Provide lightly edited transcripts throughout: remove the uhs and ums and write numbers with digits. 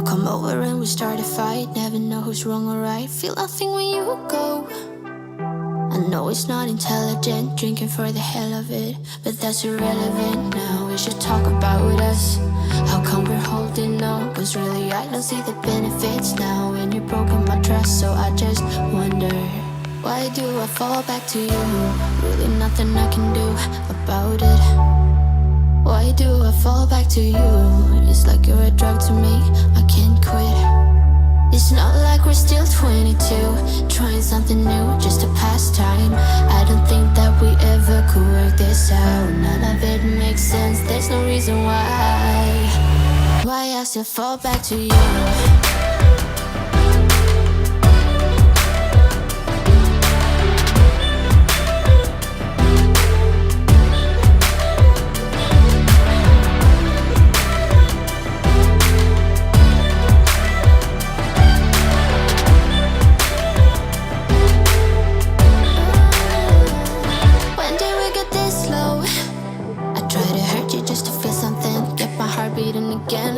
come over and we start a fight. Never know who's wrong or right. Feel nothing when you go. I know it's not intelligent, drinking for the hell of it, but that's irrelevant now. We should talk about us. How come we're holding on? Cause really I don't see the benefits now. When you've broken my trust, so I just wonder, why do I fall back to you? Really nothing I can do about it. Why do I fall back to you? It's like you're a drug to me, I can't quit. It's not like we're still 22, trying something new, just to pass time. I don't think that we ever could work this out. None of it makes sense, there's no reason why I still fall back to you.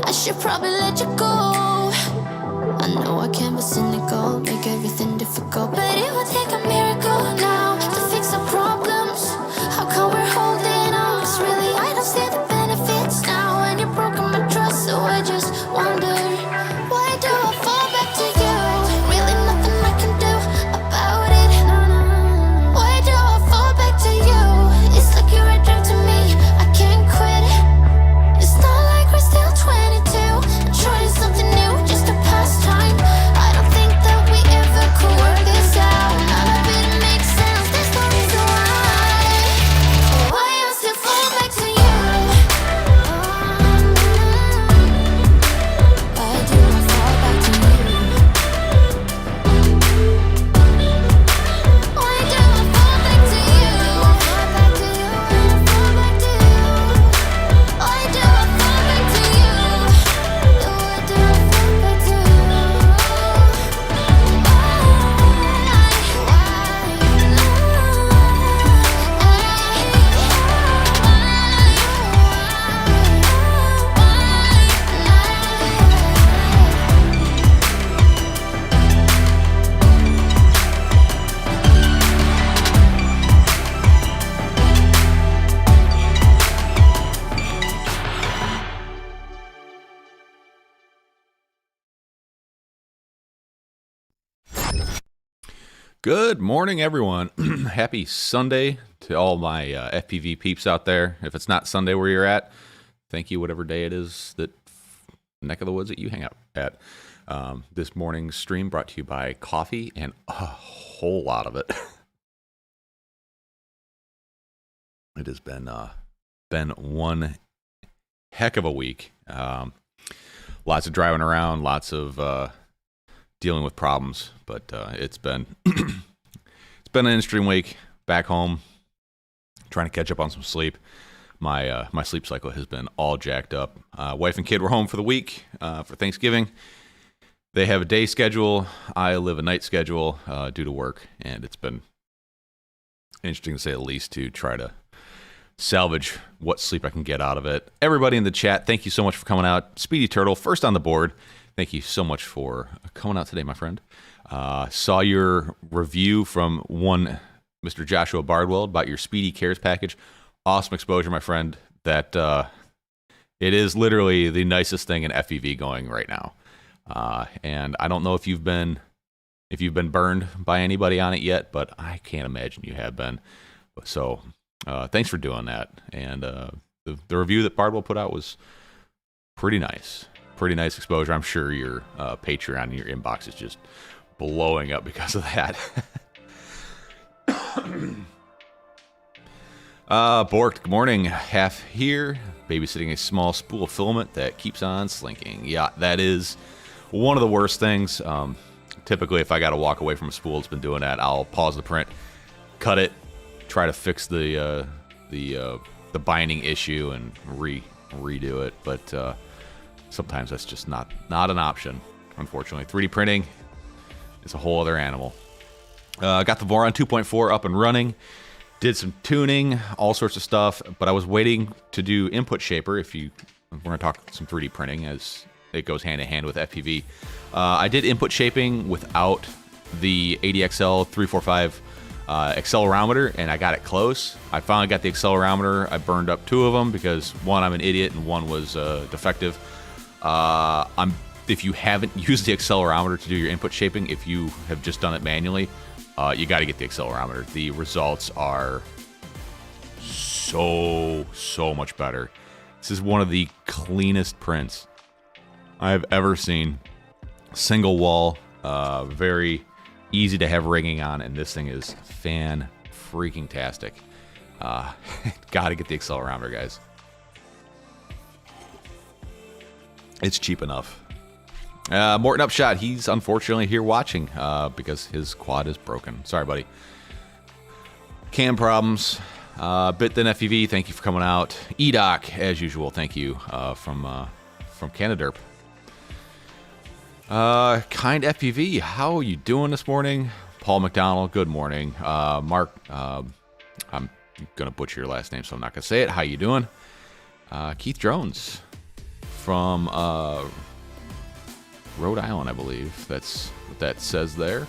I should probably let you go. I know I can be cynical, make everything difficult, but it would take a miracle now to fix our problems. How come we're holding on? Cause really I don't see the benefits now. And you've broken my trust, so I just wonder, why do I fall back to you? Really nothing I can do about it. Why do I fall back to you? It's like you're a drug to me, I can't quit. It's not like we're still 22, trying something new just to pass time. I don't think that we ever could work this out. None of it makes sense, there's no reason why I still fall back to you. Why do I fall back to you? Why do I fall back to you? Why do I fall back to you? Why do I fall back to you? Why do I fall back to you? Good morning, everyone. Happy Sunday to all my FPV peeps out there. If it's not Sunday where you're at, thank you, whatever day it is, that neck of the woods that you hang out at. This morning's stream brought to you by coffee and a whole lot of it. It has been one heck of a week. Lots of driving around, lots of dealing with problems, but it's been it's been an interesting week. Back home, trying to catch up on some sleep. My sleep cycle has been all jacked up. Wife and kid were home for the week for Thanksgiving. They have a day schedule. I live a night schedule due to work, and it's been interesting to say the least to try to salvage what sleep I can get out of it. Everybody in the chat, thank you so much for coming out. Speedy Turtle, first on the board. Thank you so much for coming out today, my friend. Saw your review from one Mr. Joshua Bardwell about your Speedy Cares package. Awesome exposure, my friend. That it is literally the nicest thing in FPV going right now. And I don't know if you've been burned by anybody on it yet, but I can't imagine you have been. So thanks for doing that. And the review that Bardwell put out was pretty nice. Pretty nice exposure. I'm sure your Patreon and your inbox is just blowing up because of that. Bork, good morning. Half here, babysitting a small spool of filament that keeps on slinking. Yeah, that is one of the worst things. Typically, if I got to walk away from a spool that's been doing that, I'll pause the print, cut it, try to fix the binding issue, and redo it. But sometimes that's just not an option, unfortunately. 3D printing is a whole other animal. Got the Voron 2.4 up and running. Did some tuning, all sorts of stuff, but I was waiting to do input shaper. We're going to talk some 3D printing, as it goes hand in hand with FPV. I did input shaping without the ADXL 345 accelerometer, and I got it close. I finally got the accelerometer. I burned up 2 of them because one, I'm an idiot, and one was defective. If you haven't used the accelerometer to do your input shaping, if you have just done it manually, you got to get the accelerometer. The results are so much better. This is one of the cleanest prints I've ever seen. Single wall, very easy to have rigging on, and this thing is fan-freaking-tastic. Gotta get the accelerometer, guys. It's cheap enough. Morton Upshot, he's unfortunately here watching because his quad is broken. Sorry, buddy. Cam problems. Bitden FEV, thank you for coming out. EDOC, as usual, thank you from Canaderp. Kind FPV, how are you doing this morning? Paul McDonald, good morning. Mark, I'm gonna butcher your last name, so I'm not gonna say it. How you doing? Keith Drones from Rhode Island, I believe. That's what that says there.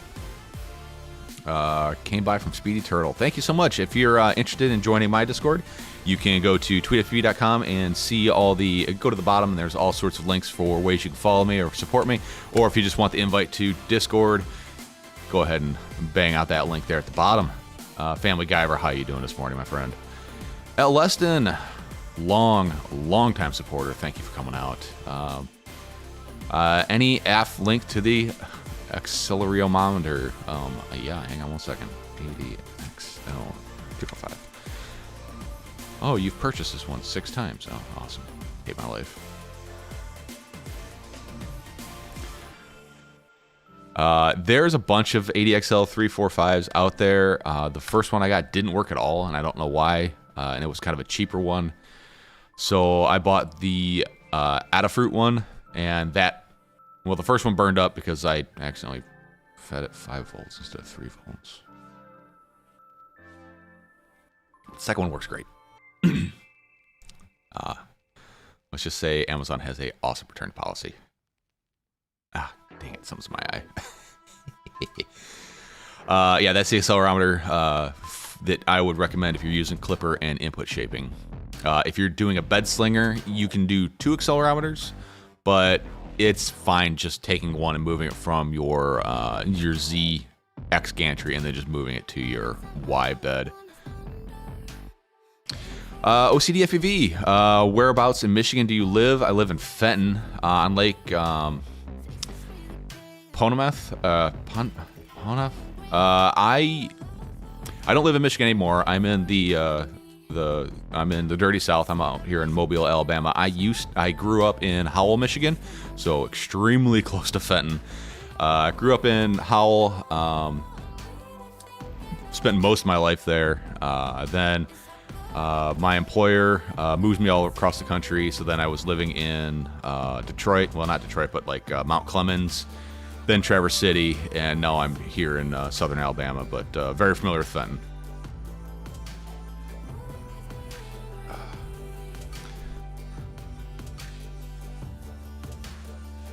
Came by from Speedy Turtle. Thank you so much. If you're interested in joining my Discord, you can go to tweetfv.com and see all the, go to the bottom, and there's all sorts of links for ways you can follow me or support me. Or if you just want the invite to Discord, go ahead and bang out that link there at the bottom. Family Guyver, how you doing this morning, my friend? L. Leston, long time supporter. Thank you for coming out. Any AF link to the accelerometer? Yeah, hang on one second. ADXL 345. Oh, you've purchased this one 6 times. Oh, awesome. Hate my life. There's a bunch of ADXL 345s out there. The first one I got didn't work at all, and I don't know why. And it was kind of a cheaper one. So I bought the Adafruit one, and that, well, the first one burned up because I accidentally fed it 5 volts instead of 3 volts. The second one works great. Let's just say Amazon has a awesome return policy. Dang it, something's in my eye. Yeah, that's the accelerometer that I would recommend if you're using Clipper and input shaping. If you're doing a bed slinger, you can do 2 accelerometers, but it's fine just taking one and moving it from your Z X gantry and then just moving it to your Y bed. OCD FEV, whereabouts in Michigan do you live? I live in Fenton on Lake Ponameth. I don't live in Michigan anymore. I'm in the dirty South. I'm out here in Mobile, Alabama. I grew up in Howell, Michigan, so extremely close to Fenton. I grew up in Howell. Spent most of my life there. Then my employer moved me all across the country. So then I was living in Detroit. Well, not Detroit, but like Mount Clemens, then Traverse City, and now I'm here in southern Alabama, but very familiar with Fenton.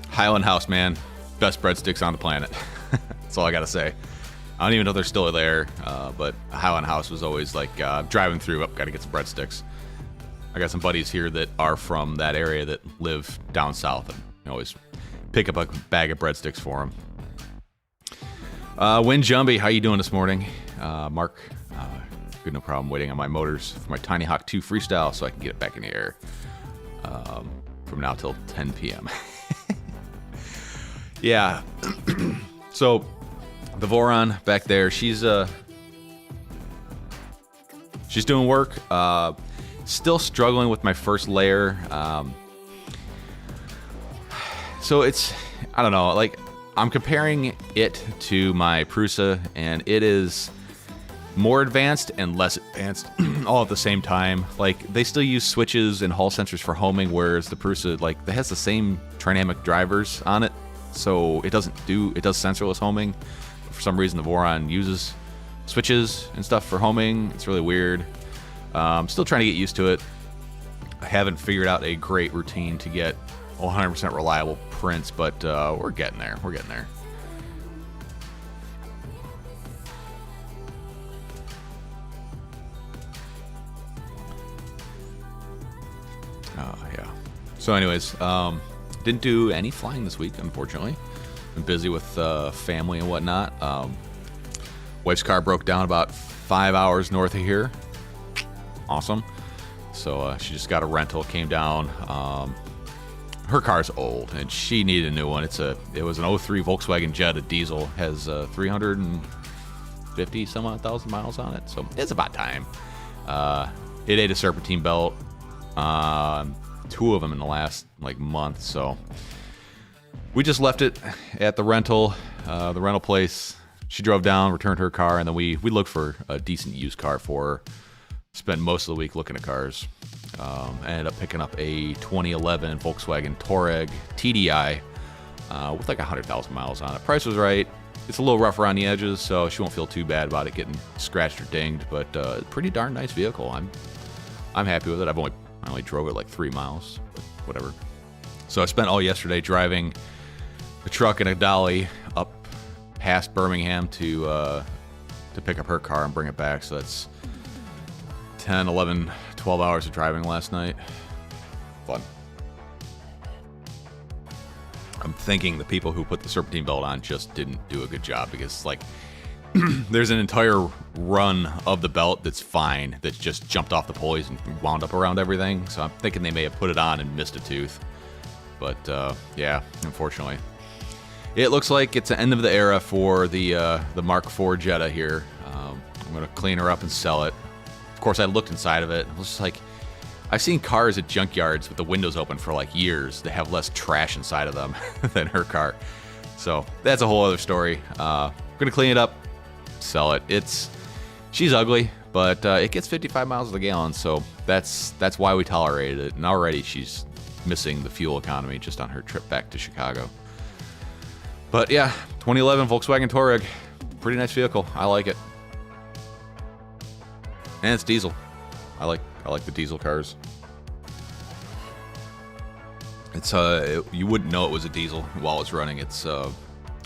Highland House, man. Best breadsticks on the planet. That's all I gotta say. I don't even know if they're still there, but Highland House was always like driving through, gotta get some breadsticks. I got some buddies here that are from that area that live down south, and you always pick up a bag of breadsticks for them. Win Jumbie, how you doing this morning? Mark, good, no problem waiting on my motors for my Tiny Hawk 2 Freestyle so I can get it back in the air from now till 10 p.m. Yeah. So the Voron back there, she's doing work. Still struggling with my first layer. So it's, I don't know, like I'm comparing it to my Prusa, and it is more advanced and less advanced all at the same time. Like they still use switches and hall sensors for homing, whereas the Prusa, like, that has the same trinamic drivers on it. So it does sensorless homing. For some reason, the Voron uses switches and stuff for homing. It's really weird. I'm still trying to get used to it. I haven't figured out a great routine to get 100% reliable prints, but we're getting there. We're getting there. Yeah. So anyways, didn't do any flying this week, unfortunately. Been busy with family and whatnot. Wife's car broke down about 5 hours north of here. Awesome. So she just got a rental, came down. Her car's old, and she needed a new one. It was an 03 Volkswagen Jetta diesel, has 350 some odd thousand miles on it, so it's about time. It ate a serpentine belt, 2 of them in the last month, so we just left it at the rental place. She drove down, returned her car, and then we looked for a decent used car for her. Spent most of the week looking at cars. Ended up picking up a 2011 Volkswagen Touareg TDI with 100,000 miles on it. Price was right. It's a little rough around the edges, so she won't feel too bad about it getting scratched or dinged. But pretty darn nice vehicle. I'm happy with it. I only drove it 3 miles, but whatever. So I spent all yesterday driving a truck and a dolly up past Birmingham to pick up her car and bring it back. So that's 10, 11, 12 hours of driving last night. Fun. I'm thinking the people who put the serpentine belt on just didn't do a good job, because there's an entire run of the belt that's fine that just jumped off the pulleys and wound up around everything. So I'm thinking they may have put it on and missed a tooth. But yeah, unfortunately. It looks like it's the end of the era for the Mark IV Jetta here. I'm going to clean her up and sell it. Of course, I looked inside of it. I was just I've seen cars at junkyards with the windows open for years that have less trash inside of them than her car. So that's a whole other story. I'm going to clean it up, sell it. She's ugly, but it gets 55 miles to the gallon, so that's why we tolerated it. And already she's missing the fuel economy just on her trip back to Chicago. But yeah, 2011 Volkswagen Touareg, pretty nice vehicle. I like it. And it's diesel. I like the diesel cars. It's you wouldn't know it was a diesel while it's running. It's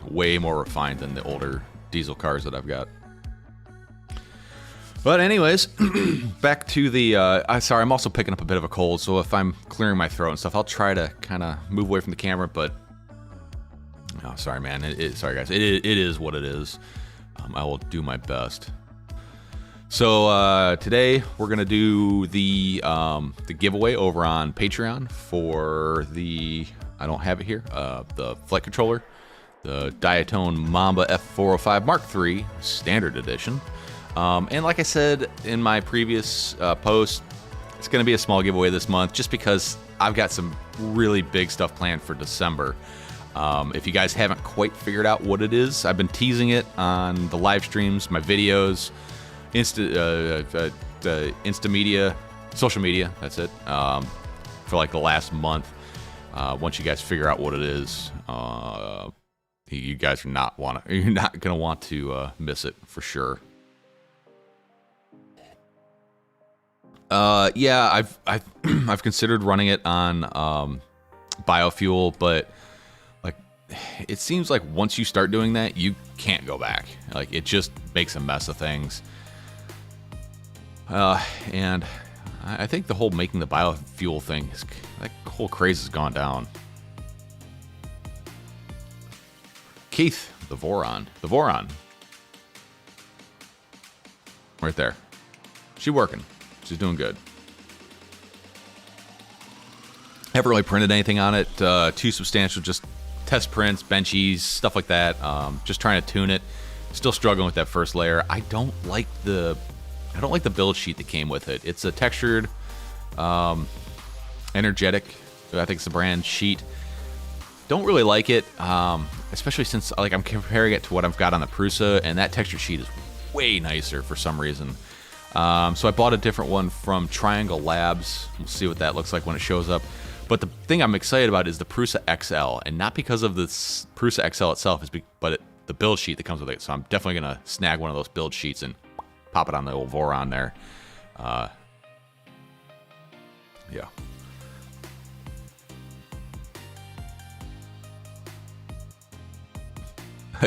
way more refined than the older diesel cars that I've got. But anyways, back to the. Sorry, I'm also picking up a bit of a cold, so if I'm clearing my throat and stuff, I'll try to kind of move away from the camera. But oh, sorry, man. Sorry, guys. It is what it is. I will do my best. So today we're gonna do the giveaway over on Patreon for the, I don't have it here, the flight controller, the Diatone Mamba F405 Mark III Standard Edition. And like I said in my previous post, it's gonna be a small giveaway this month just because I've got some really big stuff planned for December. If you guys haven't quite figured out what it is, I've been teasing it on the live streams, my videos, Insta media, social media, that's it, for the last month. Once you guys figure out what it is, you guys you're not gonna want to miss it for sure. Yeah, I've considered running it on biofuel, but it seems like once you start doing that, you can't go back. It just makes a mess of things. And I think the whole making the biofuel thing, that whole craze has gone down. Keith, the Voron. Right there. She's working. She's doing good. Haven't really printed anything on it. Too substantial, just test prints, benchies, stuff like that. Just trying to tune it. Still struggling with that first layer. I don't like the build sheet that came with it. It's a textured, energetic, I think it's the brand, sheet. Don't really like it, especially since I'm comparing it to what I've got on the Prusa, and that textured sheet is way nicer for some reason. So I bought a different one from Triangle Labs. We'll see what that looks like when it shows up. But the thing I'm excited about is the Prusa XL, and not because of the Prusa XL itself, but the build sheet that comes with it. So I'm definitely going to snag one of those build sheets and pop it on the old Voron there. Yeah.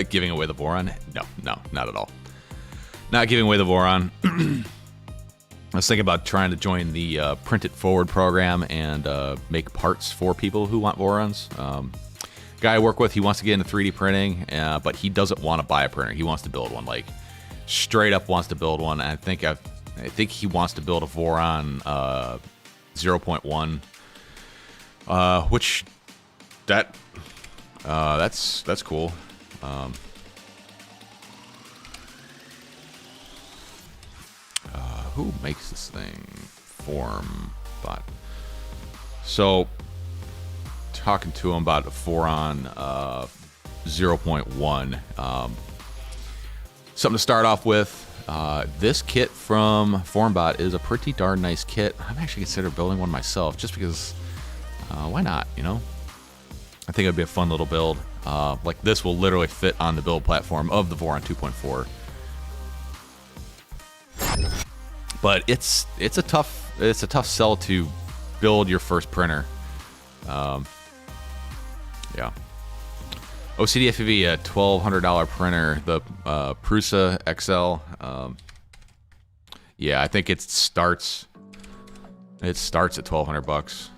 Giving away the Voron? No, not at all. Not giving away the Voron. I was thinking about trying to join the Print It Forward program and make parts for people who want Vorons. Guy I work with, he wants to get into 3D printing, but he doesn't want to buy a printer. He wants to build one, like straight up wants to build one. I think he wants to build a Voron 0.1, which that's cool. Who makes this thing? Formbot. So, talking to him about a Voron 0.1. Something to start off with. This kit from Formbot is a pretty darn nice kit. I'm actually considering building one myself, just because. Why not? You know, I think it'd be a fun little build. Like this will literally fit on the build platform of the Voron 2.4. But it's a tough sell to build your first printer. Yeah. OCD FEV, a $1,200 printer, the Prusa XL. Yeah, I think it starts at $1,200.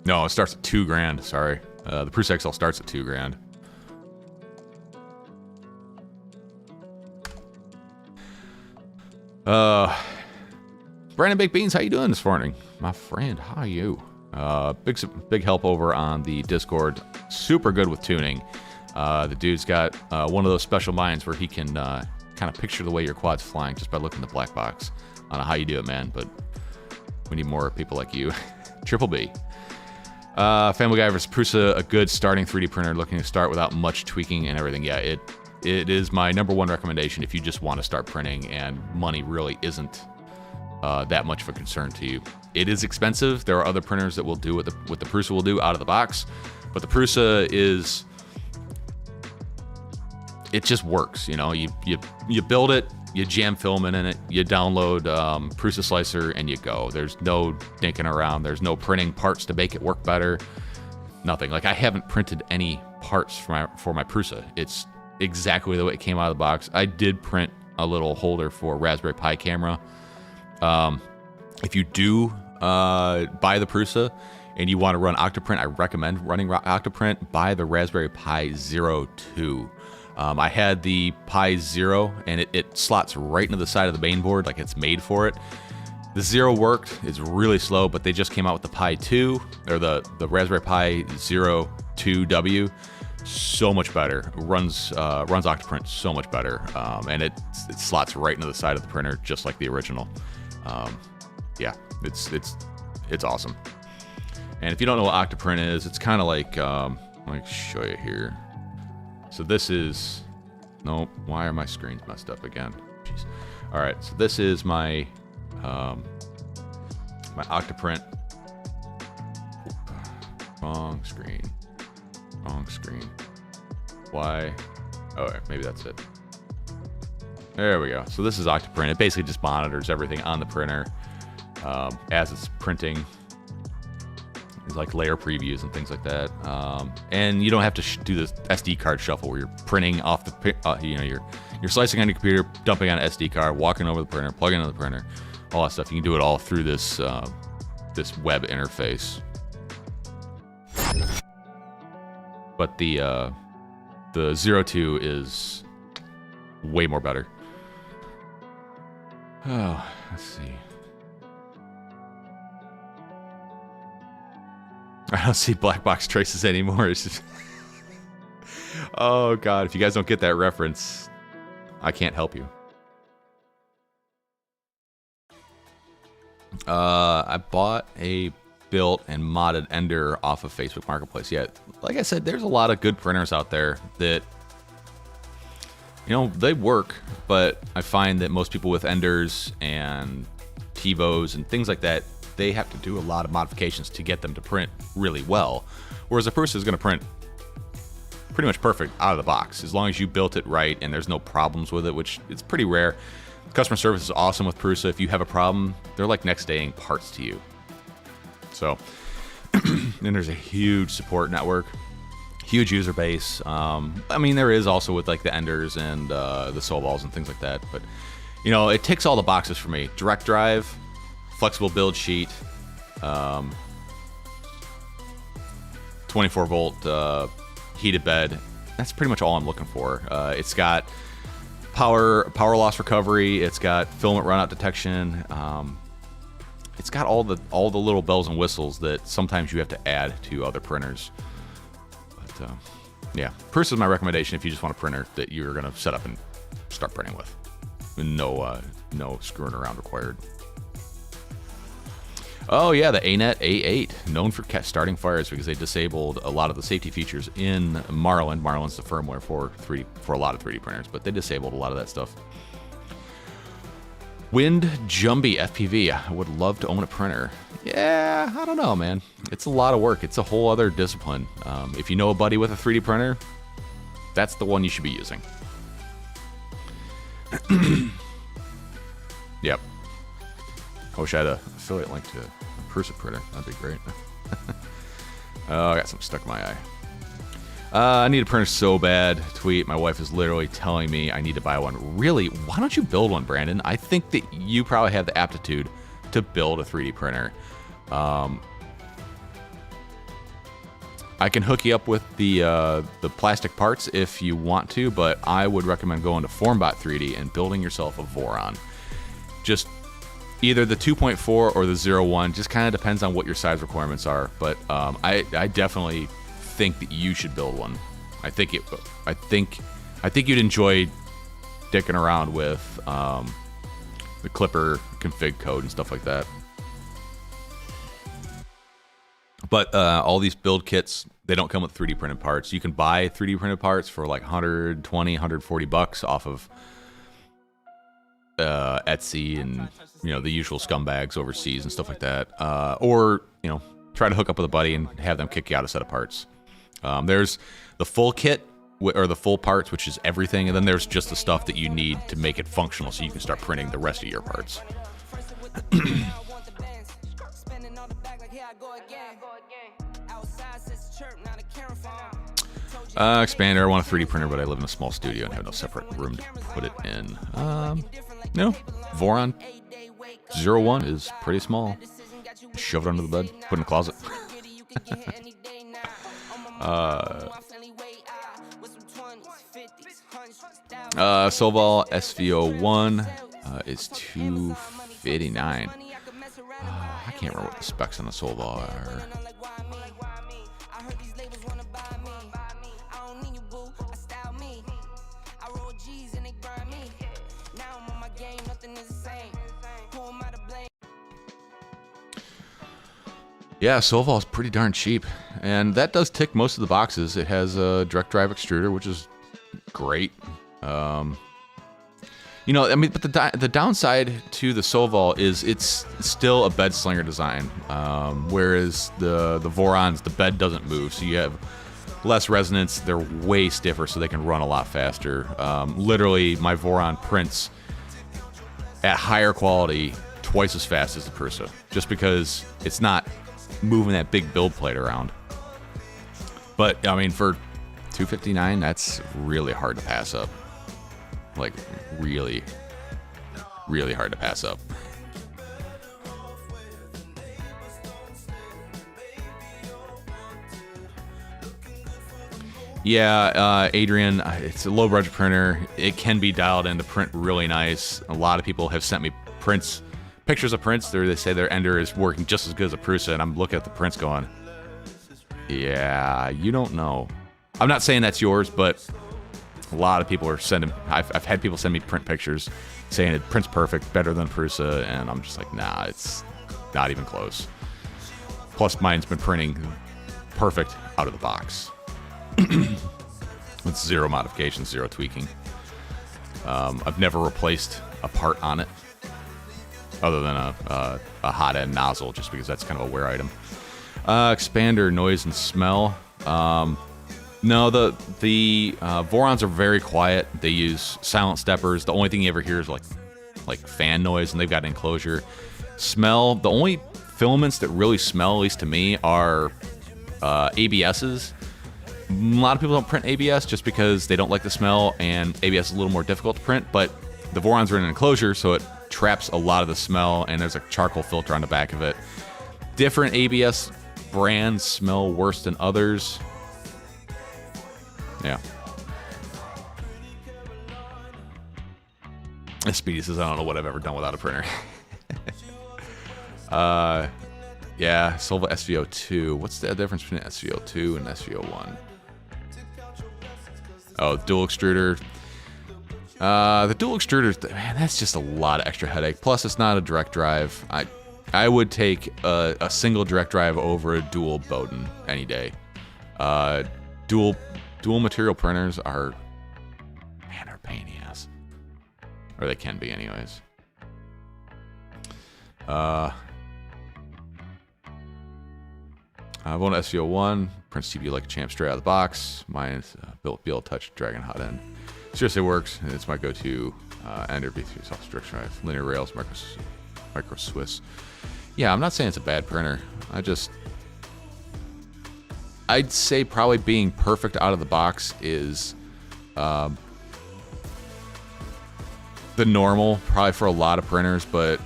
No, it starts at $2,000. Sorry, the Prusa XL starts at $2,000. Brandon Baked Beans, how you doing this morning, my friend? How are you? Big help over on the Discord. Super good with tuning. The dude's got one of those special minds where he can kind of picture the way your quad's flying just by looking at the black box. I don't know how you do it, man, but we need more people like you. Triple B. Family Guy vs. Prusa, a good starting 3D printer, looking to start without much tweaking and everything. Yeah, it is my #1 recommendation if you just want to start printing and money really isn't that much of a concern to you. It is expensive. There are other printers that will do what the Prusa will do out of the box, but the Prusa is, it just works. You know, you build it, you jam filament in it, you download Prusa Slicer, and you go. There's no dinking around. There's no printing parts to make it work better. Nothing. Like, I haven't printed any parts for my Prusa. It's exactly the way it came out of the box. I did print a little holder for Raspberry Pi camera. If you do buy the Prusa and you want to run Octoprint, I recommend running Octoprint. Buy the Raspberry Pi 02. I had the Pi 0, and it slots right into the side of the main board, like it's made for it. The 0 worked. It's really slow, but they just came out with the Pi 2, or the Raspberry Pi 02W. So much better. Runs Octoprint so much better, and it slots right into the side of the printer, just like the original. Yeah, it's awesome. And if you don't know what Octoprint is, it's kind of like, let me show you here. So this is, no, why are my screens messed up again? Jeez. All right, so this is my my Octoprint. Wrong screen. Why? Oh, maybe that's it. There we go. So this is Octoprint. It basically just monitors everything on the printer as it's printing. It's like layer previews and things like that. And you don't have to do the SD card shuffle where you're printing off the, you're slicing on your computer, dumping on an SD card, walking over the printer, plugging into the printer, all that stuff. You can do it all through this this web interface. But the 02 is way more better. Oh, let's see. I don't see black box traces anymore. It's just oh god, if you guys don't get that reference, I can't help you. I bought a built and modded Ender off of Facebook Marketplace. Yeah, like I said, there's a lot of good printers out there that, you know, they work, but I find that most people with Enders and TiVos and things like that, they have to do a lot of modifications to get them to print really well. Whereas a Prusa is going to print pretty much perfect out of the box, as long as you built it right and there's no problems with it, which it's pretty rare. Customer service is awesome with Prusa. If you have a problem, they're like next daying parts to you. So, and there's a huge support network, huge user base. I mean, there is also with like the Enders and the Sovalls and things like that. But, you know, it ticks all the boxes for me. Direct drive, flexible build sheet, 24-volt heated bed. That's pretty much all I'm looking for. It's got power loss recovery. It's got filament runout detection. It's got all the little bells and whistles that sometimes you have to add to other printers. But yeah, Prusa is my recommendation if you just want a printer that you're gonna set up and start printing with. No screwing around required. Oh yeah, the ANET A8, known for starting fires because they disabled a lot of the safety features in Marlin. Marlin's the firmware for a lot of 3D printers, but they disabled a lot of that stuff. Wind Jumbie FPV. I would love to own a printer. Yeah, I don't know, man. It's a lot of work. It's a whole other discipline. If you know a buddy with a 3D printer, that's the one you should be using. Yep. I wish I had an affiliate link to a Prusa printer. That'd be great. Oh, I got something stuck in my eye. I need a printer so bad. Tweet. My wife is literally telling me I need to buy one. Really? Why don't you build one, Brandon? I think that you probably have the aptitude to build a 3D printer. I can hook you up with the plastic parts if you want to, but I would recommend going to Formbot 3D and building yourself a Voron. Just either the 2.4 or the 0.1, just kind of depends on what your size requirements are. But I definitely think that you should build one. I think you'd enjoy dicking around with the Clipper config code and stuff like that. But all these build kits, they don't come with 3D printed parts. You can buy 3D printed parts for like $120, $140 off of Etsy and, you know, the usual scumbags overseas and stuff like that. Or, you know, try to hook up with a buddy and have them kick you out a set of parts. There's the full kit or the full parts, which is everything, and then there's just the stuff that you need to make it functional so you can start printing the rest of your parts. Expander. I want a 3D printer, but I live in a small studio and have no separate room to put it in. No, Voron 0.1 is pretty small. Shove it under the bed, put it in the closet. Soval SVO1 is $259. I can't remember what the specs on the Soval are. Yeah, Soval is pretty darn cheap, and that does tick most of the boxes. It has a direct drive extruder, which is great. You know, I mean, but the downside to the Soval is it's still a bed slinger design, whereas the Vorons, the bed doesn't move, so you have less resonance. They're way stiffer, so they can run a lot faster. Literally, my Voron prints at higher quality twice as fast as the Prusa, just because it's not moving that big build plate around. But I mean, for $259, that's really hard to pass up. Like really, really hard to pass up. Yeah, Adrian, it's a low budget printer. It can be dialed in to print really nice. A lot of people have sent me pictures of prints. They say their Ender is working just as good as a Prusa, and I'm looking at the prints going, yeah, you don't know. I'm not saying that's yours, but a lot of people are sending. I've had people send me print pictures saying it prints perfect, better than Prusa, and I'm just like, nah, it's not even close. Plus, mine's been printing perfect out of the box. With zero modifications, zero tweaking. I've never replaced a part on it other than a hot end nozzle, just because that's kind of a wear item. Expander, noise and smell. No, the Vorons are very quiet. They use silent steppers. The only thing you ever hear is like fan noise, and they've got an enclosure. Smell, the only filaments that really smell, at least to me, are ABSs. A lot of people don't print ABS just because they don't like the smell, and ABS is a little more difficult to print, but the Vorons are in an enclosure, so it traps a lot of the smell, and there's a charcoal filter on the back of it. Different ABS brands smell worse than others. Yeah. Speedy says, I don't know what I've ever done without a printer. Yeah, Silva SVO2. What's the difference between SVO2 and SVO1? Oh, dual extruder. The dual extruder, man, that's just a lot of extra headache. Plus, it's not a direct drive. I would take a single direct drive over a dual Bowden any day. Dual material printers are, man, they're a pain in the ass. Or they can be anyways. I've owned SVO1, prints TPU like a champ straight out of the box. Mine is built PL2 Touch Dragon Hot End. Seriously works. It's my go-to ender V3 soft direct drive. Linear rails, micro Swiss. Yeah, I'm not saying it's a bad printer. I'd say probably being perfect out of the box is the normal, probably for a lot of printers, but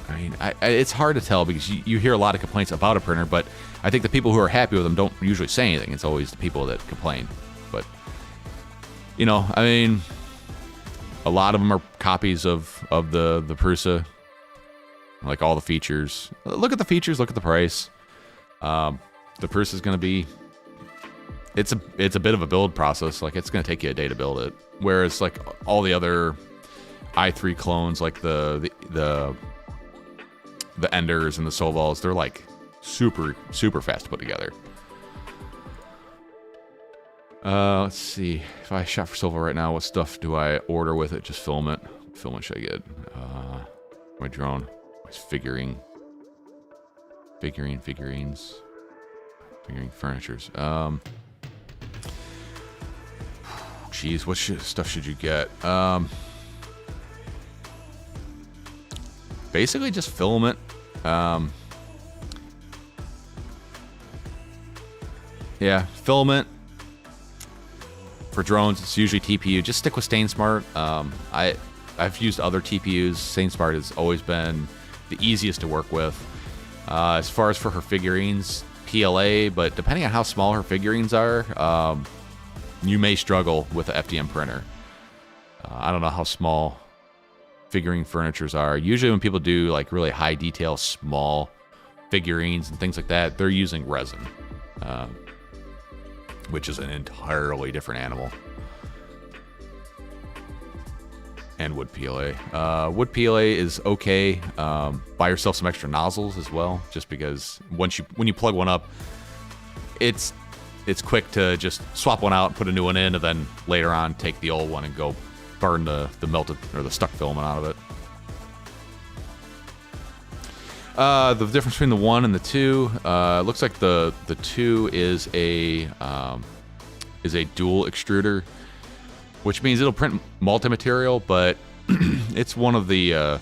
I mean, it's hard to tell because you hear a lot of complaints about a printer, but I think the people who are happy with them don't usually say anything. It's always the people that complain. But, you know, I mean, a lot of them are copies of the Prusa, like all the features. Look at the features, look at the price. The Prusa is going to be, it's a bit of a build process. Like, it's going to take you a day to build it. Whereas, like, all the other i3 clones, like the Enders and the Sovals, they're like super fast to put together. Let's see. If I shop for Soval right now, what stuff do I order with it? Just filament. What filament should I get? My drone. My figuring furnitures. Geez, what stuff should you get? Basically just filament. Yeah, filament. For drones, it's usually TPU. Just stick with StainSmart. I've used other TPUs. StainSmart has always been the easiest to work with. As far as for her figurines, PLA, but depending on how small her figurines are, you may struggle with an FDM printer. I don't know how small figurine furnitures are. Usually when people do like really high detail, small figurines and things like that, they're using resin, which is an entirely different animal. And wood PLA. Wood PLA is okay. Buy yourself some extra nozzles as well, just because when you plug one up, it's quick to just swap one out, put a new one in, and then later on take the old one and go burn the melted or the stuck filament out of it. The difference between the 1 and the 2, looks like the 2 is a dual extruder, which means it'll print multi-material, but it's one of the I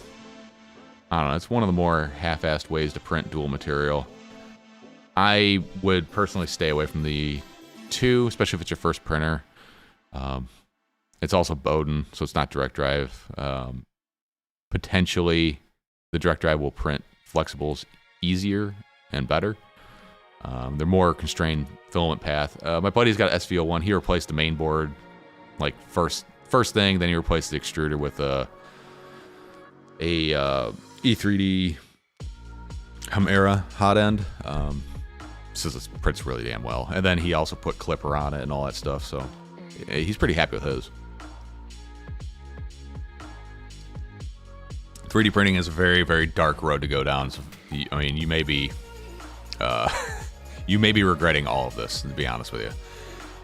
don't know, it's one of the more half-assed ways to print dual material. I would personally stay away from the 2, especially if it's your first printer. It's also Bowden, so it's not direct drive. Potentially, the direct drive will print flexibles easier and better. They're more constrained filament path. My buddy's got SVO1. He replaced the main board, like first thing. Then he replaced the extruder with a E3D Chimera hot end. Says it prints really damn well. And then he also put clipper on it and all that stuff. So he's pretty happy with his. 3D printing is a very, very dark road to go down. So, I mean, you may be regretting all of this, to be honest with you.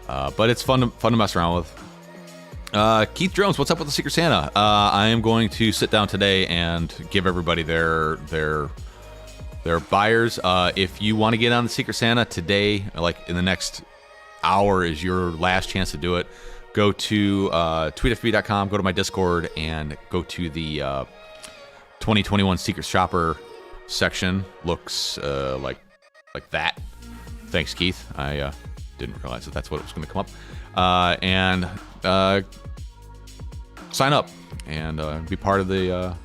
But it's fun to mess around with. Keith Jones, what's up with the Secret Santa? I am going to sit down today and give everybody their buyers. If you want to get on the Secret Santa today, like in the next hour is your last chance to do it. Go to tweetfb.com, go to my Discord, and go to the 2021 Secret Shopper section. Looks like that. Thanks, Keith. I didn't realize that that's what was going to come up. And sign up and be part of the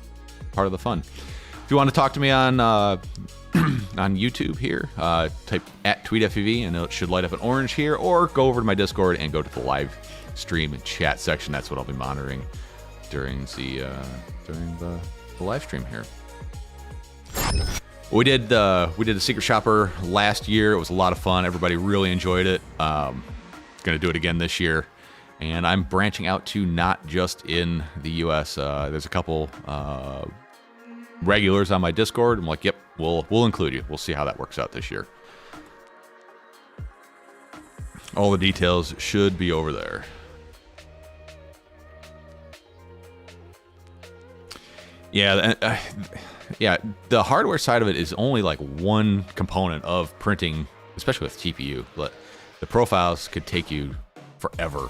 fun. If you want to talk to me on on YouTube here, type @tweetfev and it should light up an orange here, or go over to my Discord and go to the live stream and chat section. That's what I'll be monitoring during the live stream here. We did a Secret Shopper last year. It was a lot of fun. Everybody really enjoyed it. Gonna do it again this year, and I'm branching out to not just in the U.S. There's a couple regulars on my Discord. I'm like, yep, we'll include you. We'll see how that works out this year. All the details should be over there. Yeah, yeah. The hardware side of it is only like one component of printing, especially with TPU. But the profiles could take you forever.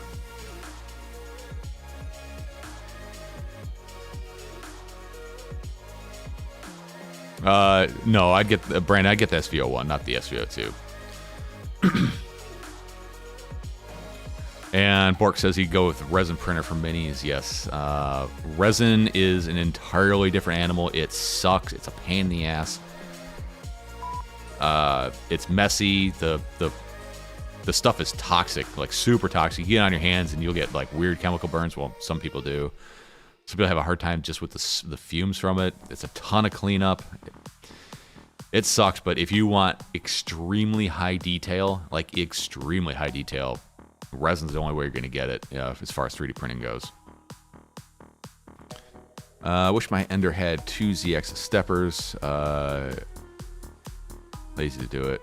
No, I'd get Brandon. I'd get the SVO1, not the SVO2. And Bork says he'd go with resin printer for minis. Yes, resin is an entirely different animal. It sucks. It's a pain in the ass. It's messy. The stuff is toxic, like super toxic. You get it on your hands and you'll get like weird chemical burns. Well, some people do. Some people have a hard time just with the fumes from it. It's a ton of cleanup. It sucks, but if you want extremely high detail, like extremely high detail, resin's the only way you're going to get it, as far as 3D printing goes. I wish my Ender had 2 ZX steppers. Lazy to do it.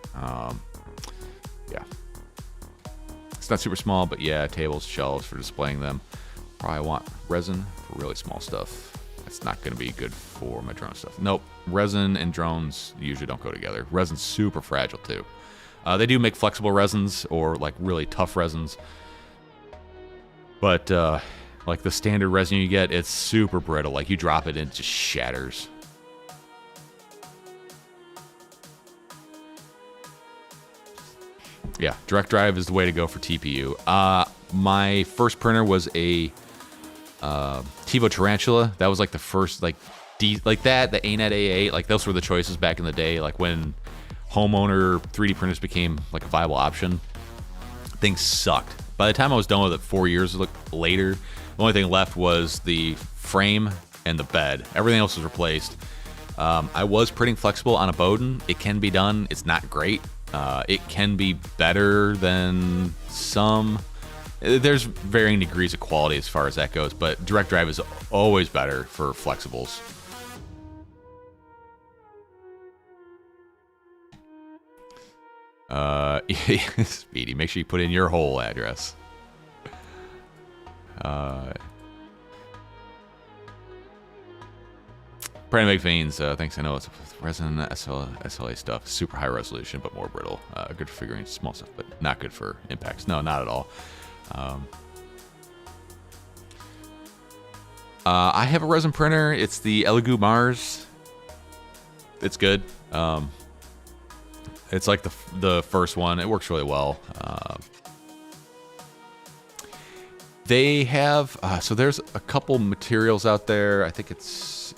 Yeah. It's not super small, but yeah, tables, shelves for displaying them. Probably want resin for really small stuff. That's not going to be good for my drone stuff. Nope. Resin and drones usually don't go together. Resin's super fragile too. They do make flexible resins or like really tough resins. But like the standard resin you get, it's super brittle. Like you drop it and it just shatters. Yeah, direct drive is the way to go for TPU. My first printer was a Tivo Tarantula. That was like the first the ANET A8. Like those were the choices back in the day. Like when homeowner 3D printers became like a viable option. Things sucked. By the time I was done with it 4 years later, the only thing left was the frame and the bed. Everything else was replaced. I was printing flexible on a Bowden. It can be done. It's not great. It can be better than some. There's varying degrees of quality as far as that goes, but direct drive is always better for flexibles. Speedy, make sure you put in your whole address. Brandon McVeins, thanks. I know it's resin SLA stuff. Super high resolution, but more brittle. Good for figuring small stuff, but not good for impacts. No, not at all. I have a resin printer. It's the Elegoo Mars. It's good. It's like the first one. It works really well. They have so there's a couple materials out there. I think it's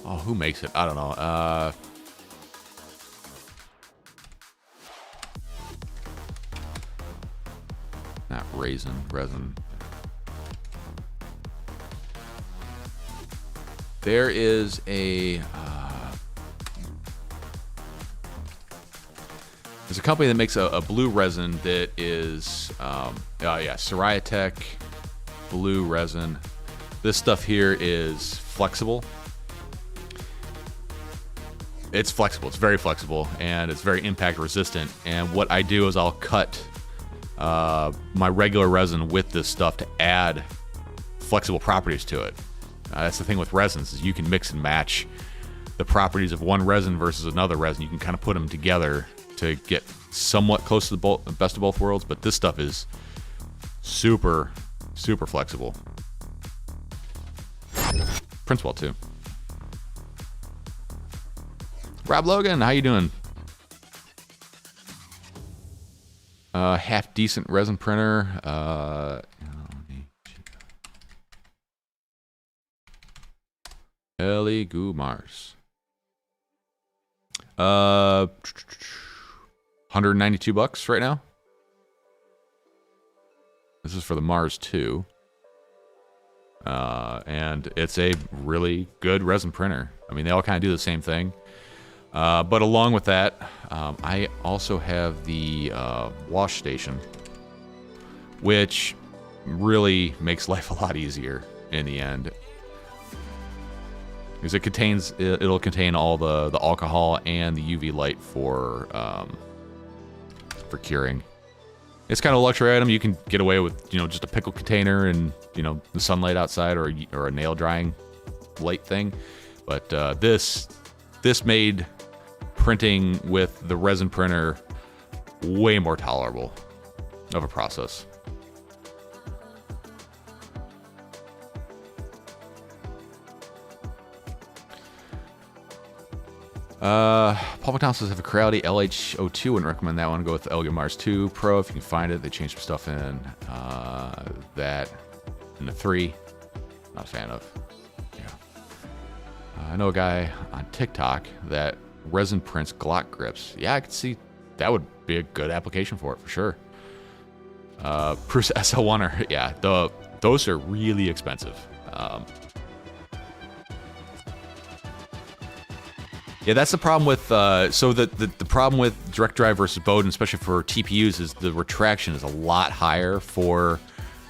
who makes it? I don't know. Not resin. There is a there's a company that makes a blue resin that is Soriatech blue resin. This stuff here is flexible. It's flexible. It's very flexible, and it's very impact resistant. And what I do is I'll cut my regular resin with this stuff to add flexible properties to it. That's the thing with resins, is you can mix and match the properties of one resin versus another resin. You can kind of put them together to get somewhat close to the best of both worlds, but this stuff is super, super flexible. Prints well too. Rob Logan, how you doing? half decent resin printer. PL2 Mars. 192 bucks right now. This is for the Mars 2. And it's a really good resin printer. I mean, they all kind of do the same thing. But along with that, I also have the wash station, which really makes life a lot easier in the end. Because it'll contain all the alcohol and the UV light for curing. It's kind of a luxury item. You can get away with, just a pickle container and, the sunlight outside or a nail drying light thing. But this made printing with the resin printer way more tolerable of a process. Paul McDonald says, if a Creality LH02, wouldn't recommend that one. Go with the Elgin Mars 2 Pro if you can find it. They changed some stuff in that in the 3. Not a fan of. Yeah. I know a guy on TikTok that resin prints Glock grips. Yeah, I could see that would be a good application for it for sure. Bruce SL1 yeah, those are really expensive. Yeah, that's the problem with, the problem with direct drive versus Bowden, especially for TPUs, is the retraction is a lot higher for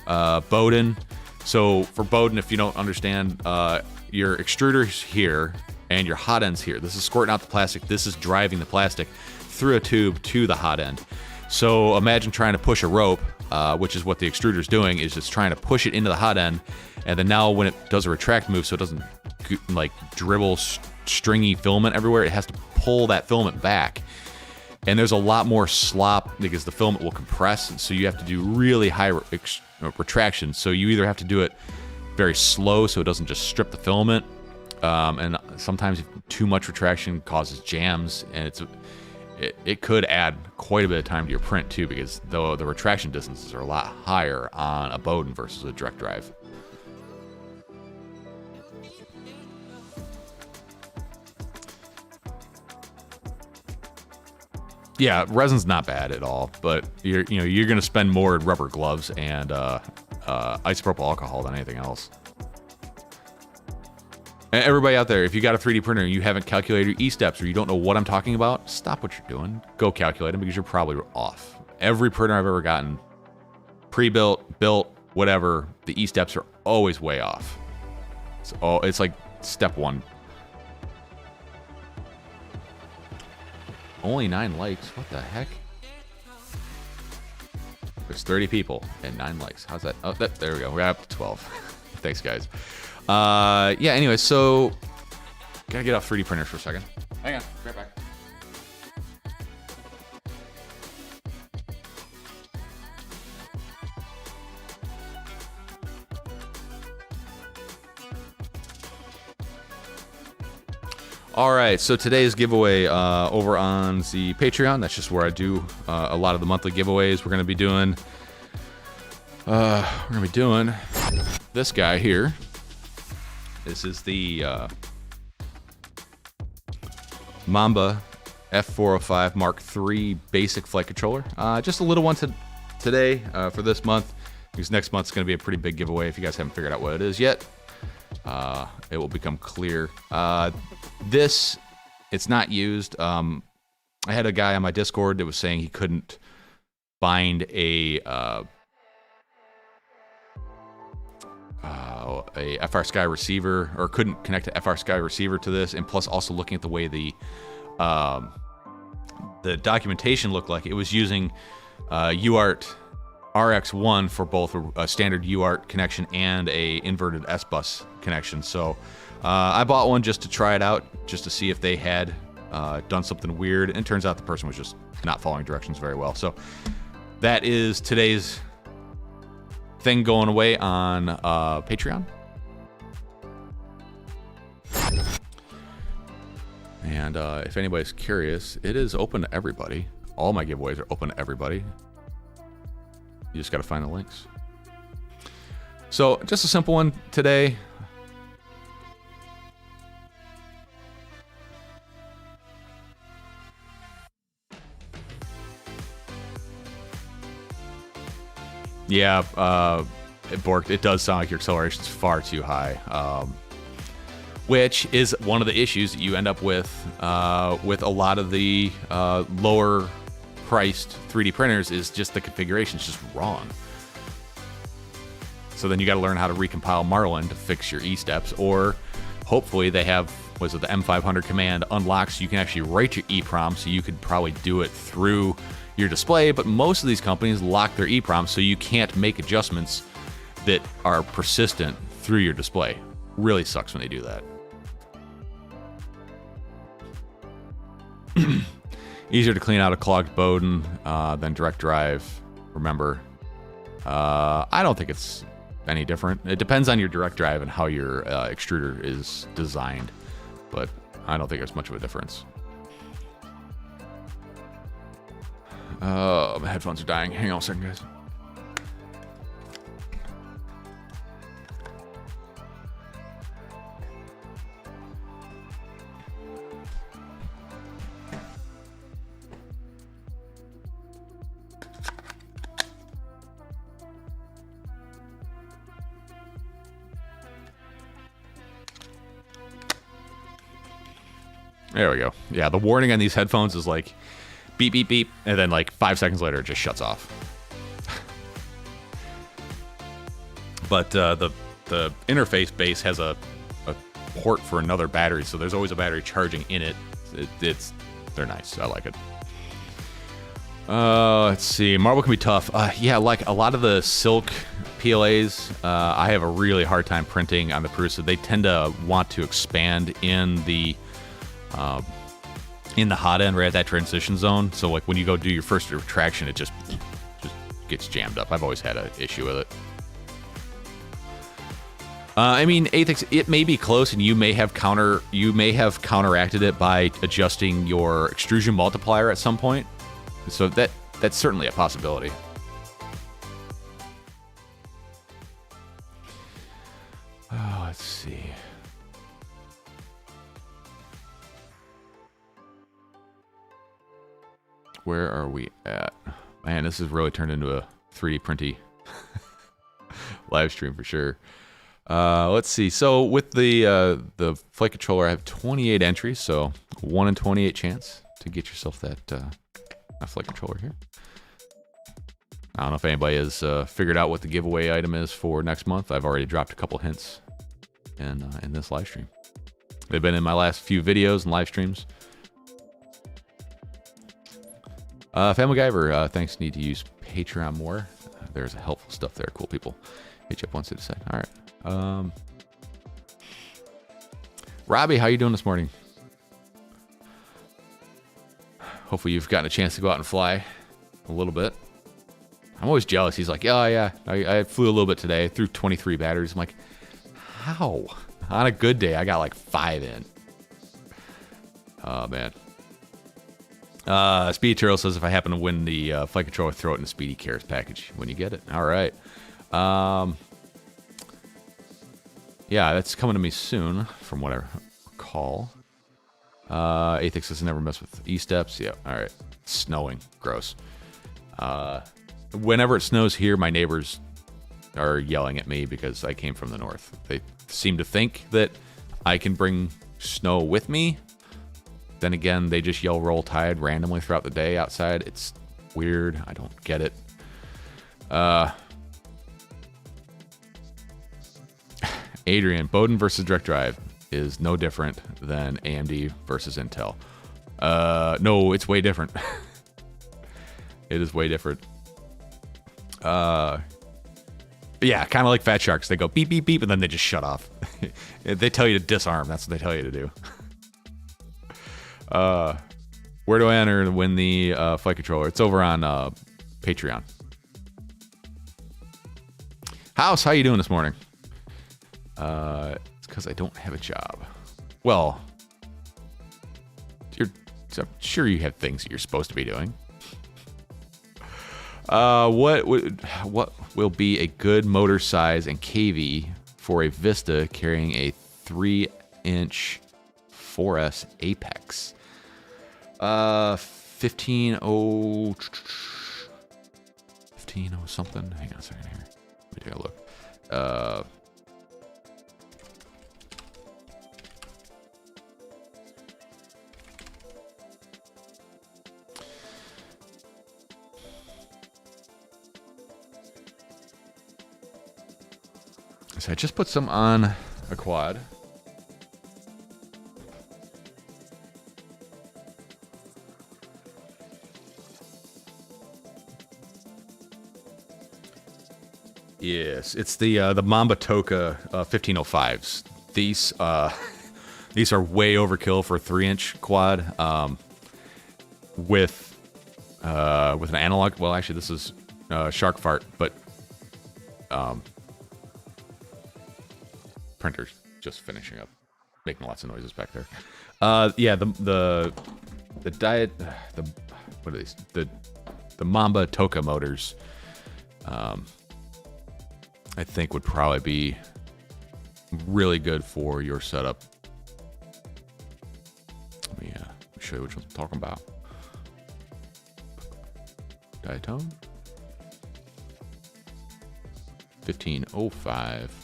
Bowden. So for Bowden, if you don't understand, your extruder's here and your hot end's here. This is squirting out the plastic. This is driving the plastic through a tube to the hot end. So imagine trying to push a rope, which is what the extruder's doing, is just trying to push it into the hot end. And then now when it does a retract move, so it doesn't like dribble stringy filament everywhere, it has to pull that filament back. And there's a lot more slop because the filament will compress. And so you have to do really high retraction. So you either have to do it very slow so it doesn't just strip the filament. And sometimes too much retraction causes jams, and it could add quite a bit of time to your print too, because the retraction distances are a lot higher on a Bowden versus a direct drive. Yeah, resin's not bad at all, but you're going to spend more in rubber gloves and isopropyl alcohol than anything else. And everybody out there, if you got a 3D printer and you haven't calculated your E-steps or you don't know what I'm talking about, stop what you're doing. Go calculate them, because you're probably off. Every printer I've ever gotten, pre-built, built, whatever, the E-steps are always way off. It's like step one. Only 9 likes. What the heck? There's 30 people and 9 likes. How's that? Oh, there we go. We're up to 12. Thanks, guys. Yeah, anyway, so gotta get off 3D printers for a second. Hang on, right back. All right, so today's giveaway over on the Patreon. That's just where I do a lot of the monthly giveaways. We're gonna be doing this guy here. This is the Mamba F405 Mark III basic flight controller. Just a little one today for this month, because next month's going to be a pretty big giveaway. If you guys haven't figured out what it is yet, it will become clear. It's not used. I had a guy on my Discord that was saying he couldn't bind a FR Sky receiver, or couldn't connect a FR Sky receiver to this, and plus also looking at the way the documentation looked like, it was using UART RX1 for both a standard UART connection and a inverted S-bus connection. So I bought one just to try it out, just to see if they had done something weird, and it turns out the person was just not following directions very well. So that is today's thing going away on Patreon. And if anybody's curious, it is open to everybody. All my giveaways are open to everybody. You just got to find the links. So just a simple one today. Yeah, Bork, it does sound like your acceleration's far too high, which is one of the issues that you end up with a lot of the lower priced 3D printers is just the configuration's just wrong. So then you got to learn how to recompile Marlin to fix your E-steps, or hopefully they have, was it the M500 command unlocks, so you can actually write your EEPROM, so you could probably do it through your display, but most of these companies lock their EEPROM so you can't make adjustments that are persistent through your display. Really sucks when they do that. Easier to clean out a clogged Bowden than direct drive. Remember, I don't think it's any different. It depends on your direct drive and how your extruder is designed, but I don't think there's much of a difference. My headphones are dying. Hang on a second, guys. There we go. Yeah, the warning on these headphones is like beep, beep, beep, and then like 5 seconds later it just shuts off. But the interface base has a port for another battery, so there's always a battery charging in it. They're nice. I like it. Let's see. Marble can be tough. Yeah, like a lot of the silk PLAs, I have a really hard time printing on the Prusa. They tend to want to expand in the hot end, right at that transition zone. So like when you go do your first retraction, it just gets jammed up. I've always had an issue with it. I mean, Athix, it may be close, and you may have counteracted it by adjusting your extrusion multiplier at some point. So that's certainly a possibility. Oh, let's see. Where are we at? Man, this has really turned into a 3D printy live stream for sure. Let's see. So with the flight controller, I have 28 entries, so 1 in 28 chance to get yourself that flight controller here. I don't know if anybody has figured out what the giveaway item is for next month. I've already dropped a couple hints in this live stream. They've been in my last few videos and live streams. Family Guyver, thanks. Need to use Patreon more. There's helpful stuff there. Cool people. Hit you up once to decide. All right. Robbie, how you doing this morning? Hopefully you've gotten a chance to go out and fly a little bit. I'm always jealous. He's like, oh yeah, I flew a little bit today. I threw 23 batteries. I'm like, how? On a good day, I got like 5 in. Oh man. Speedy Turtle says, if I happen to win the flight controller, throw it in the Speedy Cares package when you get it. All right. Yeah, that's coming to me soon, from what I recall. Athix says, never mess with E-steps. Yeah, all right. It's snowing. Gross. Whenever it snows here, my neighbors are yelling at me because I came from the north. They seem to think that I can bring snow with me. Then again, they just yell roll tide randomly throughout the day outside. It's weird. I don't get it. Adrian, Bowden versus direct drive is no different than AMD versus Intel. No, it's way different. It is way different. Yeah, kind of like Fat Sharks. They go beep, beep, beep, and then they just shut off. They tell you to disarm. That's what they tell you to do. Where do I enter to win the flight controller? It's over on Patreon. House, how you doing this morning? It's because I don't have a job. Well, I'm sure you have things that you're supposed to be doing. What will be a good motor size and KV for a Vista carrying a 3-inch 4S Apex? 15 something. Hang on a second here. Let me take a look. So I just put some on a quad. Yes, it's the Mamba Toka 1505s. These these are way overkill for a 3-inch quad. With an analog. Well, actually, this is Shark Fart, but printer's just finishing up, making lots of noises back there. Yeah, the diet, what are these? The Mamba Toka motors. I think would probably be really good for your setup. Let me show you which ones I'm talking about. Diatone 1505.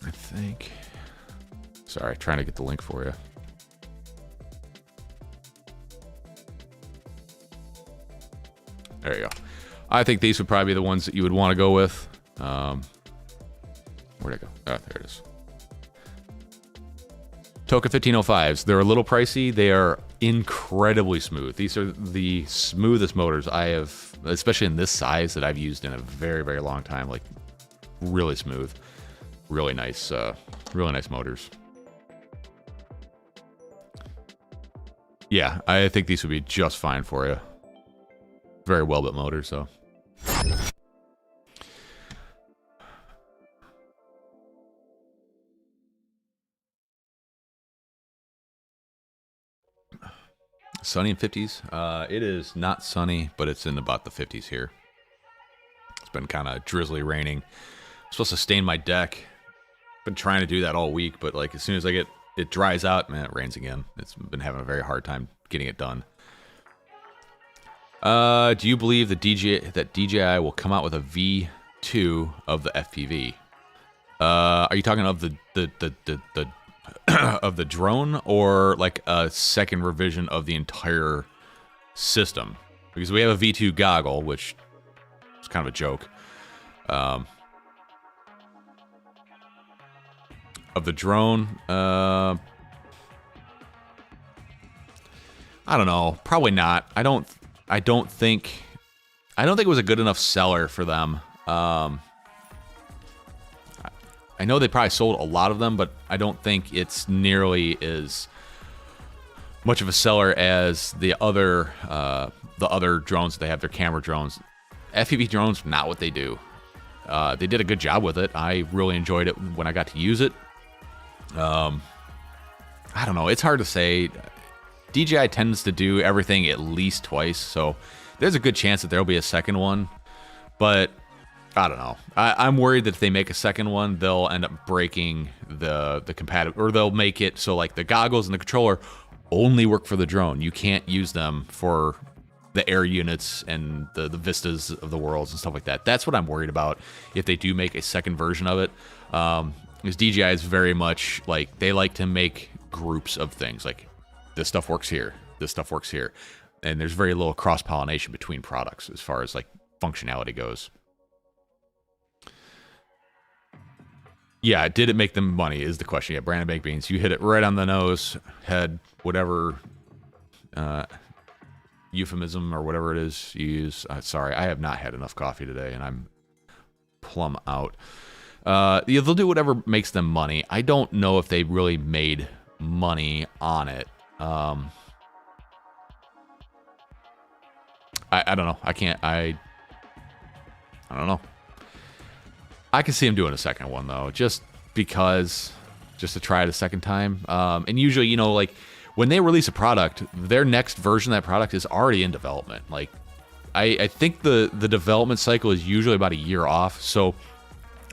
I think. Sorry, trying to get the link for you. There you go. I think these would probably be the ones that you would want to go with. Where'd it go? Oh, there it is. Toka 1505s. They're a little pricey. They are incredibly smooth. These are the smoothest motors I have, especially in this size, that I've used in a very, very long time. Like, really smooth. Really nice motors. Yeah, I think these would be just fine for you. Very well built motors, so. Sunny in 50s. It is not sunny, but it's in about the 50s here. It's been kind of drizzly raining. I'm supposed to stain my deck. Been trying to do that all week, but like as soon as it dries out, man, it rains again. It's been having a very hard time getting it done. Do you believe that DJI will come out with a V2 of the FPV? Are you talking of the of the drone, or like a second revision of the entire system? Because we have a V2 goggle, which is kind of a joke. Of the drone, I don't know. Probably not. I don't think it was a good enough seller for them. I know they probably sold a lot of them, but I don't think it's nearly as much of a seller as the other drones that they have. Their camera drones. FPV drones, not what they do. They did a good job with it. I really enjoyed it when I got to use it. I don't know. It's hard to say. DJI tends to do everything at least twice, so there's a good chance that there'll be a second one. But I don't know. I'm worried that if they make a second one, they'll end up breaking the compatible, or they'll make it so like the goggles and the controller only work for the drone. You can't use them for the air units and the Vistas of the worlds and stuff like that. That's what I'm worried about if they do make a second version of it. Because DJI is very much like, they like to make groups of things. Like, this stuff works here, this stuff works here. And there's very little cross-pollination between products as far as like functionality goes. Yeah, did it make them money is the question. Yeah, Brandon Baked Beans, you hit it right on the nose, head, whatever euphemism or whatever it is you use. Sorry, I have not had enough coffee today, and I'm plumb out. Yeah, they'll do whatever makes them money. I don't know if they really made money on it. I don't know. I don't know. I can see him doing a second one though, just to try it a second time. And usually, you know, like when they release a product, their next version of that product is already in development. Like I think the development cycle is usually about a year off. So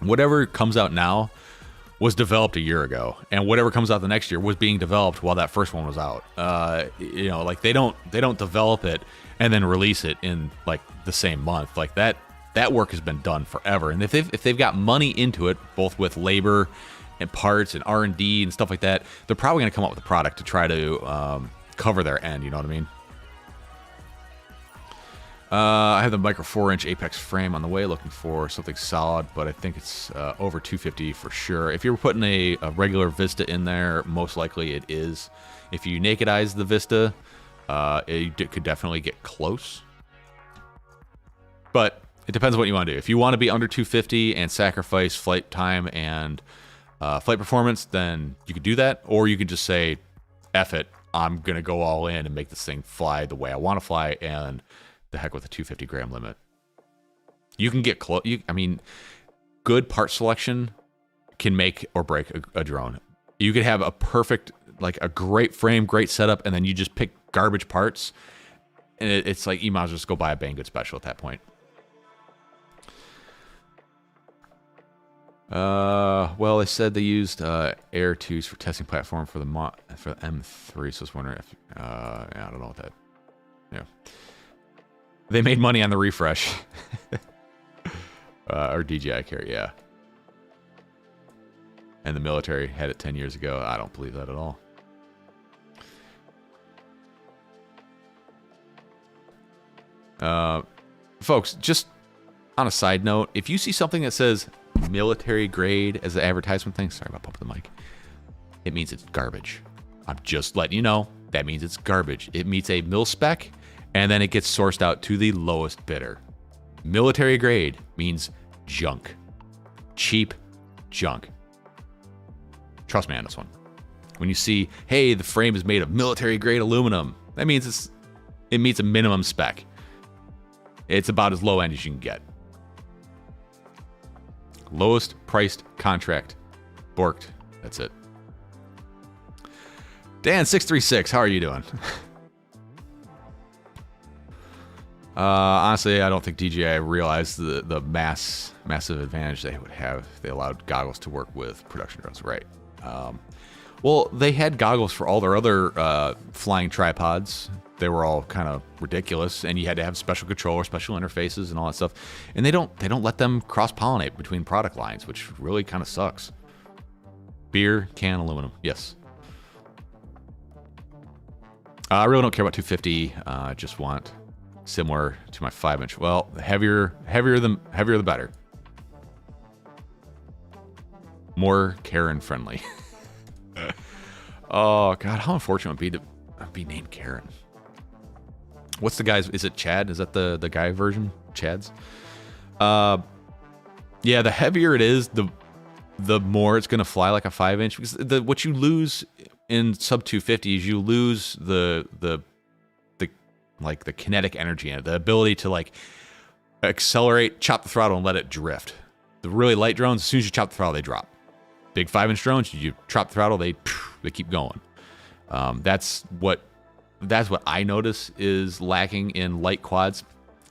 whatever comes out now was developed a year ago, and whatever comes out the next year was being developed while that first one was out. You know, like they don't develop it and then release it in like the same month. Like that work has been done forever. And if they've got money into it, both with labor and parts and R&D and stuff like that, they're probably going to come up with a product to try to cover their end. You know what I mean? I have the micro 4-inch Apex frame on the way, looking for something solid, but I think it's over 250 for sure. If you're putting a regular Vista in there, most likely it is. If you nakedize the Vista, it could definitely get close. But it depends on what you want to do. If you want to be under 250 and sacrifice flight time and flight performance, then you could do that. Or you could just say, F it, I'm going to go all in and make this thing fly the way I want to fly, and the heck with a 250 gram limit. You can get close. I mean, good part selection can make or break a drone. You could have a perfect, like a great frame, great setup, and then you just pick garbage parts, and it's like you might as well just go buy a Banggood special at that point. Well, they said they used Air 2s for testing platform for the M3, so I was wondering if I don't know what that. Yeah. They made money on the refresh. Or DJI carry, yeah. And the military had it 10 years ago. I don't believe that at all. Folks, just on a side note, if you see something that says military grade as the advertisement thing, sorry about pumping the mic, it means it's garbage. I'm just letting you know, that means it's garbage. It meets a mil spec, and then it gets sourced out to the lowest bidder. Military grade means junk. Cheap junk. Trust me on this one. When you see, hey, the frame is made of military grade aluminum, that means it meets a minimum spec. It's about as low end as you can get. Lowest priced contract. Borked. That's it. Dan636, how are you doing? Honestly, I don't think DJI realized the massive advantage they would have if they allowed goggles to work with production drones, right? Well, they had goggles for all their other flying tripods. They were all kind of ridiculous, and you had to have special controller, special interfaces, and all that stuff. And they don't let them cross-pollinate between product lines, which really kind of sucks. Beer, can, aluminum, yes. I really don't care about 250. I just want similar to my 5-inch. Well, heavier the better. More Karen friendly. Oh God, how unfortunate it would be to be named Karen. What's the guy's? Is it Chad? Is that the guy version? Chad's. Yeah, the heavier it is, the more it's gonna fly like a 5-inch. Because what you lose in sub 250 is you lose the kinetic energy in it, the ability to like accelerate, chop the throttle, and let it drift. The really light drones, as soon as you chop the throttle, they drop. Big 5-inch drones, you chop the throttle, they keep going. That's what I notice is lacking in light quads.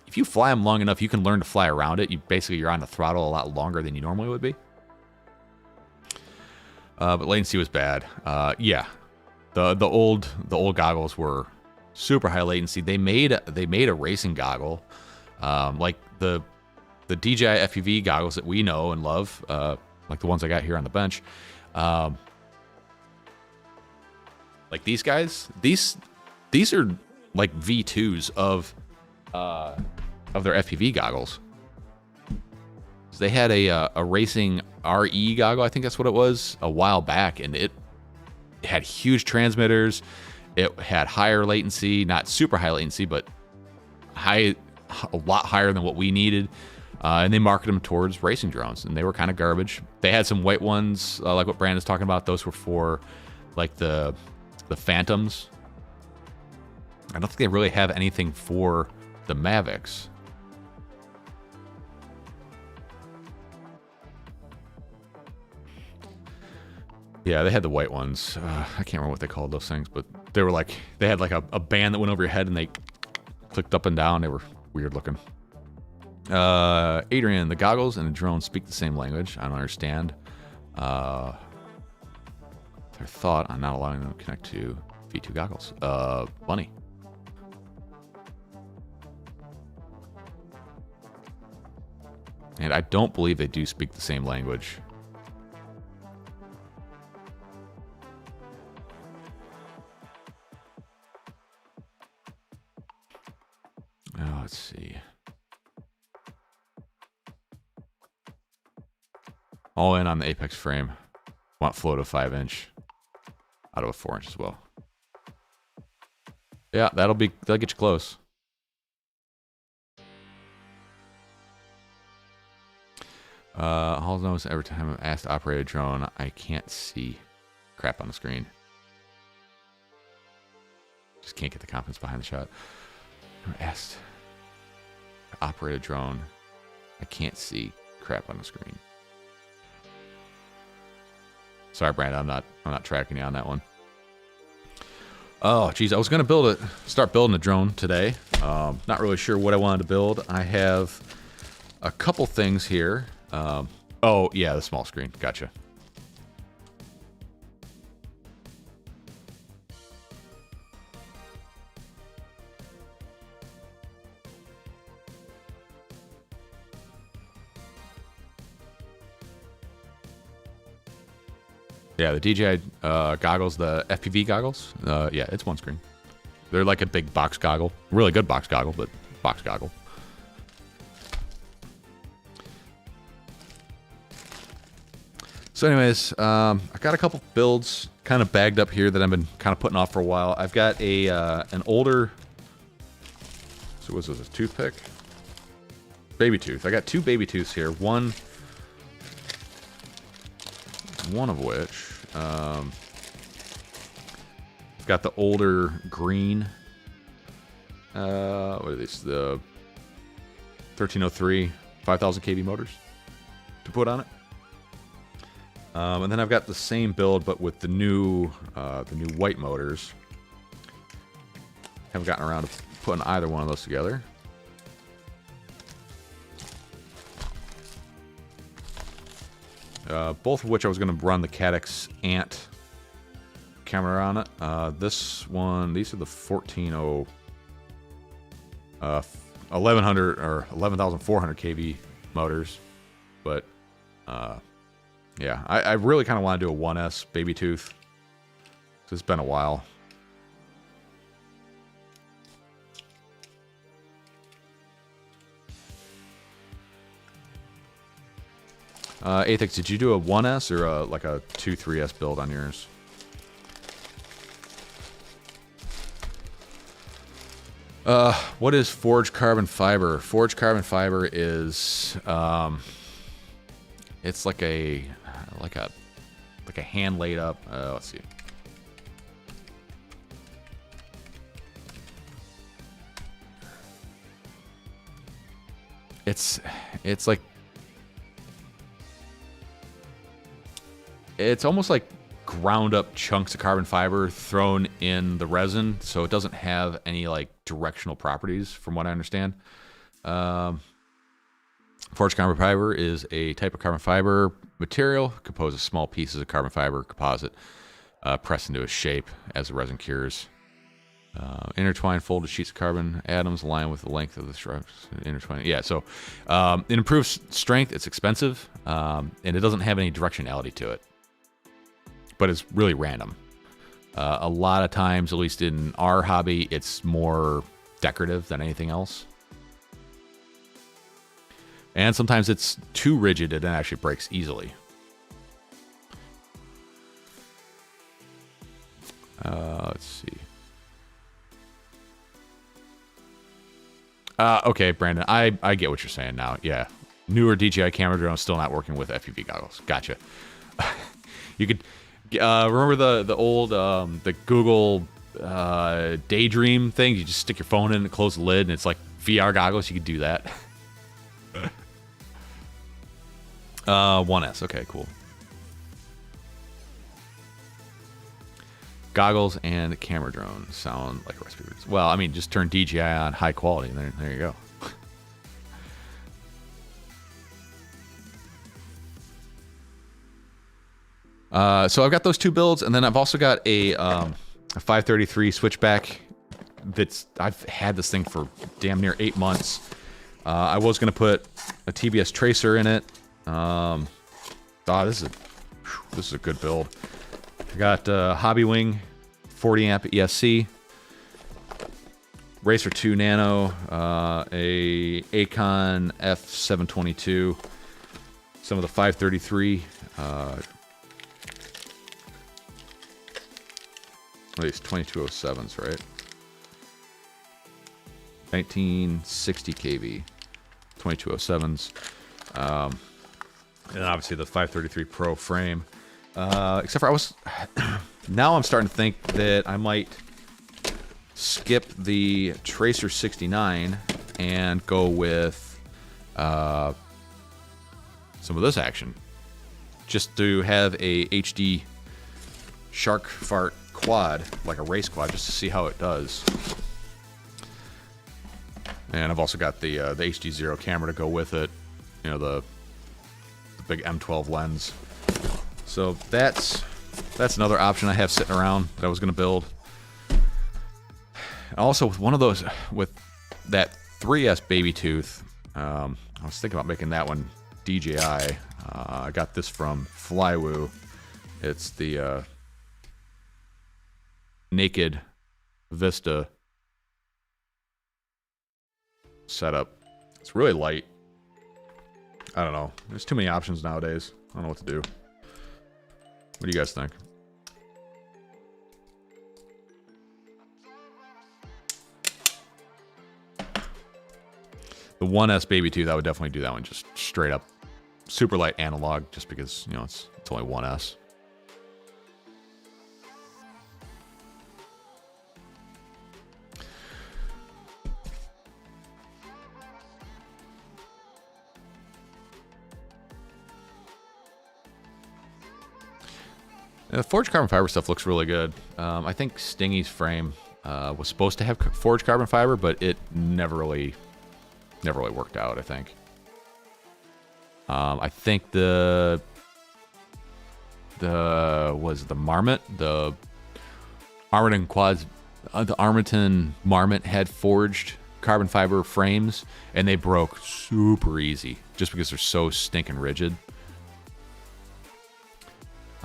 If you fly them long enough, you can learn to fly around it. You're on the throttle a lot longer than you normally would be. But latency was bad. Yeah, the old goggles were super high latency. They made a racing goggle, like the DJI FPV goggles that we know and love, like the ones I got here on the bench. Like these guys, these are like V2s of their FPV goggles. They had a racing RE goggle, I think that's what it was, a while back, and it had huge transmitters. It had higher latency, not super high latency, but a lot higher than what we needed. And they marketed them towards racing drones, and they were kind of garbage. They had some white ones, like what Brandon's talking about. Those were for like the Phantoms. I don't think they really have anything for the Mavics. Yeah, they had the white ones. I can't remember what they called those things, but they were like, they had like a band that went over your head and they clicked up and down. They were weird looking. Adrian, the goggles and the drone speak the same language. I don't understand their thought on not allowing them to connect to V2 goggles. Bunny. And I don't believe they do speak the same language. Let's see. All in on the apex frame. Want flow to 5-inch out of a 4-inch as well. Yeah, that'll get you close. I'll notice every time I'm asked to operate a drone, I can't see crap on the screen. Just can't get the confidence behind the shot. I'm asked to operate a drone, I can't see crap on the screen. Sorry, Brandon, I'm not tracking you on that one. Oh, geez, I was gonna start building a drone today. Not really sure what I wanted to build. I have a couple things here. Oh yeah, the small screen. Gotcha. Yeah, the DJI goggles, the FPV goggles. Yeah, it's one screen. They're like a big box goggle. Really good box goggle, but box goggle. So anyways, I got a couple builds kind of bagged up here that I've been kind of putting off for a while. I've got an older, so was this a toothpick? Baby tooth. I got two baby tooths here. One of which got the older green. What are these? The 1303 5000 kV motors to put on it. And then I've got the same build, but with the new white motors. Haven't gotten around to putting either one of those together. Both of which I was going to run the Caddx Ant camera on it. This one, these are the 1100 or 11,400 kV motors, but yeah, I really kind of want to do a 1S baby tooth. It's been a while. Athex, did you do a 1S or like a 2-3S build on yours? What is forged carbon fiber? Forged carbon fiber is it's like a hand laid up. Let's see. It's like, it's almost like ground up chunks of carbon fiber thrown in the resin, so it doesn't have any like directional properties from what I understand. Forged carbon fiber is a type of carbon fiber material composed of small pieces of carbon fiber composite pressed into a shape as the resin cures. Intertwined folded sheets of carbon atoms align with the length of the stripes. Intertwined. Yeah, so it improves strength. It's expensive, and it doesn't have any directionality to it. But it's really random. A lot of times, at least in our hobby, it's more decorative than anything else. And sometimes it's too rigid and it actually breaks easily. Let's see. Okay, Brandon, I get what you're saying now. Yeah, newer DJI camera drone still not working with FPV goggles. Gotcha. You could remember the old the Google Daydream thing. You just stick your phone in and close the lid, and it's like VR goggles, you could do that. 1S, okay, cool. Goggles and camera drone sound like a recipe. Well, I mean, just turn DJI on high quality, and there you go. So I've got those 2 builds, and then I've also got a 533 switchback. I've had this thing for damn near 8 months. I was gonna put a TBS tracer in it. This is a good build. I got Hobby Wing 40 amp ESC, Racer 2 Nano, a Acon F722, some of the 533. At least 2207s, right? 1960 kV, 2207s. And obviously the 533 Pro frame. Except for now I'm starting to think that I might skip the Tracer 69 and go with some of this action. Just to have a HD Shark Fart quad, like a race quad, just to see how it does. And I've also got the HD0 camera to go with it. You know, the big M12 lens. So that's another option I have sitting around that I was going to build. Also, with one of those, with that 3S baby tooth, I was thinking about making that one DJI. I got this from Flywoo. It's the Naked Vista setup. It's really light. I don't know. There's too many options nowadays. I don't know what to do. What do you guys think? The 1S baby tooth, I would definitely do that one just straight up super light analog, just because, you know, it's only 1S. The forged carbon fiber stuff looks really good. I think Stingy's frame was supposed to have forged carbon fiber, but it never really worked out, I think. I think the Marmot, the Armaton quads, the Armaton Marmot had forged carbon fiber frames, and they broke super easy just because they're so stinking rigid.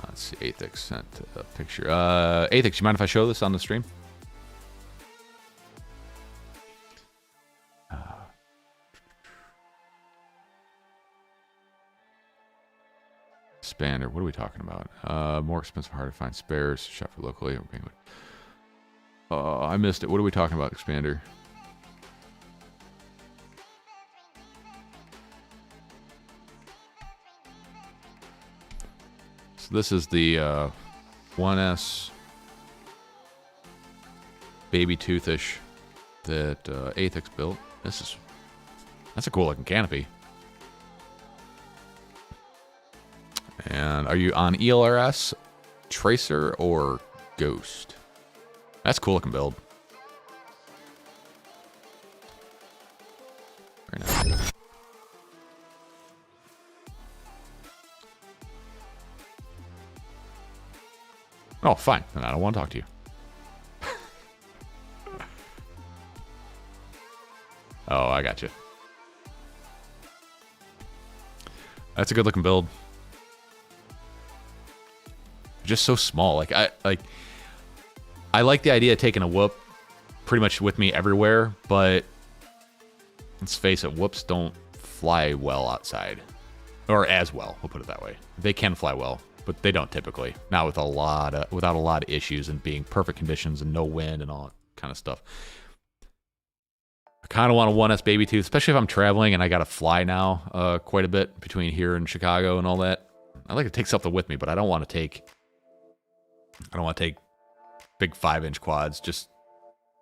Let's see, Athix sent a picture. Athix, you mind if I show this on the stream? Expander, what are we talking about? More expensive, hard to find spares. Shop for locally. I missed it. What are we talking about, Expander? So this is the 1S baby toothish that Athix built. That's a cool looking canopy. And are you on ELRS, Tracer, or Ghost? That's a cool looking build. Very nice. Oh, fine. Then I don't want to talk to you. Oh, I got you. That's a good looking build. Just so small. I like the idea of taking a whoop pretty much with me everywhere, but let's face it, whoops don't fly well outside, or as well. We'll put it that way. They can fly well, but they don't typically. Not with without a lot of issues and being perfect conditions and no wind and all that kind of stuff. I kind of want a 1S baby tooth, especially if I'm traveling and I got to fly now quite a bit between here and Chicago and all that. I like to take something with me, but I don't want to take big 5-inch quads. Just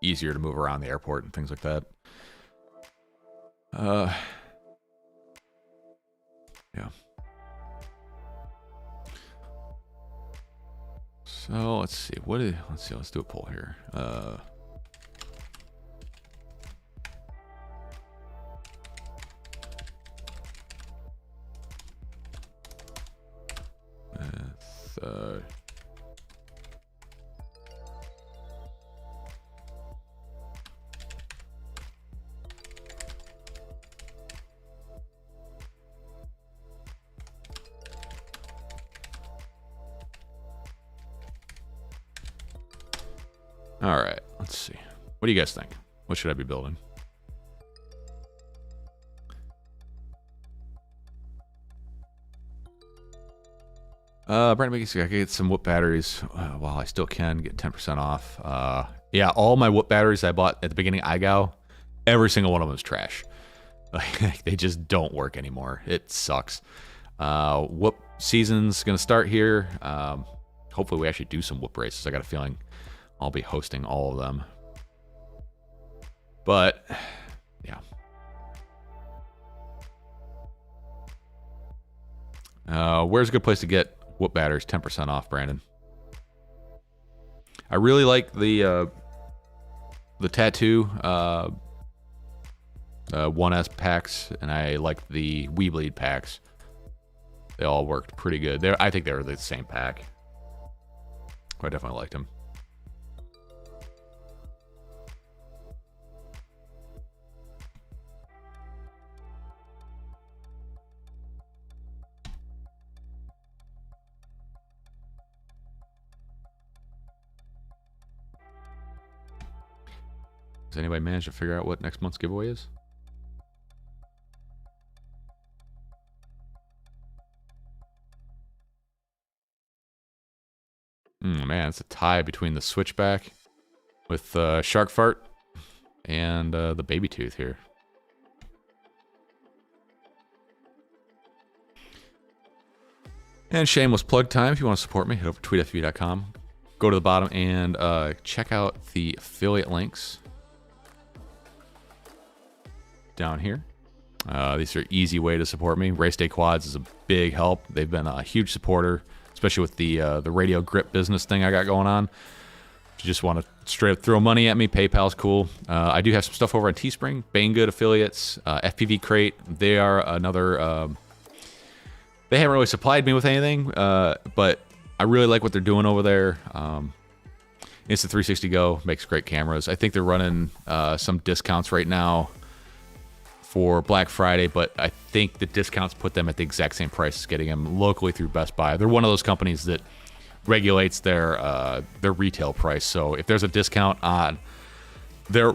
easier to move around the airport and things like that. Yeah. So let's see. Let's do a poll here. All right, let's see. What do you guys think? What should I be building? Brandon makes I can get some whoop batteries while I still can get 10% off. Yeah, all my whoop batteries I bought at the beginning of iGao, every single one of them is trash. Like, they just don't work anymore. It sucks. Whoop season's gonna start here. Hopefully we actually do some whoop races. I got a feeling I'll be hosting all of them. But yeah. Where's a good place to get whoop batteries 10% off, Brandon? I really like the tattoo 1S packs, and I like the Weebleed packs. They all worked pretty good. I think they were the same pack. I definitely liked them. Has anybody managed to figure out what next month's giveaway is? Man, it's a tie between the Switchback with Shark Fart and the Baby Tooth here. And shameless plug time. If you want to support me, head over to tweetfv.com. Go to the bottom and check out the affiliate links down here. These are easy way to support me. Race Day Quads is a big help. They've been a huge supporter, especially with the radio grip business thing I got going on. If you just want to straight up throw money at me, PayPal's cool. I do have some stuff over on Teespring, Banggood affiliates, FPV Crate. They are another. They haven't really supplied me with anything, but I really like what they're doing over there. Insta360 Go makes great cameras. I think they're running some discounts right now for Black Friday, but I think the discounts put them at the exact same price as getting them locally through Best Buy. They're one of those companies that regulates their retail price. So if there's a discount on their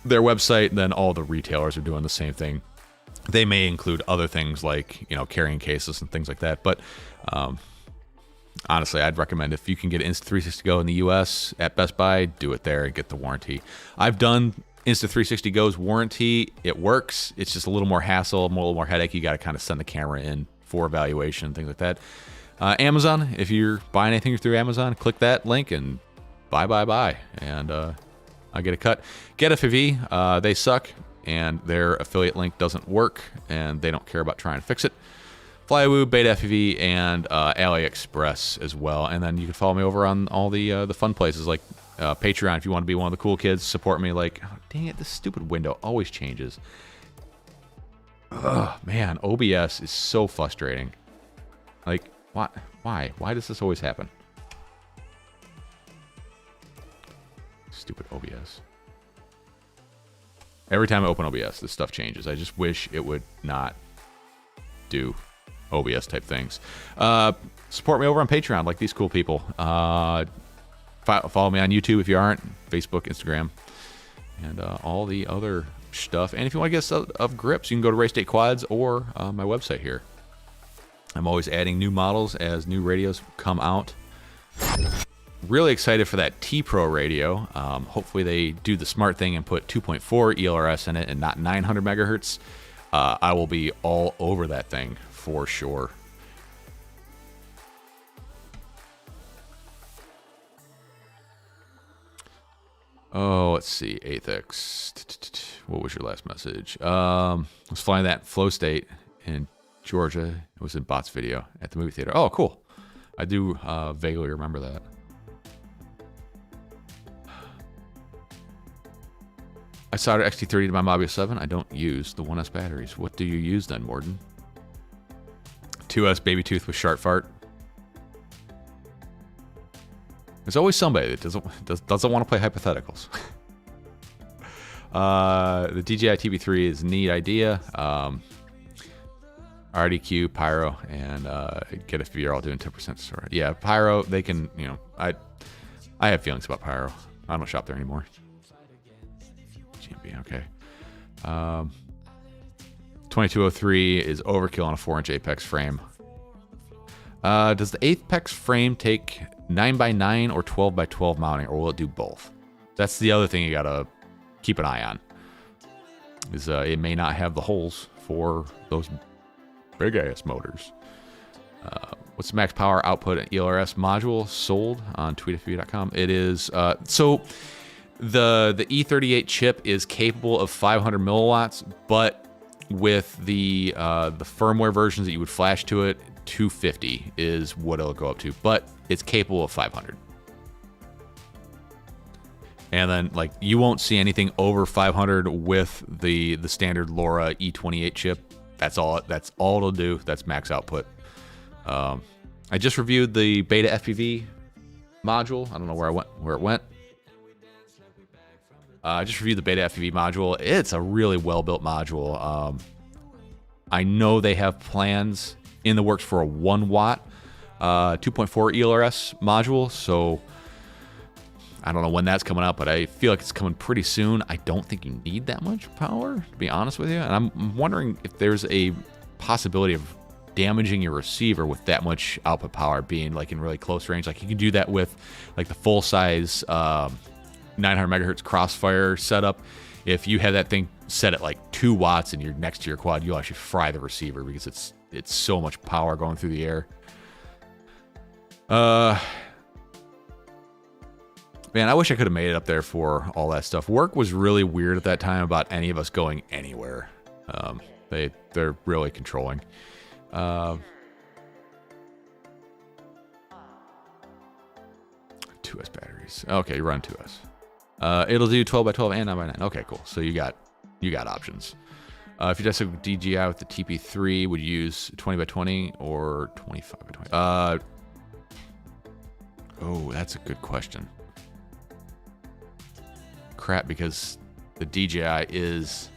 website, then all the retailers are doing the same thing. They may include other things like, you know, carrying cases and things like that, but honestly, I'd recommend if you can get Insta360 Go in the US at Best Buy, do it there and get the warranty. I've done Insta360 Go's warranty. It works. It's just a little more hassle, a little more headache. You got to kind of send the camera in for evaluation, things like that. Amazon, if you're buying anything through Amazon, click that link and buy. And I get a cut. Get FPV, they suck, and their affiliate link doesn't work, and they don't care about trying to fix it. Flywoo, Beta FPV, and AliExpress as well. And then you can follow me over on all the fun places like Patreon if you want to be one of the cool kids. Support me. Like, oh, dang it, this stupid window always changes. Ugh, man, OBS is so frustrating. Like, why? Why does this always happen? Stupid OBS. Every time I open OBS, this stuff changes. I just wish it would not do OBS type things. Support me over on Patreon like these cool people. Follow me on YouTube if you aren't. Facebook, Instagram, and all the other stuff. And if you want to get us of grips, you can go to Race Day Quads or my website here. I'm always adding new models as new radios come out. Really excited for that T-Pro radio. Hopefully they do the smart thing and put 2.4 ELRS in it and not 900 megahertz. I will be all over that thing for sure. Oh, let's see. 8X. What was your last message? I was flying that flow state in Georgia. It was in Bot's video at the movie theater. Oh, cool. I do vaguely remember that. I soldered XT30 to my Mobile 7. I don't use the 1S batteries. What do you use then, Morden? 2S baby tooth with sharp fart. There's always somebody that doesn't want to play hypotheticals. The DJI TB3 is a neat idea. RDQ, Pyro, and get if you're all doing 10% store. Yeah, Pyro, they can, you know, I have feelings about Pyro. I don't shop there anymore. GMB, okay. 2203 is overkill on a 4-inch Apex frame. Does the Apex frame take 9x9 or 12x12 mounting, or will it do both? That's the other thing you gotta keep an eye on. Is it may not have the holes for those big ass motors. What's the max power output at ELRS module sold on tweetfv.com? It is so the E38 chip is capable of 500 milliwatts, but with the firmware versions that you would flash to it, 250 is what it'll go up to, but it's capable of 500. And then, like, you won't see anything over 500 with the standard LoRa E28 chip. That's all it'll do. That's max output. I just reviewed the Beta FPV module. I don't know where it went. I just reviewed the Beta FPV module. It's a really well-built module. I know they have plans in the works for a 1 watt 2.4 ELRS module, so I don't know when that's coming out, but I feel like it's coming pretty soon. I don't think you need that much power, to be honest with you. And I'm wondering if there's a possibility of damaging your receiver with that much output power being like in really close range. Like you can do that with like the full size 900 megahertz Crossfire setup. If you have that thing set at like 2 watts and you're next to your quad, you'll actually fry the receiver because it's so much power going through the air. Man, I wish I could have made it up there for all that stuff. Work was really weird at that time about any of us going anywhere. They're really controlling. 2S batteries. Okay, you run 2S. It'll do 12x12 and 9x9. Okay, cool. So you got options. If you just have DJI with the TP3, would you use 20x20 or 25x20? Oh, that's a good question. Crap, because the DJI is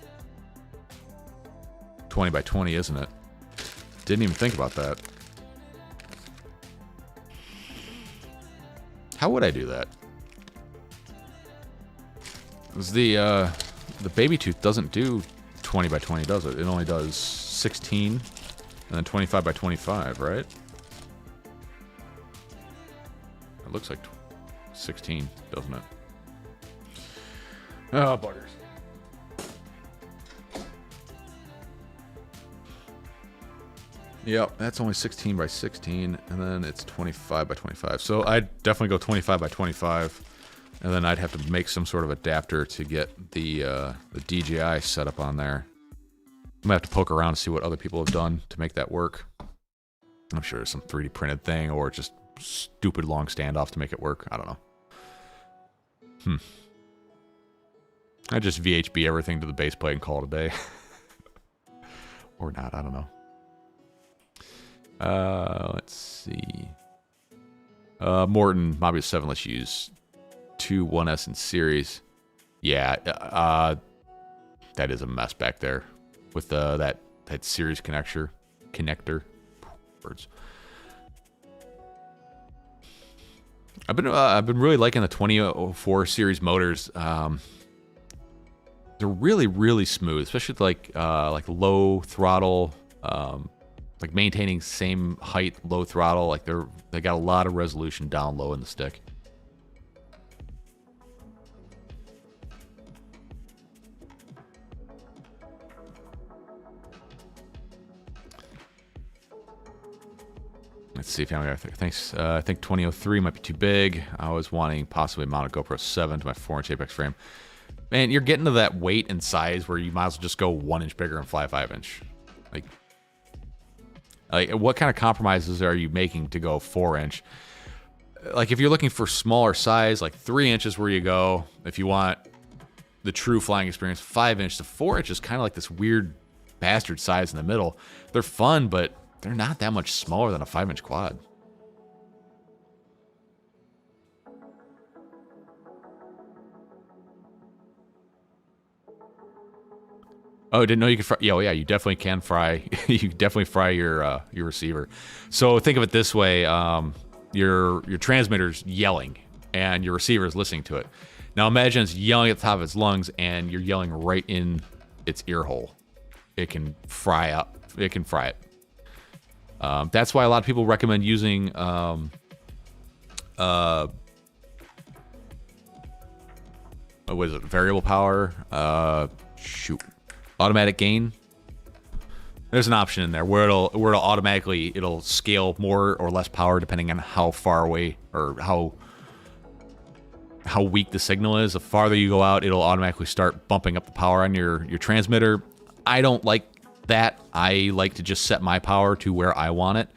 20x20, isn't it? Didn't even think about that. How would I do that? Because the baby tooth doesn't do 20x20, does it? It only does 16 and then 25x25, right? It looks like 16, doesn't it? Oh, butters. Yep, that's only 16 by 16, and then it's 25 by 25. So I'd definitely go 25 by 25, and then I'd have to make some sort of adapter to get the DJI setup on there. I'm gonna have to poke around and see what other people have done to make that work. I'm sure there's some 3D printed thing, or just stupid long standoff to make it work. I don't know. I just VHB everything to the base plate and call it a day. Or not, I don't know. Let's see. Morton, Mobile 7 lets you use 2 1S in series. Yeah, that is a mess back there with that series connector. Words. I've been really liking the 2004 series motors. They're really, really smooth, especially like low throttle, like maintaining same height, low throttle. Like they got a lot of resolution down low in the stick. Let's see if I'm thanks. I think 2003 might be too big. I was wanting possibly mount a GoPro 7 to my 4-inch Apex frame. man, you're getting to that weight and size where you might as well just go 1 inch bigger and fly a 5-inch. Like, what kind of compromises are you making to go 4-inch? Like, if you're looking for smaller size, like 3 inches where you go. If you want the true flying experience, 5-inch to 4-inch is kind of like this weird bastard size in the middle. They're fun, but they're not that much smaller than a 5-inch quad. Oh, didn't know you could fry. Yeah, you definitely can fry. You can definitely fry your receiver. So think of it this way: your transmitter's yelling, and your receiver is listening to it. Now imagine it's yelling at the top of its lungs, and you're yelling right in its ear hole. It can fry up. It can fry it. That's why a lot of people recommend using what is it? Variable power. Automatic gain. There's an option in there where it'll automatically scale more or less power depending on how far away or how weak the signal is. The farther you go out, it'll automatically start bumping up the power on your transmitter. I don't like that. I like to just set my power to where I want it.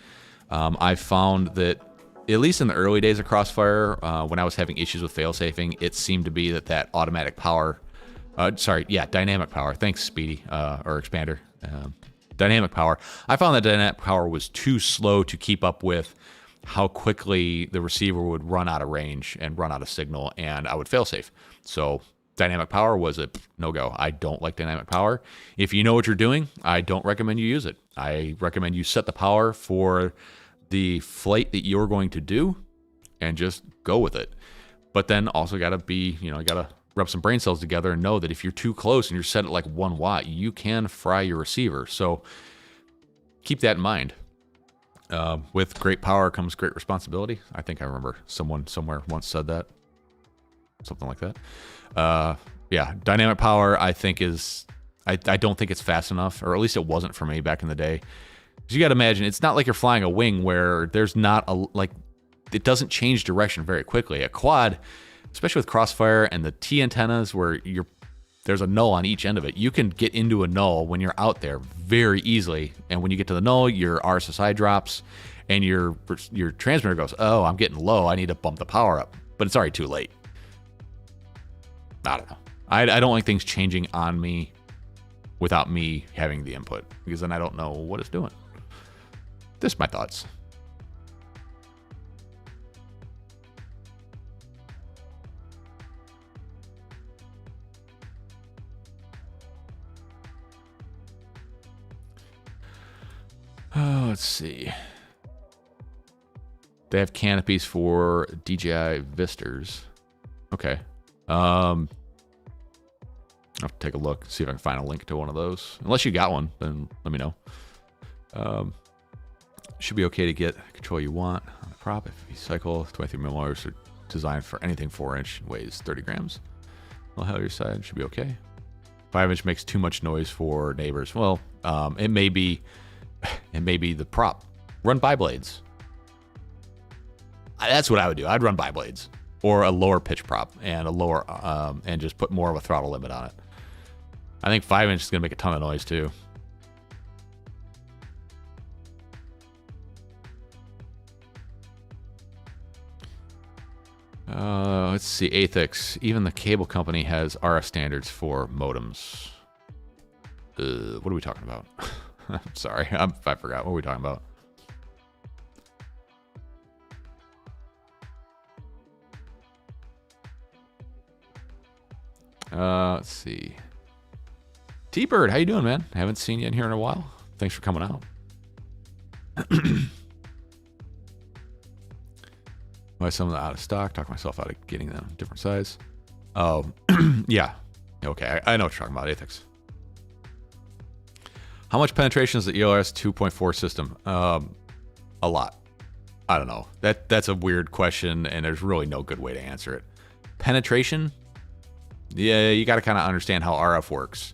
I found that at least in the early days of Crossfire, when I was having issues with failsafing, it seemed to be that automatic power. Dynamic power. Thanks, Speedy, or Expander. Dynamic power. I found that dynamic power was too slow to keep up with how quickly the receiver would run out of range and run out of signal, and I would failsafe. So dynamic power was a no-go. I don't like dynamic power. If you know what you're doing, I don't recommend you use it. I recommend you set the power for the flight that you're going to do and just go with it. But then also got to be, you got to rub some brain cells together and know that if you're too close and you're set at like 1 watt, you can fry your receiver. So keep that in mind. With great power comes great responsibility. I think I remember someone somewhere once said that. Something like that. Dynamic power I think is, I don't think it's fast enough, or at least it wasn't for me back in the day. Because you got to imagine, it's not like you're flying a wing where there's not it doesn't change direction very quickly. A quad, especially with Crossfire and the T antennas where there's a null on each end of it. You can get into a null when you're out there very easily. And when you get to the null, your RSSI drops and your transmitter goes, oh, I'm getting low. I need to bump the power up. But it's already too late. I don't know. I don't like things changing on me without me having the input, because then I don't know what it's doing. This my thoughts. Oh, let's see. They have canopies for DJI Visters. Okay. I'll have to take a look, see if I can find a link to one of those. Unless you got one, then let me know. Should be okay to get control you want on the prop. If you cycle 23 milliliters are designed for anything 4-inch, weighs 30 grams. Well, hell, your side should be okay. 5-inch makes too much noise for neighbors. Well, it may be the prop. Run bi-blades. That's what I would do. I'd run bi-blades or a lower pitch prop and and just put more of a throttle limit on it. I think 5-inch is gonna make a ton of noise too. Let's see, Athix. Even the cable company has RF standards for modems. What are we talking about? I'm sorry, I forgot. What are we talking about? Let's see. T-Bird, how you doing, man? Haven't seen you in here in a while. Thanks for coming out. Buy some of them out of stock. Talk myself out of getting them different size. Oh, yeah. Okay, I know what you're talking about, Athix. How much penetration is the ELS 2.4 system? A lot. I don't know. That's a weird question, and there's really no good way to answer it. Penetration? Yeah, you got to kind of understand how RF works.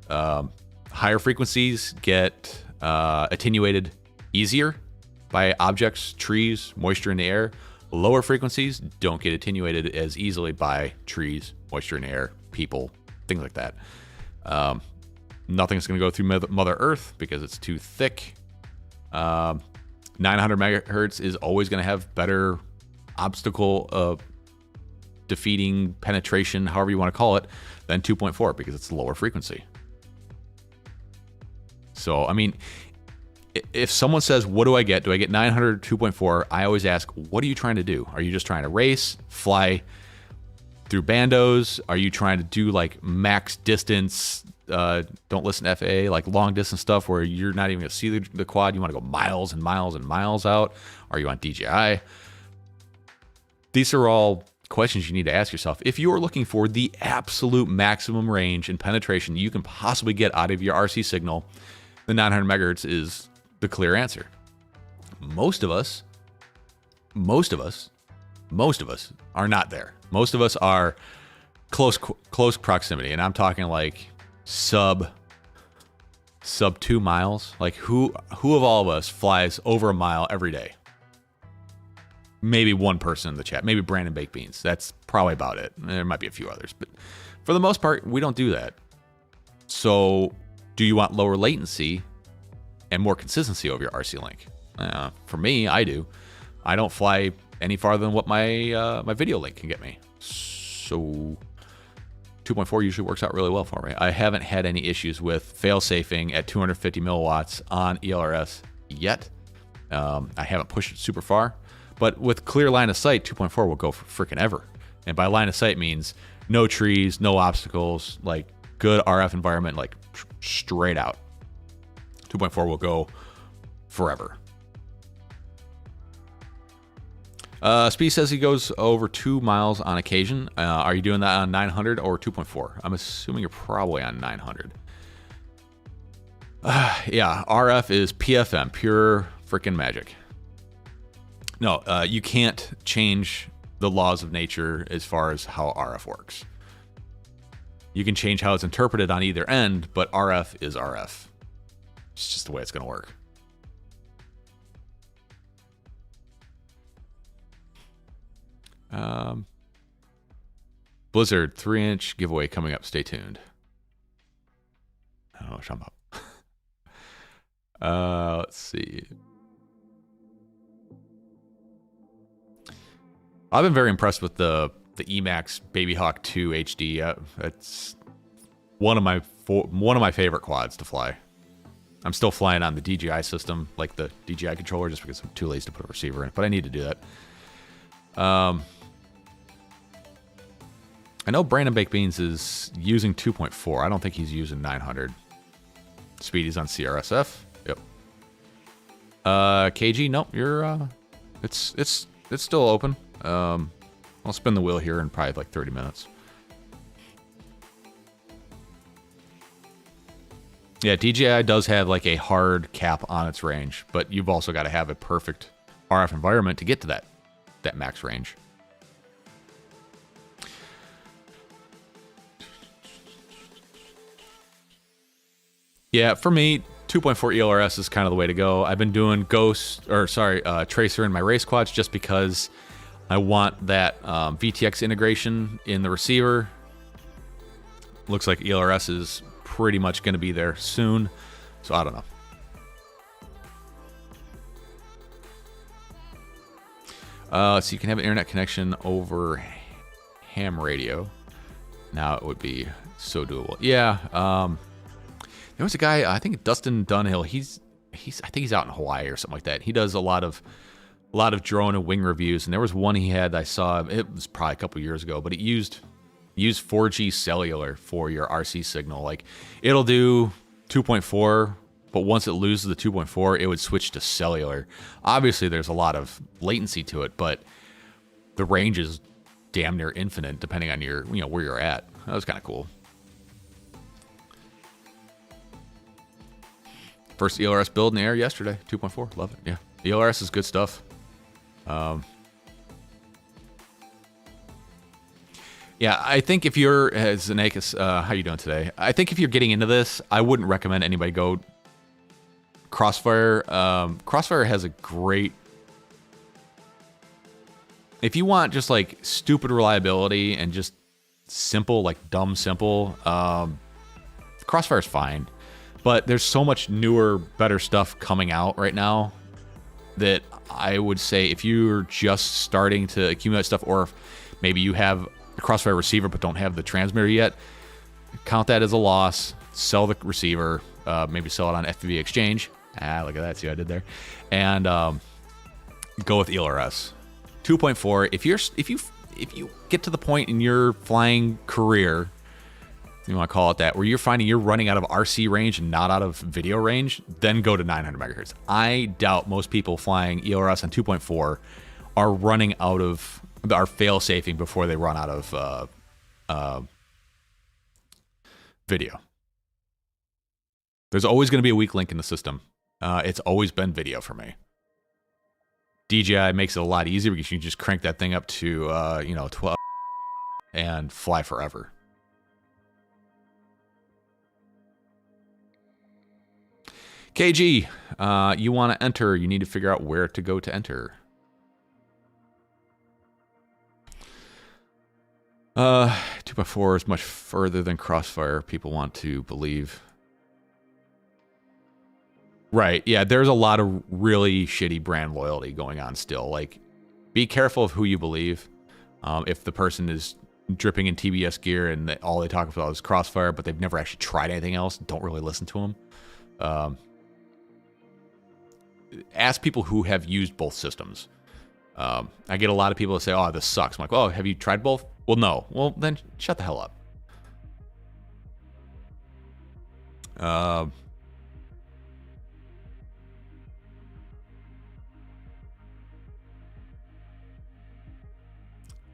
Higher frequencies get attenuated easier by objects, trees, moisture in the air. Lower frequencies don't get attenuated as easily by trees, moisture in the air, people, things like that. Nothing's going to go through Mother Earth because it's too thick. 900 megahertz is always going to have better obstacle defeating penetration, however you want to call it, than 2.4 because it's lower frequency. So, I mean, if someone says, what do I get? Do I get 900 or 2.4? I always ask, what are you trying to do? Are you just trying to race, fly through bandos? Are you trying to do like max distance, don't listen to FAA, like long distance stuff where you're not even going to see the quad? You want to go miles and miles and miles out? Are you on DJI? These are all questions you need to ask yourself. If you are looking for the absolute maximum range and penetration you can possibly get out of your RC signal, the 900 megahertz is the clear answer. Most of us are not there. Most of us are close proximity, and I'm talking like sub 2 miles. Like who of all of us flies over a mile every day? Maybe one person in the chat, maybe Brandon Baked Beans. That's probably about it. There might be a few others, but for the most part, we don't do that. So do you want lower latency and more consistency over your RC link? For me, I do. I don't fly any farther than what my video link can get me. So 2.4 usually works out really well for me. I haven't had any issues with fail-safing at 250 milliwatts on ELRS yet. I haven't pushed it super far, but with clear line of sight, 2.4 will go for freaking ever. And by line of sight means no trees, no obstacles, like good RF environment, like straight out. 2.4 will go forever. Speed says he goes over 2 miles on occasion. Are you doing that on 900 or 2.4? I'm assuming you're probably on 900. Yeah, RF is PFM, pure freaking magic. No, you can't change the laws of nature as far as how RF works. You can change how it's interpreted on either end, but RF is RF. It's just the way it's going to work. Blizzard 3-inch giveaway coming up. Stay tuned. I don't know what I'm up. Let's see. I've been very impressed with the Emax Babyhawk 2 HD. It's one of my favorite quads to fly. I'm still flying on the DJI system, like the DJI controller, just because I'm too lazy to put a receiver in it, but I need to do that. I know Brandon Baked Beans is using 2.4. I don't think he's using 900. Speedy's on CRSF. Yep. KG, nope. You're it's still open. I'll spin the wheel here in probably like 30 minutes. Yeah, DJI does have like a hard cap on its range, but you've also got to have a perfect RF environment to get to that max range. Yeah, for me, 2.4 ELRS is kind of the way to go. I've been doing Tracer in my race quads just because I want that VTX integration in the receiver. Looks like ELRS is pretty much going to be there soon, so I don't know. So you can have an internet connection over ham radio. Now it would be so doable. Yeah. There was a guy, I think Dustin Dunhill. I think he's out in Hawaii or something like that. He does a lot of drone and wing reviews, and there was one he had I saw. It was probably a couple years ago, but it used 4G cellular for your RC signal. Like it'll do 2.4, but once it loses the 2.4, it would switch to cellular. Obviously, there's a lot of latency to it, but the range is damn near infinite depending on your where you're at. That was kind of cool. First ELRS build in the air yesterday, 2.4. Love it. Yeah, ELRS is good stuff. Yeah, I think if you're, Zanakis, how you doing today? I think if you're getting into this, I wouldn't recommend anybody go Crossfire. Crossfire has a great, if you want just like stupid reliability and just simple, like dumb simple, Crossfire's fine. But there's so much newer, better stuff coming out right now that I would say if you're just starting to accumulate stuff, or if maybe you have a Crossfire receiver but don't have the transmitter yet, count that as a loss. Sell the receiver, maybe sell it on FPV Exchange. Look at that, see what I did there? And go with ELRS 2.4. If you get to the point in your flying career, you want to call it that, where you're finding you're running out of RC range and not out of video range, then go to 900 megahertz. I doubt most people flying ELRS on 2.4 are running out of, are fail-safing before they run out of video. There's always going to be a weak link in the system. It's always been video for me. DJI makes it a lot easier because you can just crank that thing up to 12 and fly forever. KG, you want to enter, you need to figure out where to go to enter. 2x4 is much further than Crossfire, people want to believe. Right, yeah, there's a lot of really shitty brand loyalty going on still. Like, be careful of who you believe. If the person is dripping in TBS gear and all they talk about is Crossfire, but they've never actually tried anything else, don't really listen to them. Ask people who have used both systems. I get a lot of people that say, oh, this sucks. I'm like, oh, have you tried both? Well, no. Well, then shut the hell up.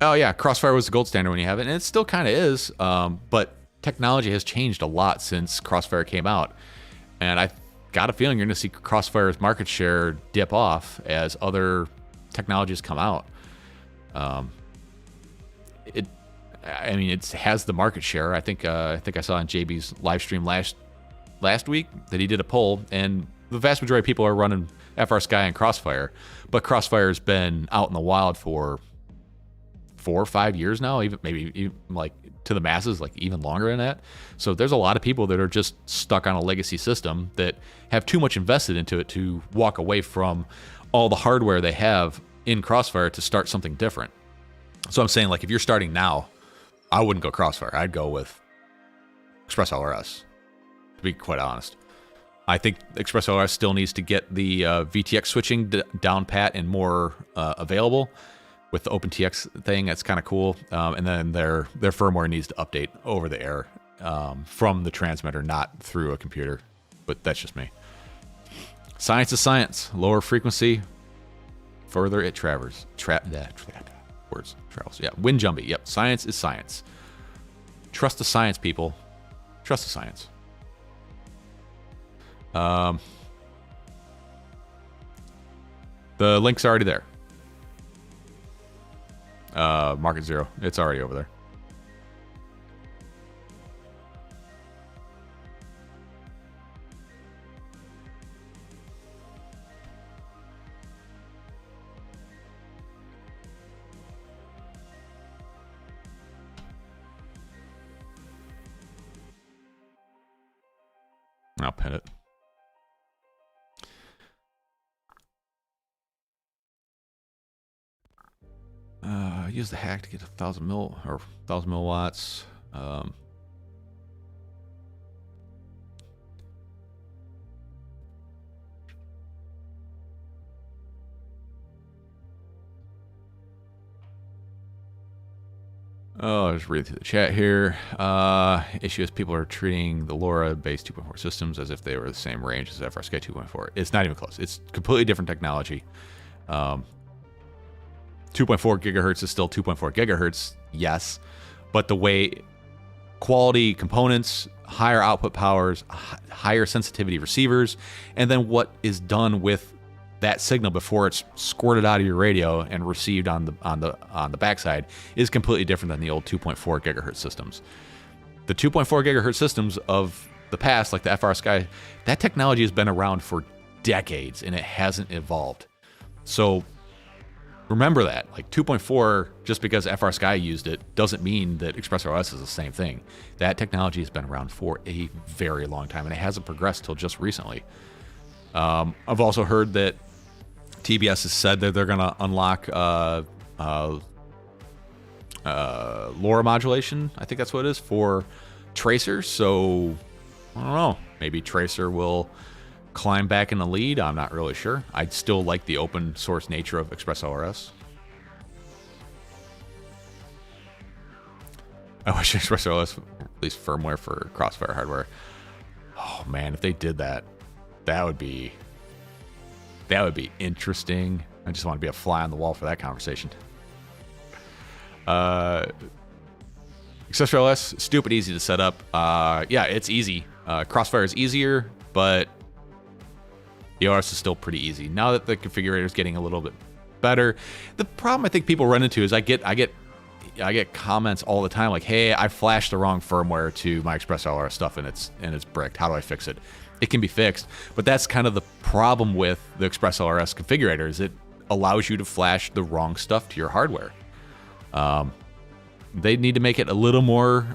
Oh, yeah, Crossfire was the gold standard when you have it, and it still kind of is, but technology has changed a lot since Crossfire came out, and I got a feeling you're going to see Crossfire's market share dip off as other technologies come out. It has the market share. I think I saw on JB's live stream last week that he did a poll, and the vast majority of people are running FR Sky and Crossfire, but Crossfire's been out in the wild for 4 or 5 years now, even like to the masses, like even longer than that. So there's a lot of people that are just stuck on a legacy system that have too much invested into it to walk away from all the hardware they have in Crossfire to start something different. So I'm saying, like, if you're starting now, I wouldn't go Crossfire. I'd go with Express LRS, to be quite honest. I think Express LRS still needs to get the VTX switching down pat and more available. With the OpenTX thing, that's kind of cool. And then their firmware needs to update over the air from the transmitter, not through a computer. But that's just me. Science is science. Lower frequency, further it travels. Travels. Yeah, Windjumby. Yep, science is science. Trust the science, people. Trust the science. The link's already there. Market Zero. It's already over there. I'll pin it. Use the hack to get 1,000 milliwatts. Oh, I'll just read through the chat here. Issue is people are treating the LoRa-based 2.4 systems as if they were the same range as FR Sky 2.4. It's not even close. It's completely different technology. 2.4 gigahertz is still 2.4 gigahertz, yes, but the way quality components, higher output powers, higher sensitivity receivers, and then what is done with that signal before it's squirted out of your radio and received on the backside is completely different than the old 2.4 gigahertz systems. The 2.4 gigahertz systems of the past, like the FR Sky, that technology has been around for decades and it hasn't evolved. So remember that. Like 2.4, just because FR Sky used it, doesn't mean that ExpressOS is the same thing. That technology has been around for a very long time, and it hasn't progressed till just recently. I've also heard that TBS has said that they're going to unlock LoRa modulation. I think that's what it is for Tracer. So I don't know. Maybe Tracer will climb back in the lead. I'm not really sure. I'd still like the open source nature of ExpressOS. I wish ExpressOS released firmware for Crossfire hardware. Oh man, if they did that, that would be interesting. I just want to be a fly on the wall for that conversation. ExpressOS, stupid easy to set up. Yeah, it's easy. Crossfire is easier, but EOS is still pretty easy. Now that the configurator is getting a little bit better, the problem I think people run into is I get comments all the time like, "Hey, I flashed the wrong firmware to my ExpressOS stuff and it's bricked. How do I fix it?" It can be fixed, but that's kind of the problem with the ExpressOS configurator is it allows you to flash the wrong stuff to your hardware. They need to make it a little more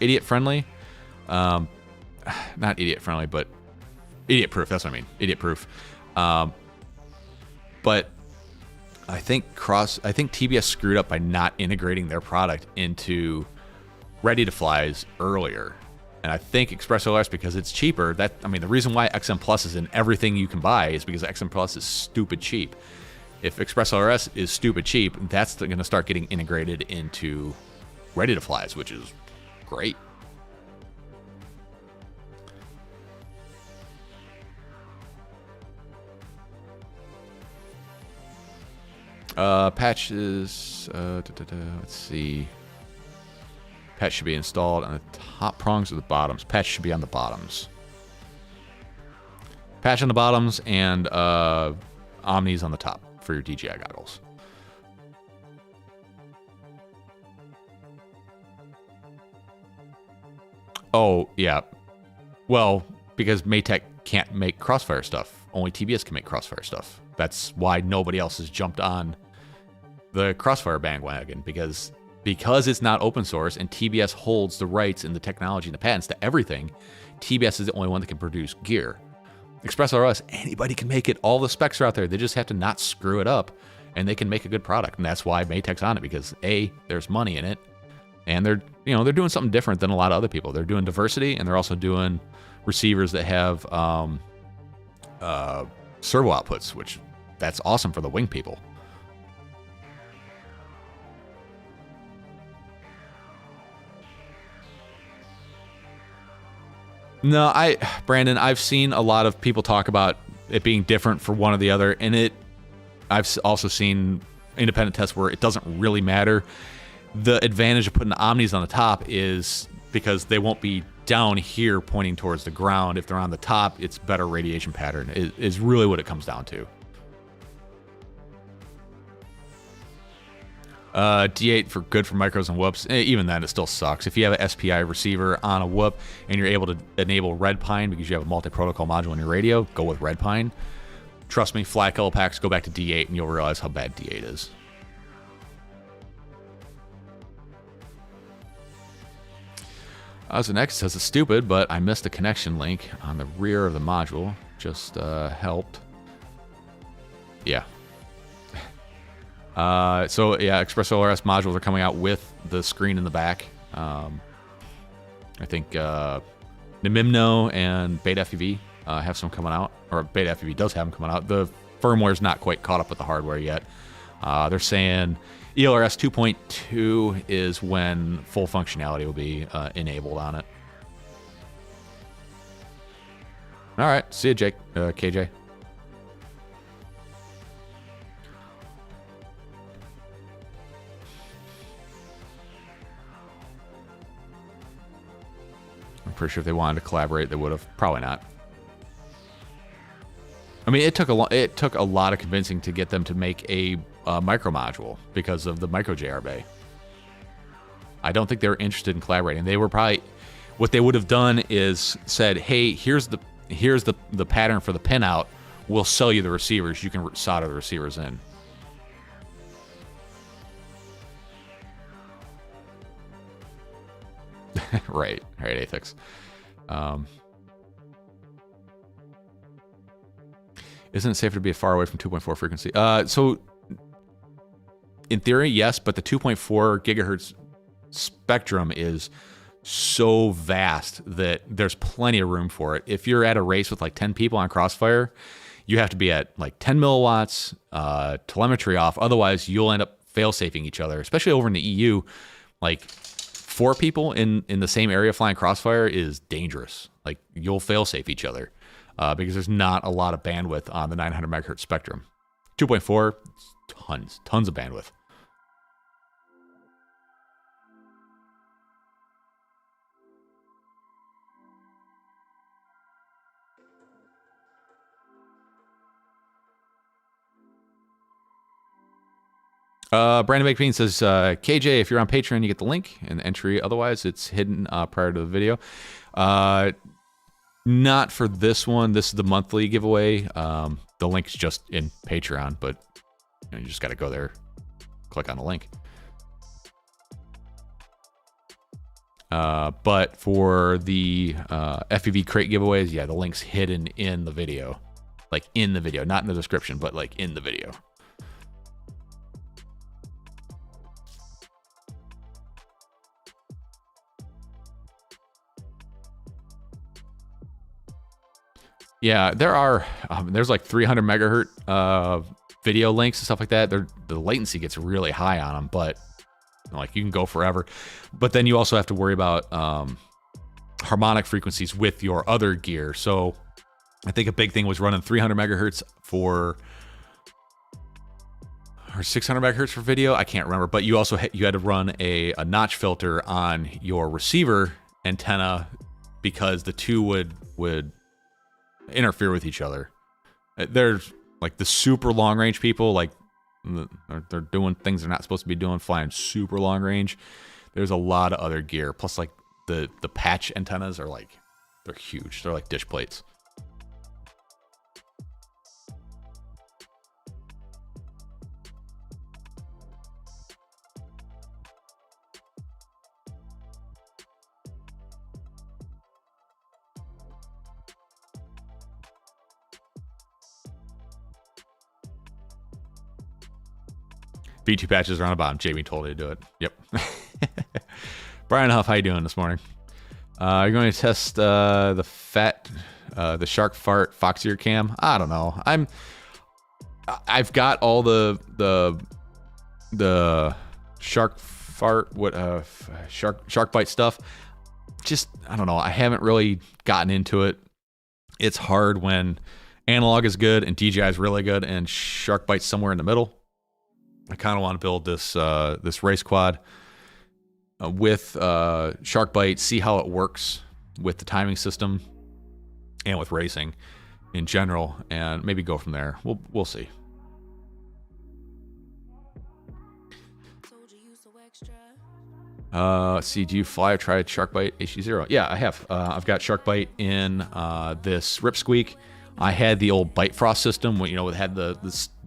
idiot friendly. Not idiot friendly, but idiot proof. That's what I mean. Idiot proof. But I think TBS screwed up by not integrating their product into ready to flies earlier. And I think ExpressOS, because it's cheaper, the reason why XM Plus is in everything you can buy is because XM Plus is stupid cheap. If ExpressOS is stupid cheap, that's going to start getting integrated into ready to flies, which is great. Patches, let's see. Patch should be installed on the top prongs or the bottoms. Patch should be on the bottoms. Patch on the bottoms and Omnis on the top for your DJI goggles. Oh, yeah. Well, because Maytech can't make Crossfire stuff. Only TBS can make Crossfire stuff. That's why nobody else has jumped on the Crossfire bandwagon, because it's not open source and TBS holds the rights and the technology and the patents to everything. TBS is the only one that can produce gear. ExpressOS, anybody can make it. All the specs are out there. They just have to not screw it up, and they can make a good product. And that's why Maytech's on it, because A, there's money in it, and they're doing something different than a lot of other people. They're doing diversity, and they're also doing receivers that have servo outputs, which that's awesome for the wing people. No, Brandon, I've seen a lot of people talk about it being different for one or the other, and I've also seen independent tests where it doesn't really matter. The advantage of putting the Omnis on the top is because they won't be down here pointing towards the ground. If they're on the top, it's better radiation pattern, is really what it comes down to. D8 for good for micros and whoops. Even then, it still sucks. If you have an SPI receiver on a whoop and you're able to enable Red Pine because you have a multi-protocol module in your radio, go with Red Pine. Trust me, flat color packs, go back to D8 and you'll realize how bad D8 is. So next says it's stupid, but I missed a connection link on the rear of the module. Just helped. Yeah. So yeah, ExpressOS modules are coming out with the screen in the back. I think Nimimno and Beta FEV have some coming out, or Beta FEV does have them coming out. The firmware's not quite caught up with the hardware yet. They're saying ELRS 2.2 is when full functionality will be enabled on it. All right, see you, Jake, KJ. I'm pretty sure if they wanted to collaborate, they would have. Probably not. I mean, it took a lot of convincing to get them to make a micro module because of the micro JR Bay. I don't think they were interested in collaborating. They were probably, what they would have done is said, "Hey, here's the pattern for the pinout. We'll sell you the receivers. You can solder the receivers in." Right, Athix. Isn't it safer to be far away from 2.4 frequency? So in theory, yes, but the 2.4 gigahertz spectrum is so vast that there's plenty of room for it. If you're at a race with like 10 people on Crossfire, you have to be at like 10 milliwatts, telemetry off. Otherwise, you'll end up fail-safing each other, especially over in the EU. Like 4 people in the same area flying Crossfire is dangerous. Like you'll fail-safe each other because there's not a lot of bandwidth on the 900 megahertz spectrum. 2.4, tons of bandwidth. Brandon McBean says, KJ, if you're on Patreon, you get the link and the entry. Otherwise, it's hidden prior to the video. Not for this one. This is the monthly giveaway. The link's just in Patreon, but you just got to go there, click on the link. But for the FPV crate giveaways, yeah, the link's hidden in the video. Like in the video, not in the description, but like in the video. Yeah, there's like 300 megahertz video links and stuff like that. The latency gets really high on them, but like you can go forever. But then you also have to worry about harmonic frequencies with your other gear. So I think a big thing was running 300 megahertz or 600 megahertz for video. I can't remember, but you also had to run a notch filter on your receiver antenna because the two would interfere with each other. There's like the super long range people, like they're doing things they're not supposed to be doing, flying super long range. There's a lot of other gear. Plus, like the patch antennas are like, they're huge. They're like dish plates. V2 patches are on the bottom. Jamie told you to do it. Yep. Brian Huff, how you doing this morning? You're going to test the shark fart fox ear cam. I don't know. I've got all the shark fart shark bite stuff. Just I don't know. I haven't really gotten into it. It's hard when analog is good and DJI is really good and shark bite's somewhere in the middle. I kind of want to build this race quad with SharkBite, see how it works with the timing system and with racing in general, and maybe go from there. We'll see. See, do you fly or try SharkBite HD0? Yeah, I have. I've got SharkBite in this Ripsqueak. I had the old Bite Frost system, you know, it had the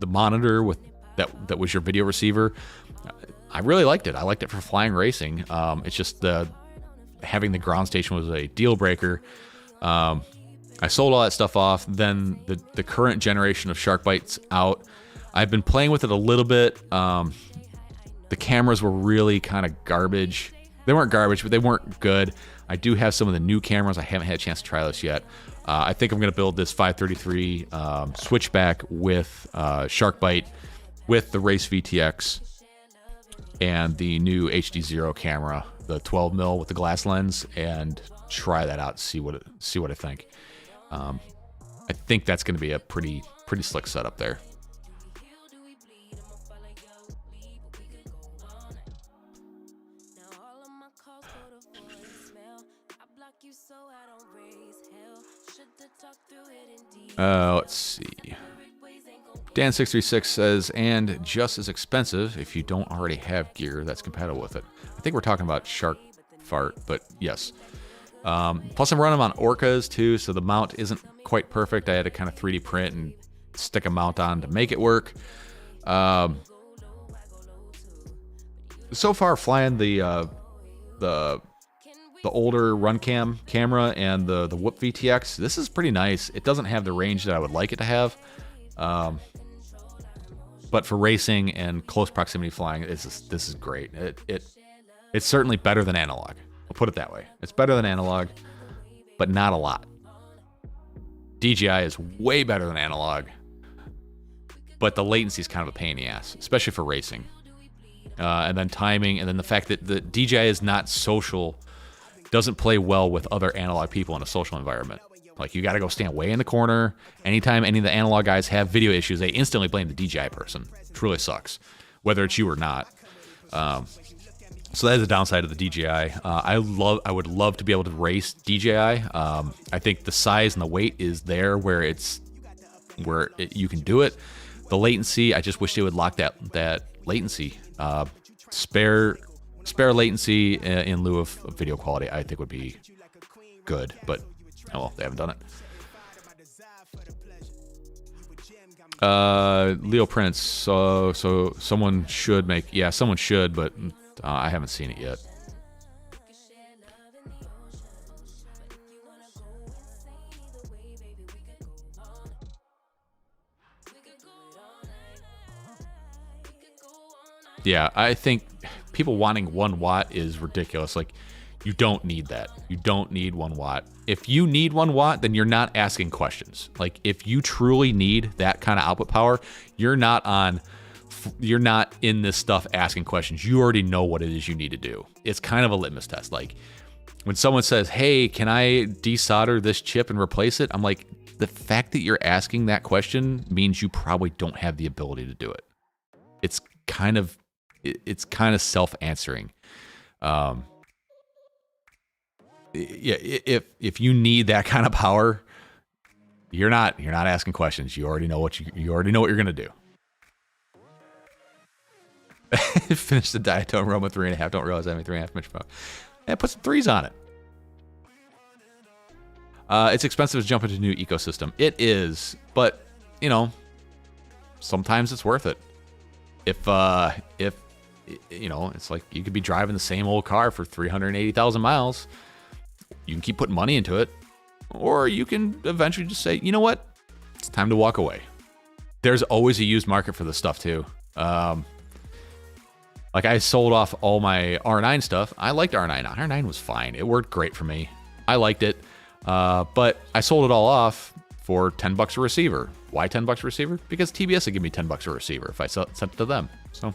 monitor with that was your video receiver. I really liked it. I liked it for flying racing. It's just having the ground station was a deal breaker. I sold all that stuff off. Then the current generation of SharkBite's out. I've been playing with it a little bit. The cameras were really kind of garbage. They weren't garbage, but they weren't good. I do have some of the new cameras. I haven't had a chance to try this yet. I think I'm going to build this 533 switchback with SharkBite, with the Race VTX and the new HD0 camera, the 12mm with the glass lens, and try that out. See what I think. I think that's going to be a pretty slick setup there. Let's see. Dan636 says, and just as expensive if you don't already have gear that's compatible with it. I think we're talking about Shark Fart, but yes. Plus I'm running them on Orcas too, so the mount isn't quite perfect. I had to kind of 3D print and stick a mount on to make it work. So far flying the older Runcam camera and the Whoop VTX. This is pretty nice. It doesn't have the range that I would like it to have. But for racing and close proximity flying, this is great. It's certainly better than analog. I'll put it that way. It's better than analog, but not a lot. DJI is way better than analog, but the latency is kind of a pain in the ass, especially for racing. And then timing, and then the fact that the DJI is not social, doesn't play well with other analog people in a social environment. Like, you got to go stand way in the corner. Anytime any of the analog guys have video issues, they instantly blame the DJI person. It really sucks, whether it's you or not. So that is the downside of the DJI. I would love to be able to race DJI. I think the size and the weight is there where you can do it. The latency, I just wish they would lock that latency. Spare latency in lieu of video quality, I think would be good, but oh well, they haven't done it. Leo Prince, so someone should make, yeah, someone should, but I haven't seen it yet. Yeah, I think people wanting 1 watt is ridiculous. Like, you don't need that. You don't need 1 watt. If you need 1 watt, then you're not asking questions. Like, if you truly need that kind of output power, you're not in this stuff asking questions. You already know what it is you need to do. It's kind of a litmus test. Like, when someone says, hey, can I desolder this chip and replace it? I'm like, the fact that you're asking that question means you probably don't have the ability to do it. It's kind of self-answering. Yeah, if you need that kind of power, you're not asking questions. You already know what you're gonna do. Finish the diatone Roma 3.5. Don't realize I have a 3.5 inch phone. And put some 3s on it. It's expensive to jump into a new ecosystem. It is, but sometimes it's worth it. If it's like you could be driving the same old car for 380,000 miles. You can keep putting money into it, or you can eventually just say, you know what, it's time to walk away. There's always a used market for this stuff too. Like, I sold off all my R9 stuff. I liked R9. R9 was fine. It worked great for me. I liked it. But I sold it all off for $10 a receiver. Why $10 a receiver? Because TBS would give me $10 a receiver if I sent it to them. So,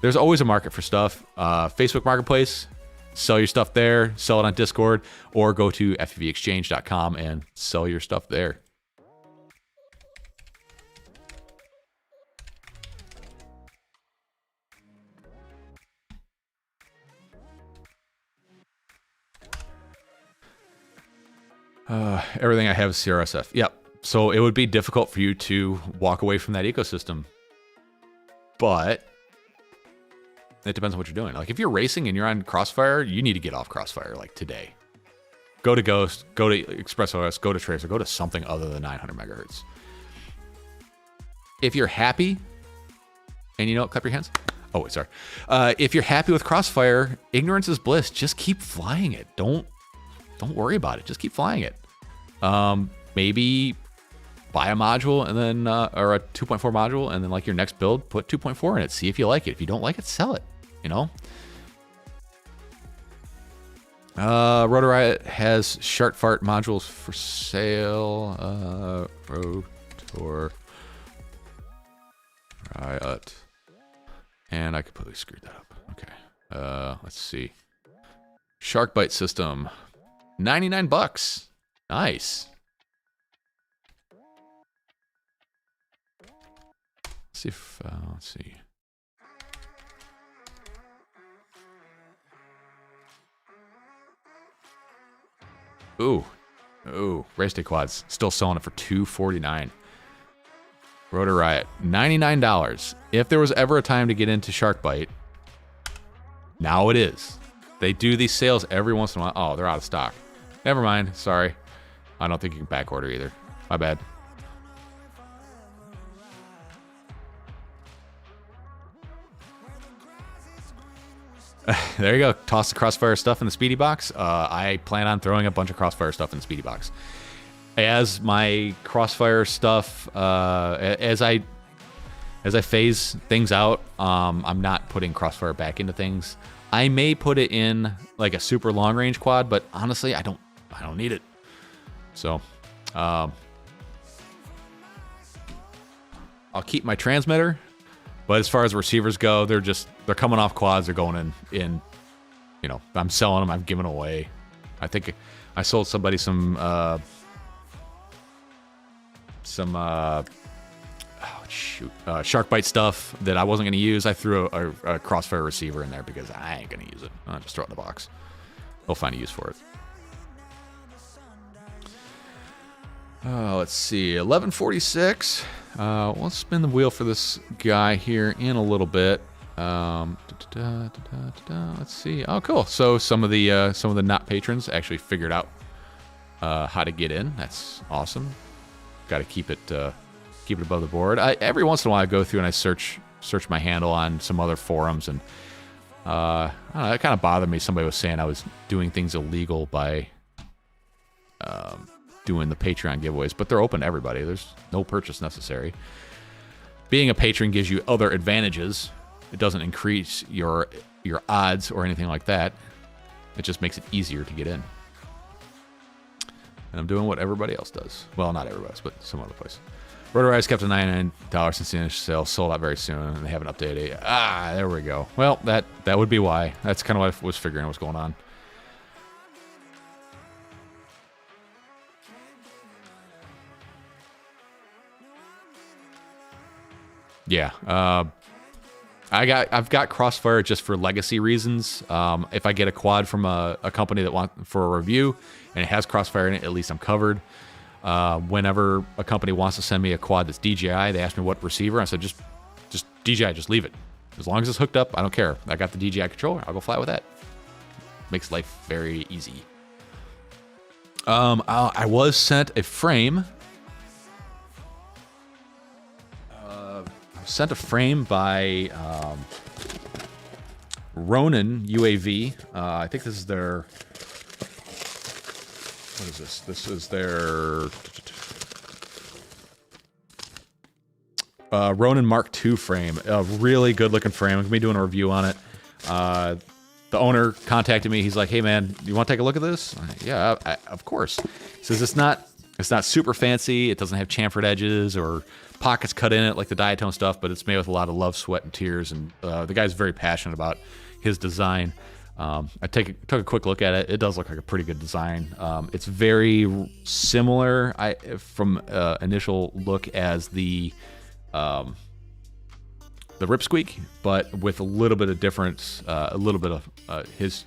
there's always a market for stuff. Facebook Marketplace, sell your stuff there, sell it on Discord, or go to fevexchange.com and sell your stuff there. Everything I have is CRSF. Yep. So it would be difficult for you to walk away from that ecosystem. But it depends on what you're doing. Like, if you're racing and you're on Crossfire, you need to get off Crossfire, like, today. Go to Ghost, go to ExpressOS, go to Tracer, go to something other than 900 megahertz. If you're happy, and clap your hands. Oh, wait, sorry. If you're happy with Crossfire, ignorance is bliss. Just keep flying it. Don't worry about it. Just keep flying it. Maybe buy a module and then, or a 2.4 module, and then, like, your next build, put 2.4 in it. See if you like it. If you don't like it, sell it. Rotor Riot has Shartfart modules for sale. Rotor Riot. And I completely screwed that up. Okay. Let's see. Shark Bite system. $99. Nice. Let's see if, let's see. Ooh. Race Day quads. Still selling it for $249. Rotor Riot. $99. If there was ever a time to get into Shark Bite, now it is. They do these sales every once in a while. Oh, they're out of stock. Never mind. Sorry. I don't think you can back order either. My bad. There you go. Toss the Crossfire stuff in the Speedy Box. I plan on throwing a bunch of Crossfire stuff in the Speedy Box. As my Crossfire stuff, as I phase things out, I'm not putting Crossfire back into things. I may put it in like a super long range quad, but honestly, I don't need it. So, I'll keep my transmitter, but as far as receivers go, they're coming off quads. They're going in, you know, I'm selling them. I'm giving away. I think I sold somebody some shark bite stuff that I wasn't going to use. I threw a Crossfire receiver in there because I ain't going to use it. I'll just throw it in the box. They'll find a use for it. Let's see, 1146. We'll spin the wheel for this guy here in a little bit. Let's see. Oh, cool. So some of the not patrons actually figured out how to get in. That's awesome. Got to keep it above the board. Every once in a while I go through and I search my handle on some other forums, and I don't know, it kind of bothered me. Somebody was saying I was doing things illegal by doing the Patreon giveaways, but they're open to everybody. There's no purchase necessary. Being a patron gives you other advantages. It doesn't increase your odds or anything like that. It just makes it easier to get in. And I'm doing what everybody else does. Well, not everybody else, but some other place. Rotorize kept at $99 since the initial sale. Sold out very soon, and they haven't updated it. There we go. Well, that would be why. That's kind of what I was figuring was going on. Yeah, I've got Crossfire just for legacy reasons. If I get a quad from a company that wants for a review and it has Crossfire in it, at least I'm covered. Whenever a company wants to send me a quad that's DJI, they ask me what receiver. I said just DJI, just leave it. As long as it's hooked up, I don't care. I got the DJI controller. I'll go fly with that. Makes life very easy. I was sent a frame. Sent a frame by Ronin UAV. I think this is their... What is this? This is their... Ronin Mark II frame. A really good looking frame. I'm going to be doing a review on it. The owner contacted me. He's like, hey man, you want to take a look at this? Yeah, of course. He says it's not super fancy. It doesn't have chamfered edges or pockets cut in it like the Diatone stuff, but it's made with a lot of love, sweat, and tears. And the guy's very passionate about his design. I took a quick look at it. It does look like a pretty good design. It's very similar from initial look as the Ripsqueak, but with a little bit of difference, a little bit of his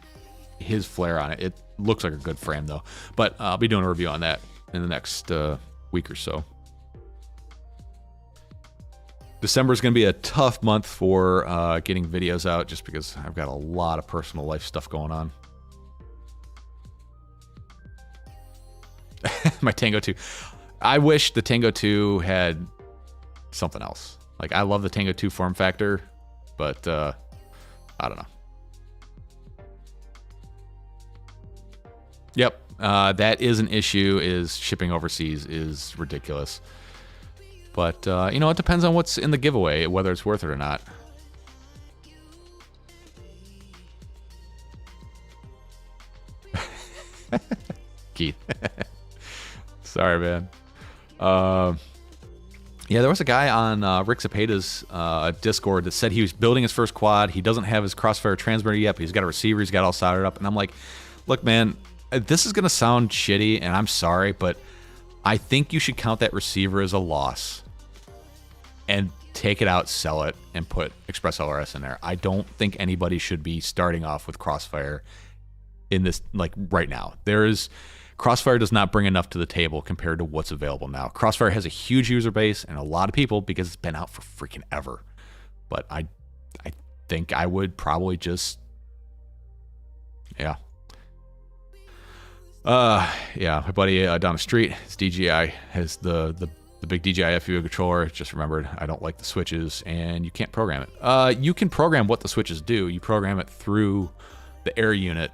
flair on it. It looks like a good frame though. But I'll be doing a review on that in the next week or so. December is going to be a tough month for getting videos out just because I've got a lot of personal life stuff going on. My Tango 2. I wish the Tango 2 had something else. Like, I love the Tango 2 form factor, but I don't know. Yep, that is an issue, is shipping overseas is ridiculous. But, you know, it depends on what's in the giveaway, whether it's worth it or not. Keith. Sorry, man. Yeah, there was a guy on Rick Zepeda's Discord that said he was building his first quad. He doesn't have his Crossfire transmitter yet, but he's got a receiver. He's got all soldered up. And I'm like, look, man, this is going to sound shitty, and I'm sorry, but I think you should count that receiver as a loss and take it out, sell it, and put Express LRS in there. I don't think anybody should be starting off with Crossfire in this, like, right now. Crossfire does not bring enough to the table compared to what's available now. Crossfire has a huge user base and a lot of people because it's been out for freaking ever. But I think I would probably just, yeah. Yeah, my buddy down the street, his DJI, has the the big DJI FPV controller. Just remembered, I don't like the switches, and you can't program it. You can program what the switches do. You program it through the air unit.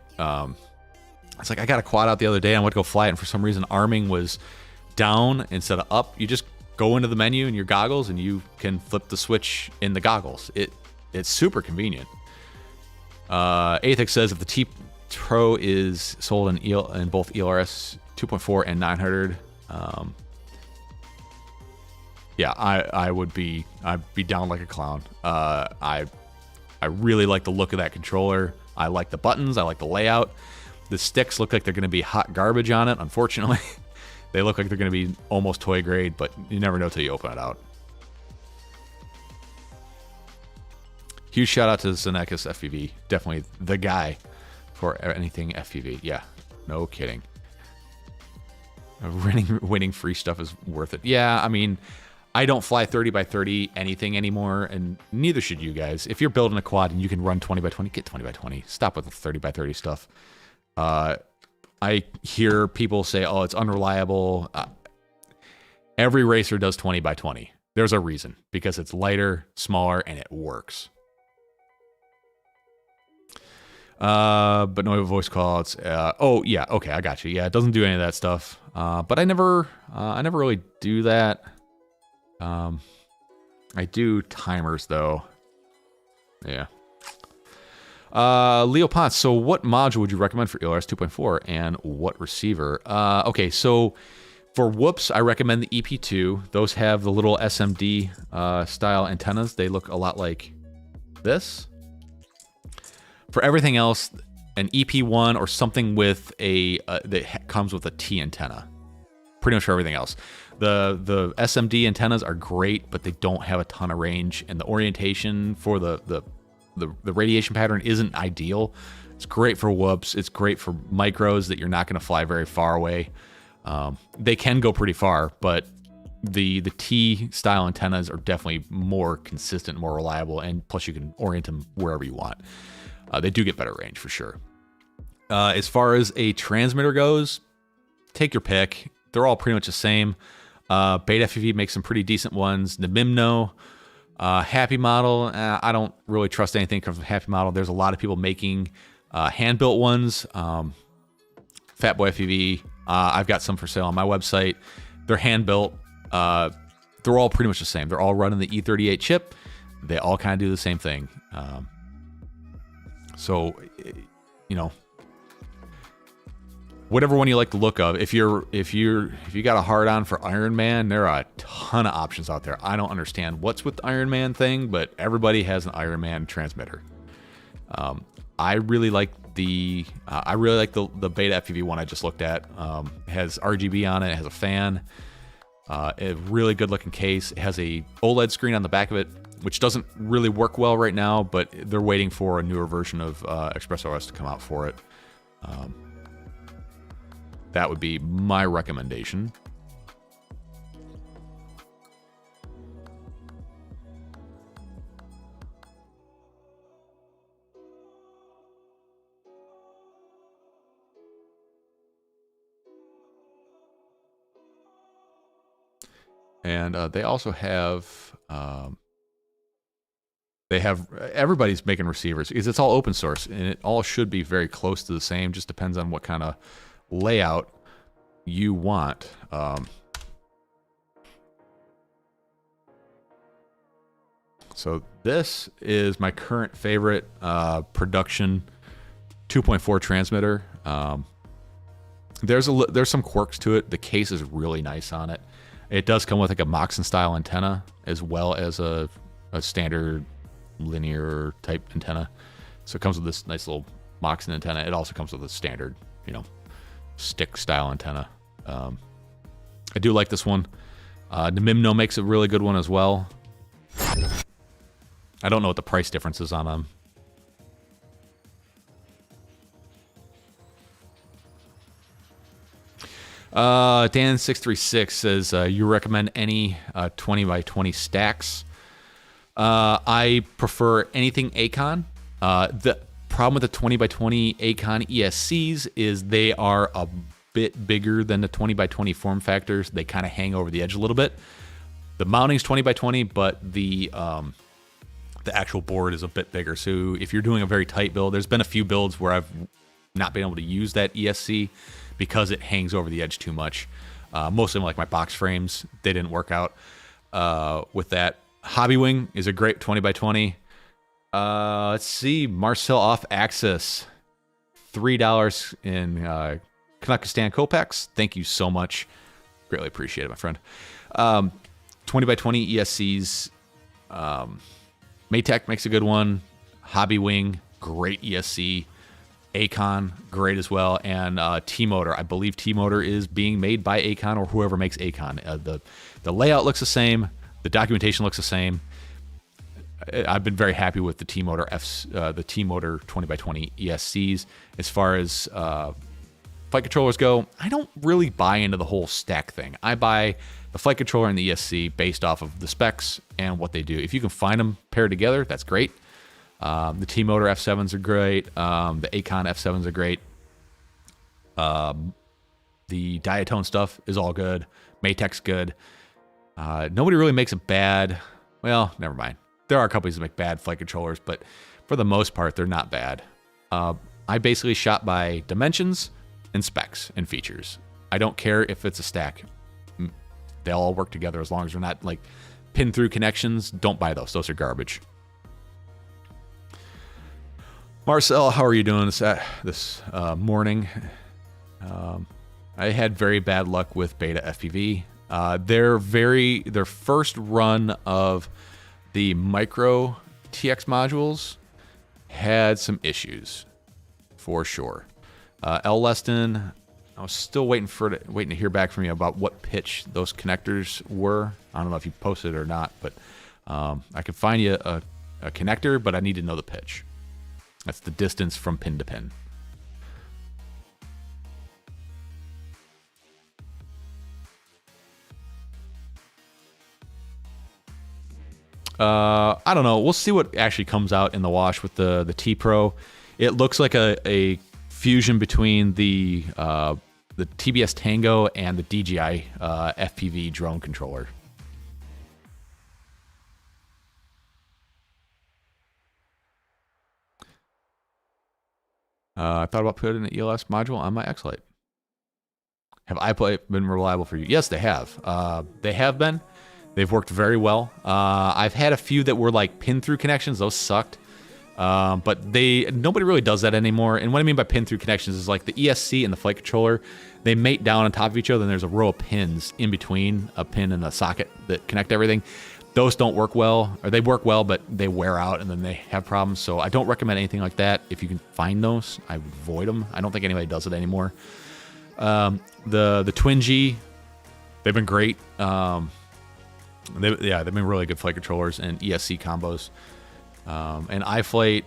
It's like I got a quad out the other day. I went to go fly it, and for some reason, arming was down instead of up. You just go into the menu in your goggles, and you can flip the switch in the goggles. It's super convenient. Athix says if the T Pro is sold in both ELRS 2.4 and 900, yeah, I'd be down like a clown. I really like the look of that controller. I like the buttons. I like the layout. The sticks look like they're going to be hot garbage on it. Unfortunately, they look like they're going to be almost toy grade, but you never know till you open it out. Huge shout out to Zenekas FPV. Definitely the guy for anything FPV. Yeah, no kidding. Winning free stuff is worth it. Yeah, I mean, I don't fly 30 by 30 anything anymore, and neither should you guys. If you're building a quad and you can run 20 by 20, get 20 by 20. Stop with the 30 by 30 stuff. I hear people say, oh, it's unreliable. Every racer does 20 by 20. There's a reason, because it's lighter, smaller, and it works. But no voice calls. Oh yeah, okay, I got you. Yeah, it doesn't do any of that stuff. But I never really do that. I do timers though. Yeah. Leo Potts. So what module would you recommend for ELRS 2.4 and what receiver? Okay, so for whoops, I recommend the EP2. Those have the little SMD style antennas. They look a lot like this. For everything else, an EP1 or something with a that comes with a T antenna. Pretty much for everything else. The SMD antennas are great, but they don't have a ton of range, and the orientation for the radiation pattern isn't ideal. It's great for whoops. It's great for micros that you're not going to fly very far away. They can go pretty far, but the T style antennas are definitely more consistent, more reliable, and plus you can orient them wherever you want. They do get better range for sure. As far as a transmitter goes, take your pick. They're all pretty much the same. Beta FPV makes some pretty decent ones. The Mimno, Happy Model, I don't really trust anything from Happy Model. There's a lot of people making hand-built ones. Fatboy FPV, I've got some for sale on my website. They're hand-built. They're all pretty much the same. They're all running the E38 chip. They all kind of do the same thing. So, you know, whatever one you like the look of. If you got a hard on for Iron Man, there are a ton of options out there. I don't understand what's with the Iron Man thing, but everybody has an Iron Man transmitter. I really like the Beta FPV one I just looked at. It has RGB on it. It has a fan. A really good looking case. It has a OLED screen on the back of it, which doesn't really work well right now, but they're waiting for a newer version of ExpressOS to come out for it. That would be my recommendation. And they also have... everybody's making receivers because it's all open source and it all should be very close to the same. Just depends on what kind of layout you want. So this is my current favorite production 2.4 transmitter. There's some quirks to it. The case is really nice on it. It does come with like a Moxon style antenna as well as a standard linear type antenna. So it comes with this nice little Moxon antenna. It also comes with a standard, stick style antenna. I do like this one. The Mimno makes a really good one as well. I don't know what the price difference is on them. Dan636 says, you recommend any 20 by 20 stacks? I prefer anything Acon. The problem with the 20 by 20 Acon ESCs is they are a bit bigger than the 20 by 20 form factors. They kind of hang over the edge a little bit. The mounting's 20 by 20, but the actual board is a bit bigger. So if you're doing a very tight build, there's been a few builds where I've not been able to use that ESC because it hangs over the edge too much. Mostly like my box frames, they didn't work out with that. Hobby Wing is a great 20 by 20. Let's see, Marcel off Axis, $3 in Kazakhstan Kopecks. Thank you so much. Greatly appreciate it, my friend. 20 by 20 ESCs. Maytech makes a good one. Hobby Wing, great ESC. Acon, great as well. And T-Motor. I believe T-Motor is being made by Acon or whoever makes Acon. The layout looks the same. The documentation looks the same. I've been very happy with the T-Motor the T-Motor 20 by 20 ESCs. As far as flight controllers go, I don't really buy into the whole stack thing. I buy the flight controller and the ESC based off of the specs and what they do. If you can find them paired together, that's great. The T-Motor F7s are great. The Acon F7s are great. The Diatone stuff is all good. Maytech's good. Nobody really makes a bad... Well, never mind. There are companies that make bad flight controllers, but for the most part, they're not bad. I basically shop by dimensions and specs and features. I don't care if it's a stack. They all work together as long as they're not like pin-through connections. Don't buy those. Those are garbage. Marcel, how are you doing this morning? I had very bad luck with Beta FPV. Their first run of the micro TX modules had some issues, for sure. L. Leston, I was still waiting to hear back from you about what pitch those connectors were. I don't know if you posted it or not, but I could find you a connector, but I need to know the pitch. That's the distance from pin to pin. I don't know. We'll see what actually comes out in the wash with the T Pro. It looks like a fusion between the TBS Tango and the DJI FPV drone controller. I thought about putting an ELS module on my X-Lite. Have iPlay been reliable for you? Yes, they have. They have been. They've worked very well. I've had a few that were like pin-through connections. Those sucked. But nobody really does that anymore. And what I mean by pin-through connections is like the ESC and the flight controller, they mate down on top of each other, and there's a row of pins in between a pin and a socket that connect everything. Those don't work well, or they work well, but they wear out and then they have problems. So I don't recommend anything like that. If you can find those, I would avoid them. I don't think anybody does it anymore. The Twin G, they've been great. They've been really good flight controllers and ESC combos. And iFlight,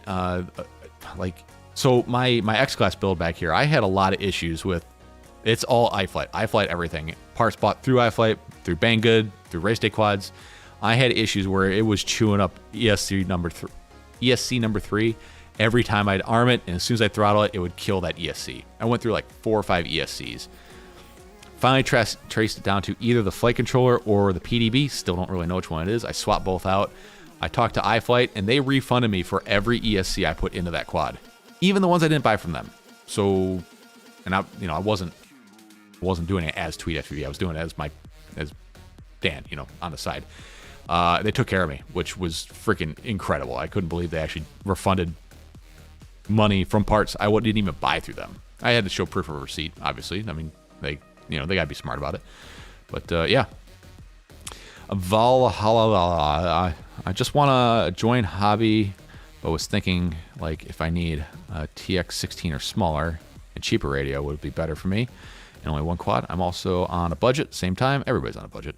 so my X-Class build back here, I had a lot of issues with, it's all iFlight everything. Parts bought through iFlight, through Banggood, through Race Day Quads. I had issues where it was chewing up ESC number 3 every time I'd arm it, and as soon as I throttle it, it would kill that ESC. I went through like 4 or 5 ESCs. Finally traced it down to either the flight controller or the PDB. Still don't really know which one it is. I swapped both out. I talked to iFlight, and they refunded me for every ESC I put into that quad, even the ones I didn't buy from them. So, and I wasn't doing it as Tweet FPV. I was doing it as Dan, on the side. They took care of me, which was freaking incredible. I couldn't believe they actually refunded money from parts I didn't even buy through them. I had to show proof of receipt, obviously. I mean, they gotta be smart about it. But yeah. Valhalla. I just want to join hobby, but was thinking like if I need a TX16 or smaller and cheaper radio would be better for me. And only one quad. I'm also on a budget. Same time, everybody's on a budget.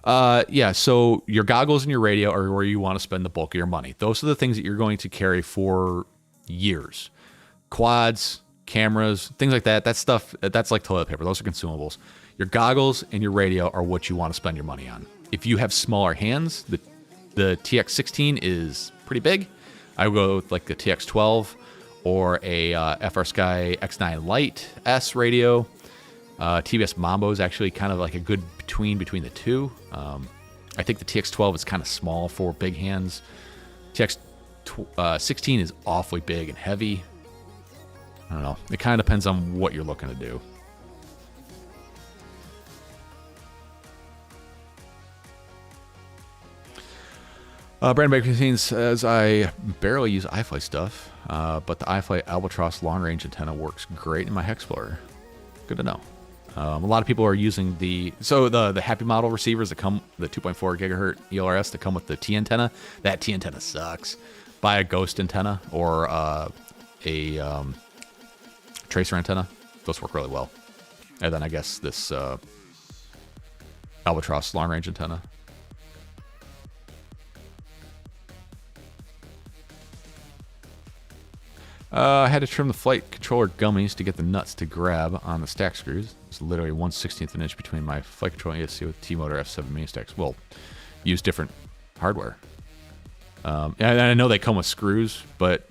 Yeah, so your goggles and your radio are where you want to spend the bulk of your money. Those are the things that you're going to carry for years. Quads, cameras, things like that. That stuff, that's like toilet paper. Those are consumables. Your goggles and your radio are what you want to spend your money on. If you have smaller hands, the TX16 is pretty big. I would go with like the TX12 or a FR Sky X9 Lite S radio. TBS Mambo is actually kind of like a good between the two. I think the TX12 is kind of small for big hands. TX16 is awfully big and heavy. I don't know. It kind of depends on what you're looking to do. Brandon Baker says, I barely use iFly stuff, but the iFly Albatross long range antenna works great in my Hexplorer. Good to know. A lot of people are using the Happy Model receivers that come, the 2.4 gigahertz ELRS that come with the T antenna. That T antenna sucks. Buy a Ghost antenna or a tracer antenna. Those work really well. And then I guess this Albatross long range antenna. I had to trim the flight controller gummies to get the nuts to grab on the stack screws. It's literally 1/16 of an inch between my flight controller ESC with T-Motor F7 main stacks. Well, use different hardware. And I know they come with screws, but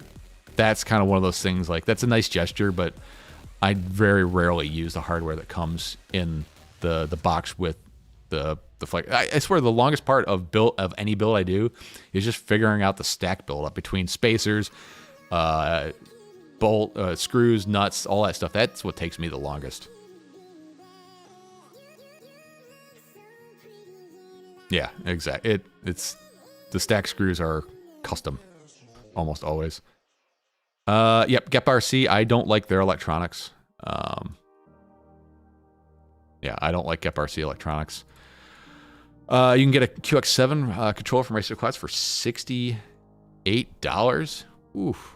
that's kind of one of those things, like, that's a nice gesture, but I very rarely use the hardware that comes in the box with the flight. I swear the longest part of any build I do is just figuring out the stack build-up between spacers, bolt, screws, nuts, all that stuff. That's what takes me the longest. Yeah, exactly. It's the stack screws are custom, almost always. Yep, GEP-RC. I don't like their electronics. Yeah, I don't like GEP-RC electronics. You can get a QX7 controller from Racer Quads for $68. Oof.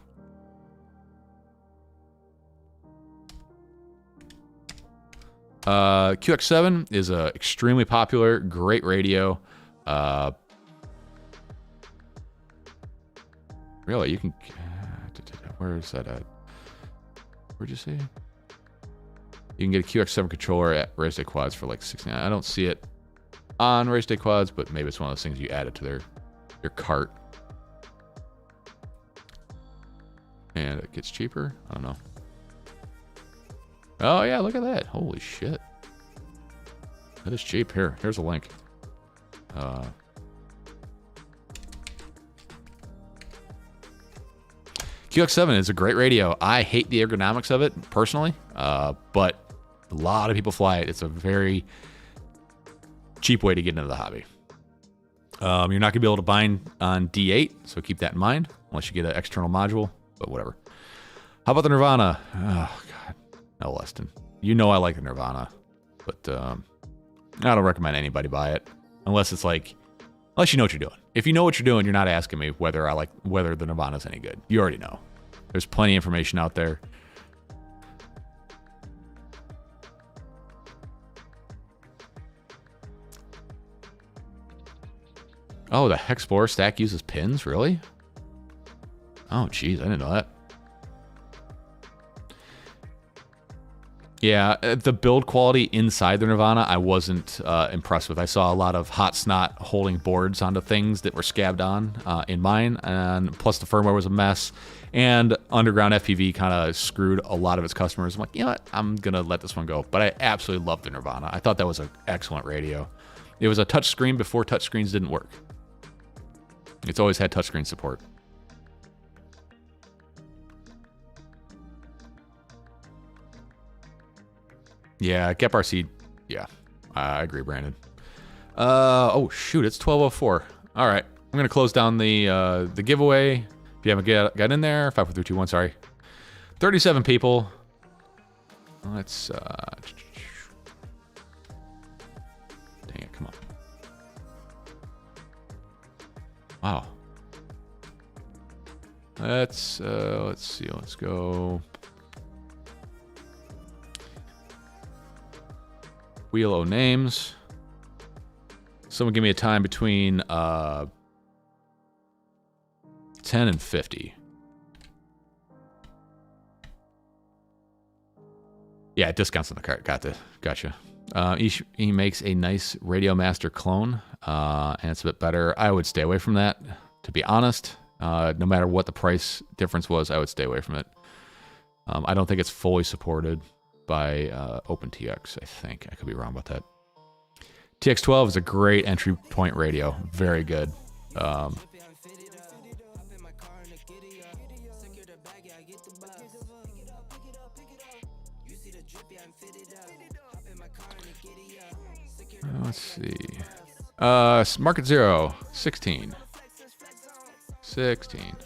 QX7 is a extremely popular, great radio. Really, you can. Where is that at? Where'd you say? You can get a QX7 controller at Race Day Quads for like $69. I don't see it on Race Day Quads, but maybe it's one of those things you add it to your cart. And it gets cheaper. I don't know. Oh yeah, look at that. Holy shit. That is cheap. Here's a link. QX7 is a great radio. I hate the ergonomics of it personally, but a lot of people fly it. It's a very cheap way to get into the hobby. You're not gonna be able to bind on D8, so keep that in mind unless you get an external module, but whatever. How about the Nirvana? Oh god, no, Leston. You know I like the Nirvana, but I don't recommend anybody buy it unless it's like, unless you know what you're doing. If you know what you're doing, you're not asking me whether the Nirvana's any good. You already know. There's plenty of information out there. Oh, the Hexplorer stack uses pins? Really? Oh, geez, I didn't know that. Yeah, the build quality inside the Nirvana, I wasn't impressed with. I saw a lot of hot snot holding boards onto things that were scabbed on in mine, and plus the firmware was a mess, and Underground FPV kind of screwed a lot of its customers. I'm like, you know what? I'm going to let this one go. But I absolutely loved the Nirvana. I thought that was an excellent radio. It was a touchscreen before touchscreens didn't work. It's always had touchscreen support. Yeah, GEP-RC. Yeah, I agree, Brandon. Oh shoot, it's 12:04. All right, I'm gonna close down the giveaway. If you haven't got in there, 5, 4, 3, 2, 1. Sorry, 37 people. Let's. Dang it! Come on. Wow. Let's see. Let's go. Wheel O names. Someone give me a time between 10 and 50. Yeah, discounts on the cart. Gotcha. He makes a nice Radio Master clone, and it's a bit better. I would stay away from that, to be honest. No matter what the price difference was, I would stay away from it. I don't think it's fully supported. by OpenTX, I think. I could be wrong about that. TX12 is a great entry point radio. Very good. Let's see. Market 0, 16. 16.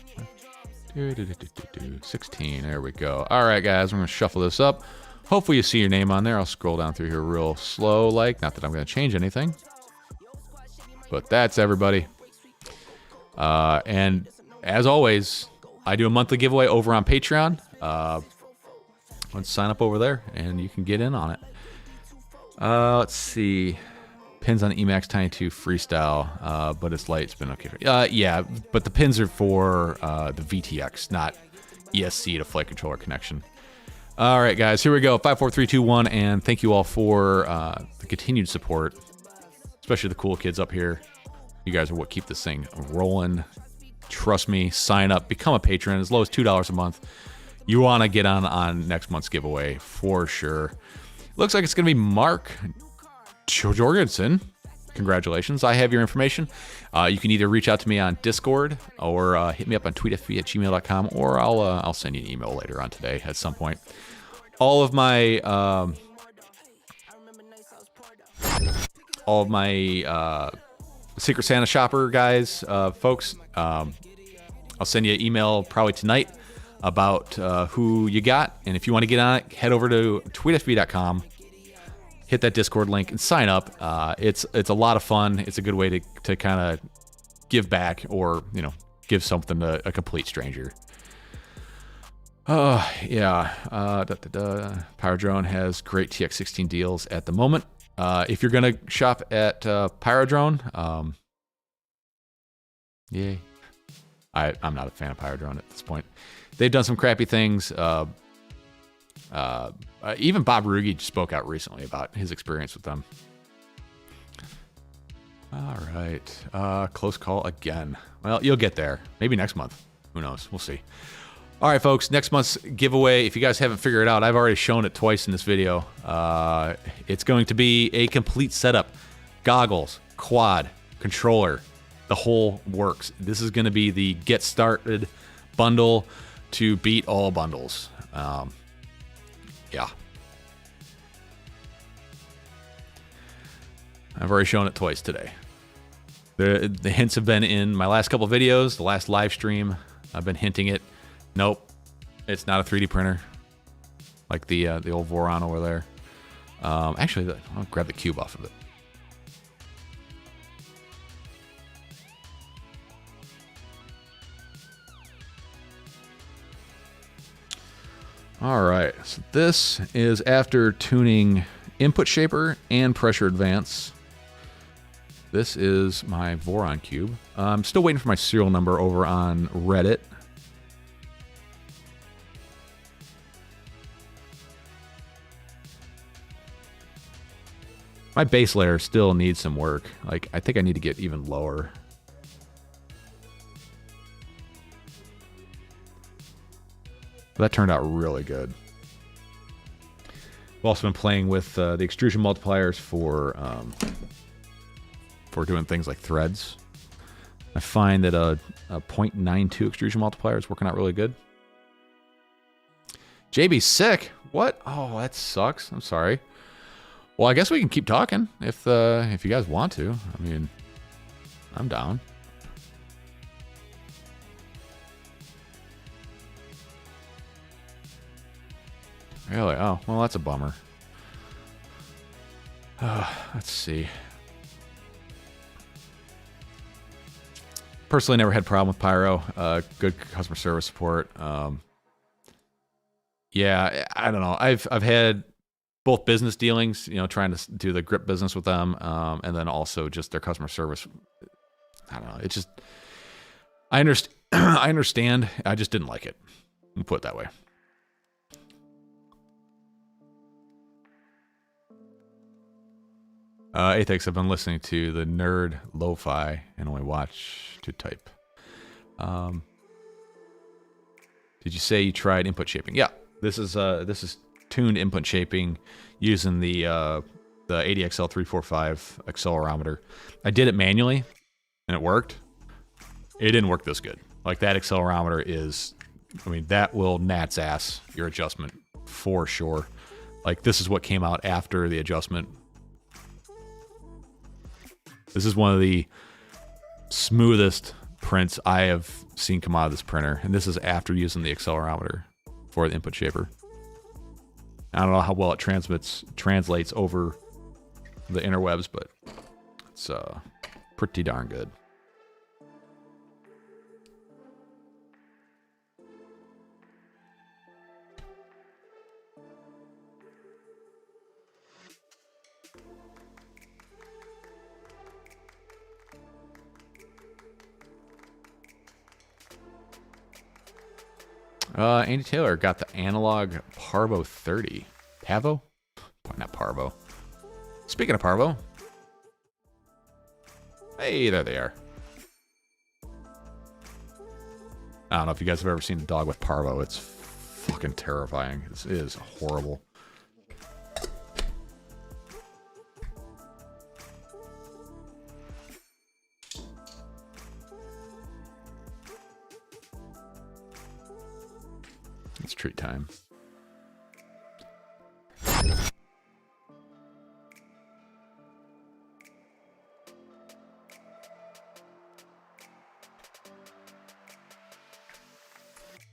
16. There we go. All right, guys. I'm going to shuffle this up. Hopefully you see your name on there. I'll scroll down through here real slow like. Not that I'm going to change anything. But that's everybody. And as always, I do a monthly giveaway over on Patreon. Let's sign up over there and you can get in on it. Let's see. Pins on Emacs Tiny 2 Freestyle, but it's light. It's been okay. Yeah, but the pins are for the VTX, not ESC to flight controller connection. All right, guys, here we go. 5, 4, 3, 2, 1, and thank you all for the continued support, especially the cool kids up here. You guys are what keep this thing rolling. Trust me, sign up, become a patron as low as $2 a month. You want to get on next month's giveaway for sure. Looks like it's going to be Mark Jorgensen. Congratulations. I have your information. You can either reach out to me on Discord or hit me up on tweetfb@gmail.com, or I'll send you an email later on today at some point. All of my Secret Santa shopper guys, folks, I'll send you an email probably tonight about who you got. And if you want to get on it, head over to tweetfb.com, hit that Discord link, and sign up. It's a lot of fun. It's a good way to kind of give back, or give something to a complete stranger. Yeah. Pyrodrone has great TX16 deals at the moment. If you're gonna shop at Pyrodrone, yay. I'm not a fan of Pyrodrone at this point. They've done some crappy things. Even Bob Ruge spoke out recently about his experience with them. All right. Close call again. Well, you'll get there. Maybe next month. Who knows? We'll see. All right, folks. Next month's giveaway, if you guys haven't figured it out, I've already shown it twice in this video. It's going to be a complete setup. Goggles, quad, controller, the whole works. This is going to be the get started bundle to beat all bundles. Yeah. I've already shown it twice today. The hints have been in my last couple videos, the last live stream. I've been hinting it. Nope, it's not a 3D printer like the old Voron over there. Actually, I'll grab the cube off of it. All right, so this is after tuning input shaper and pressure advance. This is my Voron cube. I'm still waiting for my serial number over on Reddit. My base layer still needs some work. Like, I think I need to get even lower. That turned out really good. I've also been playing with the extrusion multipliers for doing things like threads. I find that a 0.92 extrusion multiplier is working out really good. JB's sick. What? Oh, that sucks. I'm sorry. Well, I guess we can keep talking if you guys want to. I mean, I'm down. Really? Oh, well, that's a bummer. Let's see. Personally, never had a problem with Pyro. Good customer service support. Yeah, I don't know. I've had both business dealings, trying to do the grip business with them, and then also just their customer service. I don't know. It's just, I understand. I understand. I just didn't like it. We'll put it that way. Athex, I've been listening to the Nerd Lo-Fi and only watch to type. Did you say you tried input shaping? Yeah, this is tuned input shaping using the ADXL 345 accelerometer. I did it manually, and it worked. It didn't work this good. Like, that accelerometer is, I mean, that will gnat's ass your adjustment for sure. Like, this is what came out after the adjustment. This is one of the smoothest prints I have seen come out of this printer, and this is after using the accelerometer for the input shaper. I don't know how well it translates over the interwebs, but it's pretty darn good. Andy Taylor got the analog Parvo 30. Pavo? Not Parvo. Speaking of Parvo. Hey, there they are. I don't know if you guys have ever seen a dog with Parvo. It's fucking terrifying. This is horrible. It's treat time.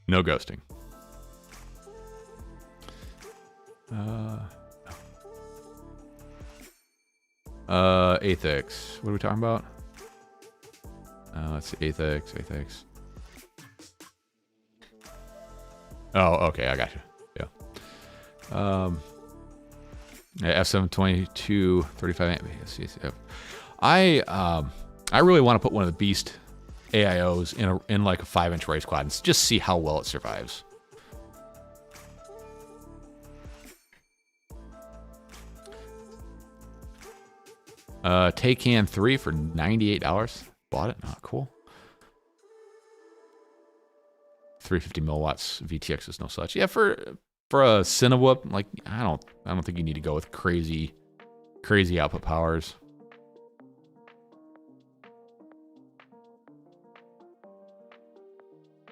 No ghosting. Athex. What are we talking about? Let's see. Athex. Oh, okay, I got you. Yeah. F722 35 amp. I really want to put one of the Beast AIOs in like a 5-inch race quad and just see how well it survives. Taycan 3 for $98. Bought it. Oh, cool. 350 milliwatts VTX is no such. Yeah, for a Cinewhoop, like I don't think you need to go with crazy output powers.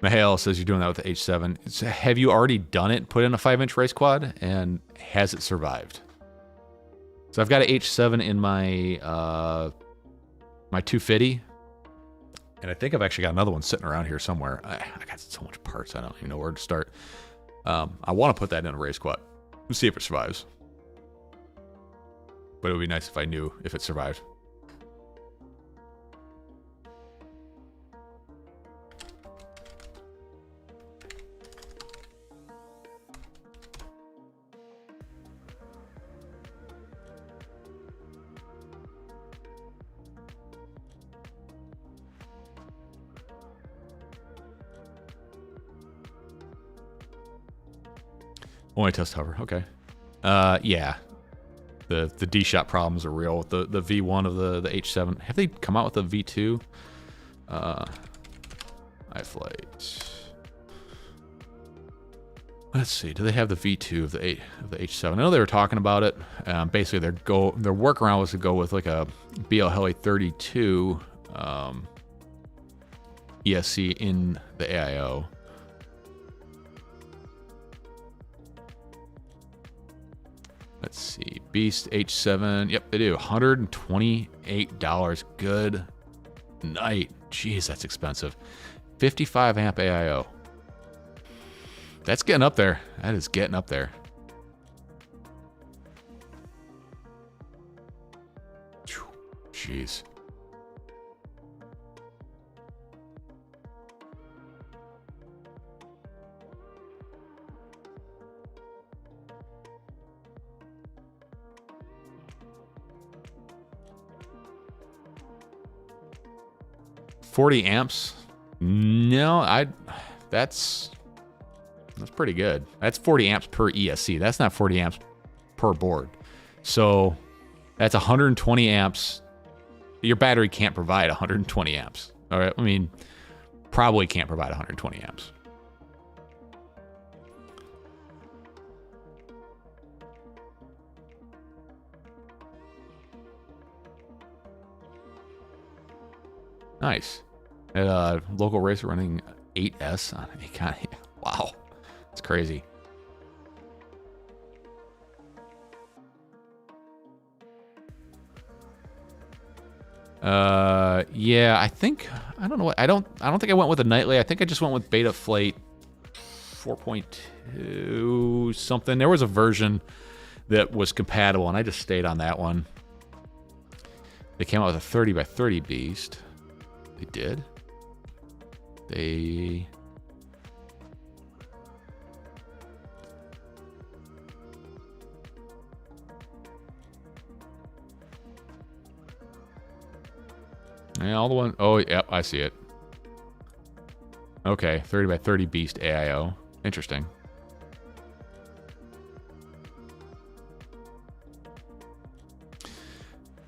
Mahale says you're doing that with the H7. So have you already done it? Put in a 5-inch race quad, and has it survived? So I've got an H7 in my my 250. And I think I've actually got another one sitting around here somewhere. I got so much parts, I don't even know where to start. I want to put that in a race quad. We'll see if it survives. But it would be nice if I knew if it survived. Only test hover. Okay. Yeah. The D-shot problems are real with the V1 of the H7. Have they come out with a V2? iFlight. Let's see. Do they have the V2 of the H7? I know they were talking about it. Basically, their workaround was to go with like a BL Heli 32 ESC in the AIO. Let's see. Beast H7. Yep, they do. $128. Good night. Jeez, that's expensive. 55 amp AIO. That's getting up there. That is getting up there. Jeez. $40 amps? No, that's pretty good. That's 40 amps per ESC. That's not 40 amps per board. So that's 120 amps. Your battery can't provide 120 amps. All right, I mean, probably can't provide 120 amps. Nice. At a local racer running 8S on a wow. It's crazy. Yeah, I don't know what, I don't think I went with a nightly. I think I just went with Betaflate 4.2 something. There was a version that was compatible, and I just stayed on that one. They came out with a 30 by 30 beast. They did. Yeah, all the one. Oh, yep, I see it. Okay, 30 by 30 beast AIO. Interesting.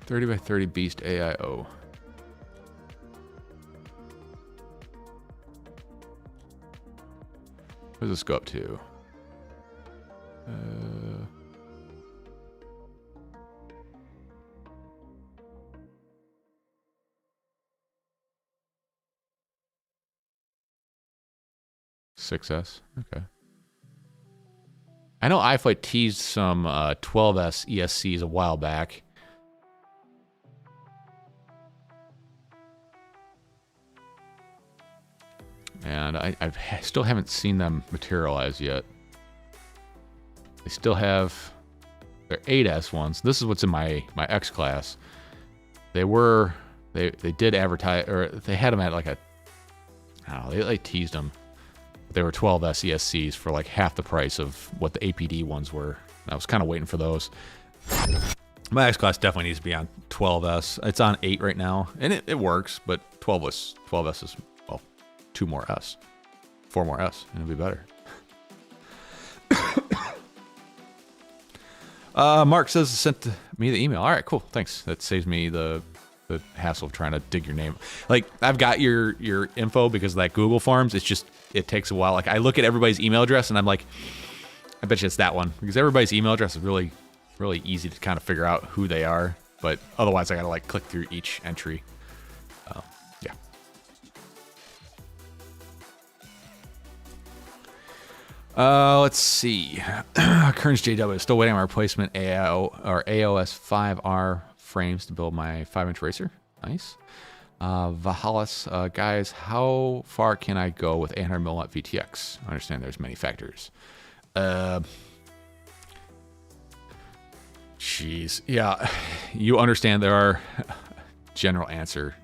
$30 by $30 beast AIO. What does this go up to? 6S. Okay. I know iFlight teased some 12S ESCs a while back. And I still haven't seen them materialize yet. They still have their 8S ones. This is what's in my X class. They did advertise, or they had them at like a, I don't know, they teased them. They were 12S ESCs for like half the price of what the APD ones were. I was kind of waiting for those. My X class definitely needs to be on 12S. It's on 8 right now, and it works, but 12S is, well, 2 more S. 4 more S, and it'll be better. Mark says sent me the email. All right, cool. Thanks. That saves me the hassle of trying to dig your name. Like, I've got your info because of that Google Forms. It's just, it takes a while. Like, I look at everybody's email address and I'm like, I bet you it's that one, because everybody's email address is really, really easy to kind of figure out who they are. But otherwise, I gotta like click through each entry. Yeah. Let's see. Kearns JW, still waiting on my replacement AOS 5R frames to build my 5-inch racer. Nice. Vahalis, guys, how far can I go with 800mm VTX? I understand there's many factors. Jeez. Yeah, you understand there are general answer.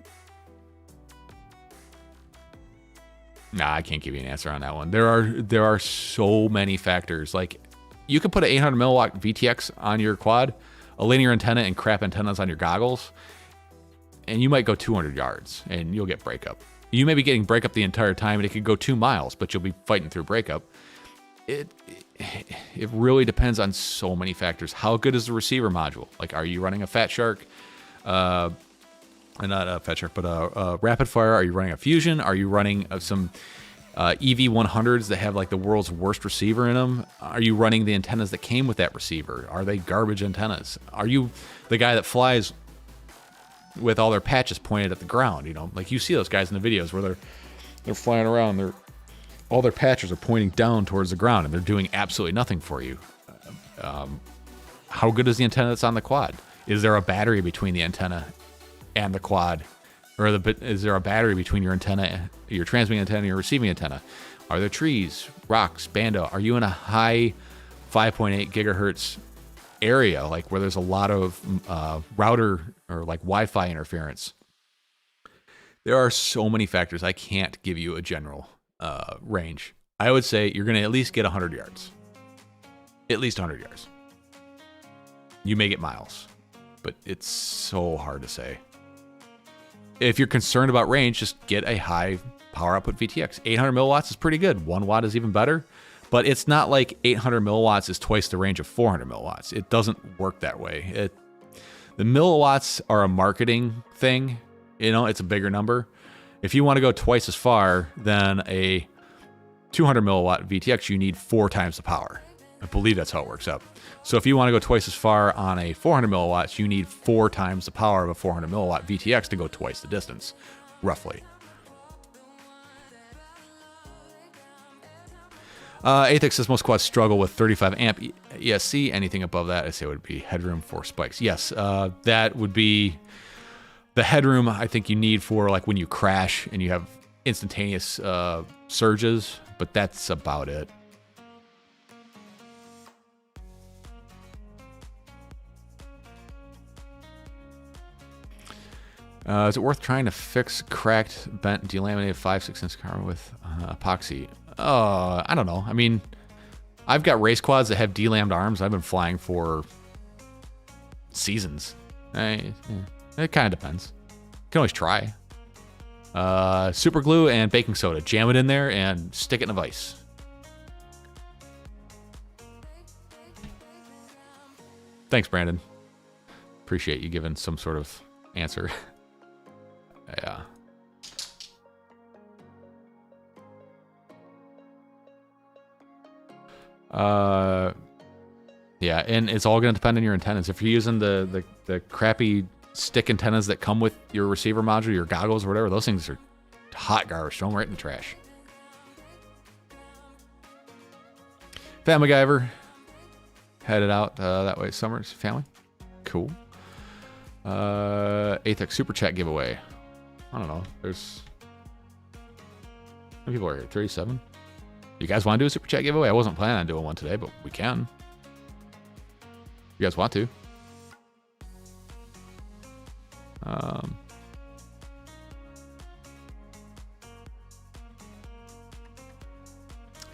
Nah, I can't give you an answer on that one. There are so many factors. Like, you could put an 800mm VTX on your quad, a linear antenna and crap antennas on your goggles, and you might go 200 yards and you'll get breakup. You may be getting breakup the entire time and it could go 2 miles, but you'll be fighting through breakup. It really depends on so many factors. How good is the receiver module? Like, are you running a Fat Shark? Not a Fat Shark, but a Rapid Fire? Are you running a Fusion? Are you running some EV100s that have like the world's worst receiver in them? Are you running the antennas that came with that receiver? Are they garbage antennas? Are you the guy that flies with all their patches pointed at the ground? You know, like you see those guys in the videos where they're flying around, all their patches are pointing down towards the ground and they're doing absolutely nothing for you. How good is the antenna that's on the quad? Is there a battery between the antenna and the quad? Or is there a battery between your antenna, your transmitting antenna, and your receiving antenna? Are there trees, rocks, bando? Are you in a high 5.8 gigahertz area, like where there's a lot of router or like Wi-Fi interference? There are so many factors. I can't give you a general range. I would say you're going to at least get 100 yards. At least 100 yards. You may get miles, but it's so hard to say. If you're concerned about range, just get a high power output VTX. 800 milliwatts is pretty good. 1 watt is even better, but it's not like 800 milliwatts is twice the range of 400 milliwatts. It doesn't work that way. The milliwatts are a marketing thing. You know, it's a bigger number. If you want to go twice as far than a 200 milliwatt VTX, you need 4 times the power. I believe that's how it works out. So if you want to go twice as far on a 400 milliwatts, you need 4 times the power of a 400 milliwatt VTX to go twice the distance. roughly. Athex says most quads struggle with 35 amp ESC. Anything above that, I say would be headroom for spikes. Yes, that would be the headroom I think you need for like when you crash and you have instantaneous surges, but that's about it. Is it worth trying to fix cracked, bent, delaminated 5/6 inch carbon with epoxy? I don't know. I mean, I've got race quads that have delammed arms. I've been flying for seasons. It kind of depends. You can always try. Super glue and baking soda. Jam it in there and stick it in a vise. Thanks, Brandon. Appreciate you giving some sort of answer. Yeah. Yeah, and it's all going to depend on your antennas. If you're using the crappy stick antennas that come with your receiver module, your goggles or whatever, those things are hot garbage. Throw them right in the trash. Fat MacGyver headed out that way. Summer's family. Cool. Athex Super Chat giveaway. I don't know. There's... How many people are here? 37? You guys want to do a Super Chat giveaway? I wasn't planning on doing one today, but we can. You guys want to?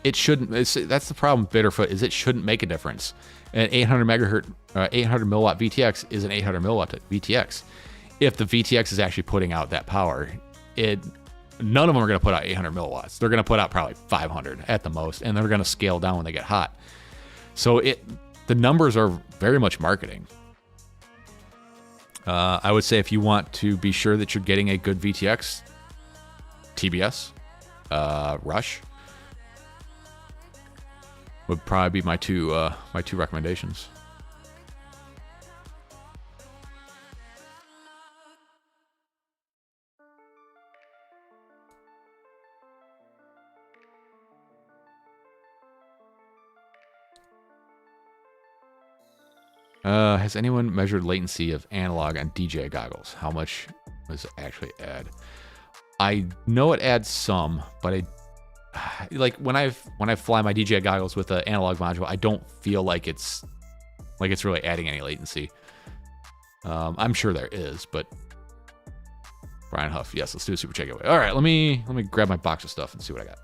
It shouldn't. That's the problem, Bitterfoot, is it shouldn't make a difference. An 800 megahertz, 800 milliwatt VTX is an 800 milliwatt VTX. If the VTX is actually putting out that power, none of them are going to put out 800 milliwatts. They're going to put out probably 500 at the most, and they're going to scale down when they get hot. So the numbers are very much marketing. I would say if you want to be sure that you're getting a good VTX, TBS, Rush would probably be my two recommendations. Has anyone measured latency of analog on DJI goggles? How much does it actually add? I know it adds some, but like when I fly my DJI goggles with the analog module, I don't feel like it's really adding any latency. I'm sure there is, but Brian Huff, yes, let's do a super check giveaway. All right, let me grab my box of stuff and see what I got.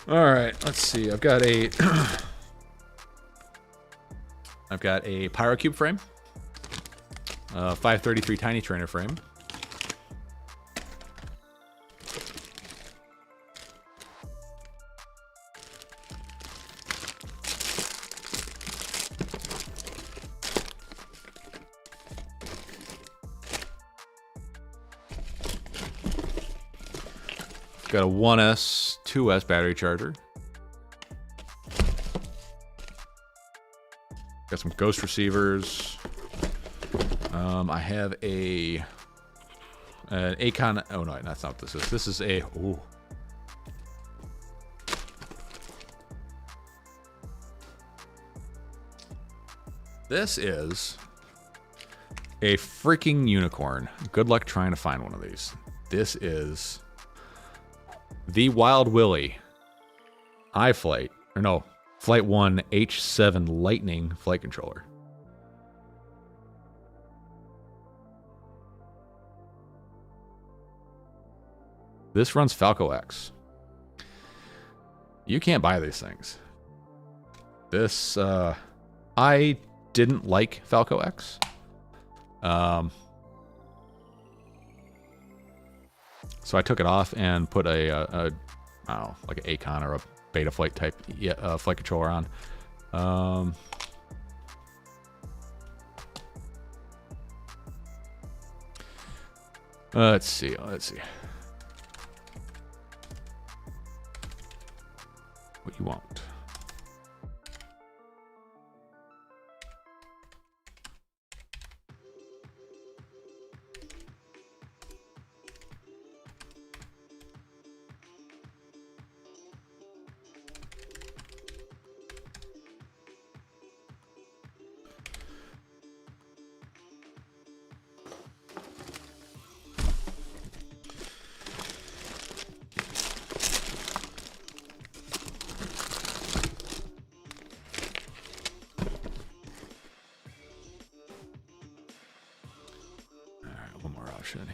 All right, let's see. I've got a PyroCube frame, 533 Tiny Trainer frame, got a 1S, 2S battery charger. Got some ghost receivers. I have an Acon. Oh no, that's not what this is. This is a. Ooh. This is a freaking unicorn. Good luck trying to find one of these. This is the Wild Willie iFlight, or no, Flight 1 H7 Lightning flight controller. This runs Falco X. You can't buy these things. This, I didn't like Falco X. So I took it off and put I don't know, like an Acon or a Betaflight type flight controller on. Let's see. what you want.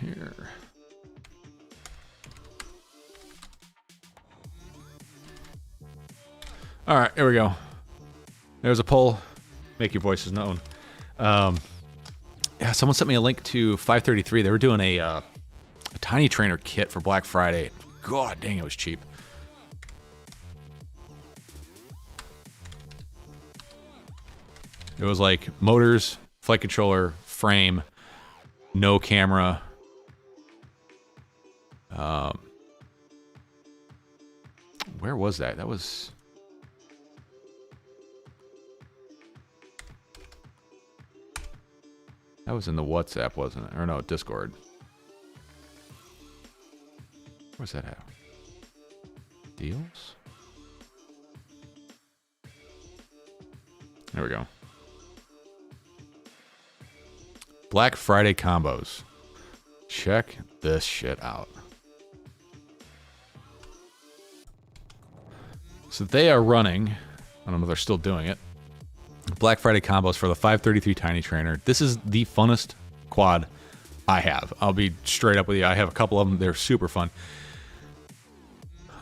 Here. All right, here we go. There's a poll. Make your voices known. Yeah, someone sent me a link to 533. They were doing a tiny trainer kit for Black Friday. God dang, it was cheap. It was like motors, flight controller, frame, no camera. Where was that? That was... That was in the WhatsApp, wasn't it? Or no, Discord. Where's that at? Deals? There we go. Black Friday combos. Check this shit out. So they are running, I don't know if they're still doing it, Black Friday combos for the 533 Tiny Trainer. This is the funnest quad I have. I'll be straight up with you. I have a couple of them. They're super fun.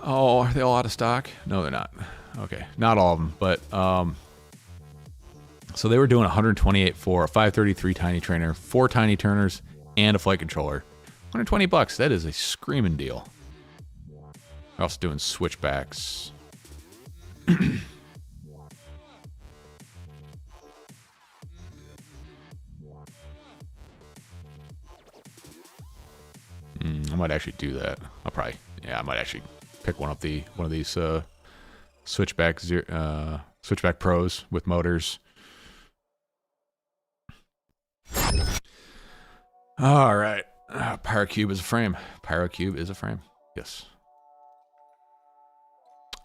Oh, are they all out of stock? No, they're not. Okay, not all of them, but so they were doing 128 for a 533 Tiny Trainer, 4 Tiny Turners, and a flight controller. $120. That is a screaming deal. They're also doing switchbacks. I might actually do that. I might actually pick one of these switchback pros with motors. All right, Pyrocube is a frame. Pyrocube is a frame. Yes.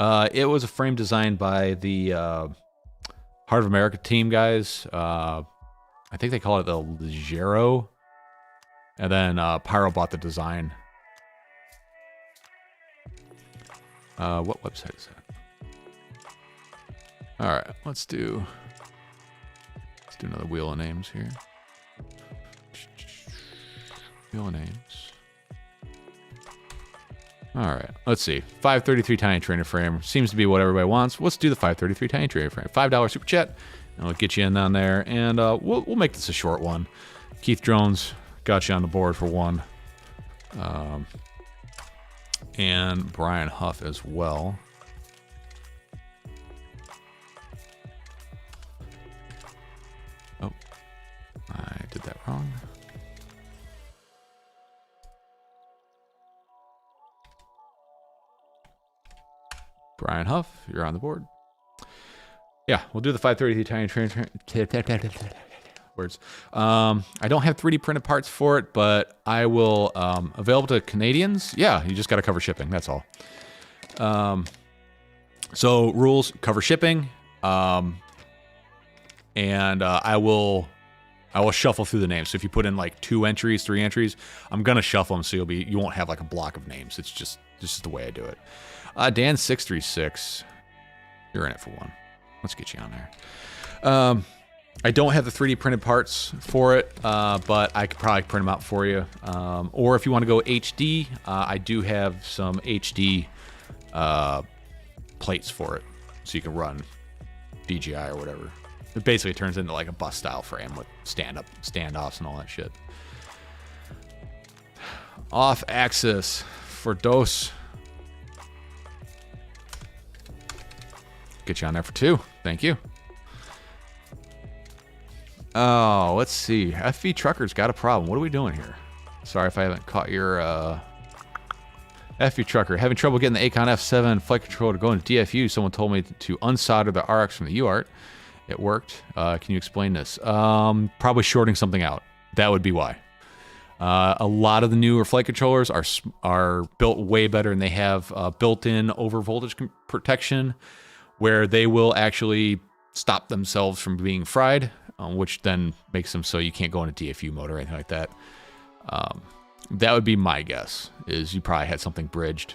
It was a frame designed by the Heart of America team guys. I think they call it the Legero. And then Pyro bought the design. What website is that? All right, let's do another wheel of names here. Wheel of names. All right, let's see. 533 Tiny Trainer frame seems to be what everybody wants. Let's do the 533 Tiny Trainer frame. $5 super chat, and we'll get you in on there. And we'll make this a short one. Keith Jones got you on the board for one. And Brian Huff as well. Oh, I did that wrong. Brian Huff, you're on the board. Yeah, we'll do the 533 Tiny Trainer. Words. I don't have 3D printed parts for it, but I will, available to Canadians. Yeah, you just got to cover shipping. That's all. So rules, cover shipping. And I will shuffle through the names. So if you put in like 2 entries, 3 entries, I'm going to shuffle them. So you won't have like a block of names. It's just the way I do it. Dan636, you're in it for one. Let's get you on there. I don't have the 3D printed parts for it, but I could probably print them out for you. Or if you want to go HD, I do have some HD plates for it, so you can run DJI or whatever. It basically turns into like a bus style frame with standoffs and all that shit. Off axis for DOS. Get you on there for 2. Thank you. Oh, let's see. FV Trucker's got a problem. What are we doing here? Sorry if I haven't caught your FU Trucker, having trouble getting the Acon F7 flight controller to go into DFU. Someone told me to unsolder the RX from the UART. It worked. Can you explain this? Probably shorting something out. That would be why. A lot of the newer flight controllers are built way better, and they have built-in over voltage protection, where they will actually stop themselves from being fried, which then makes them so you can't go into DFU mode or anything like that. That would be my guess, is you probably had something bridged.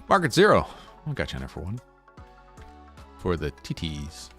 Market Zero. I got you on there for one. For the TTs.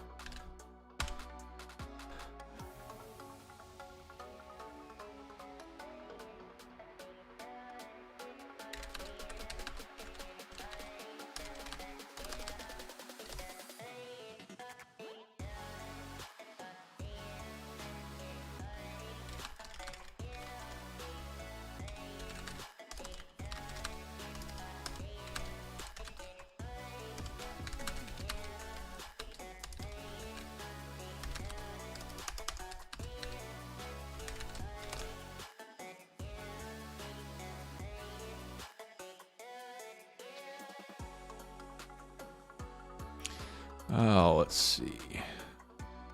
Oh, let's see.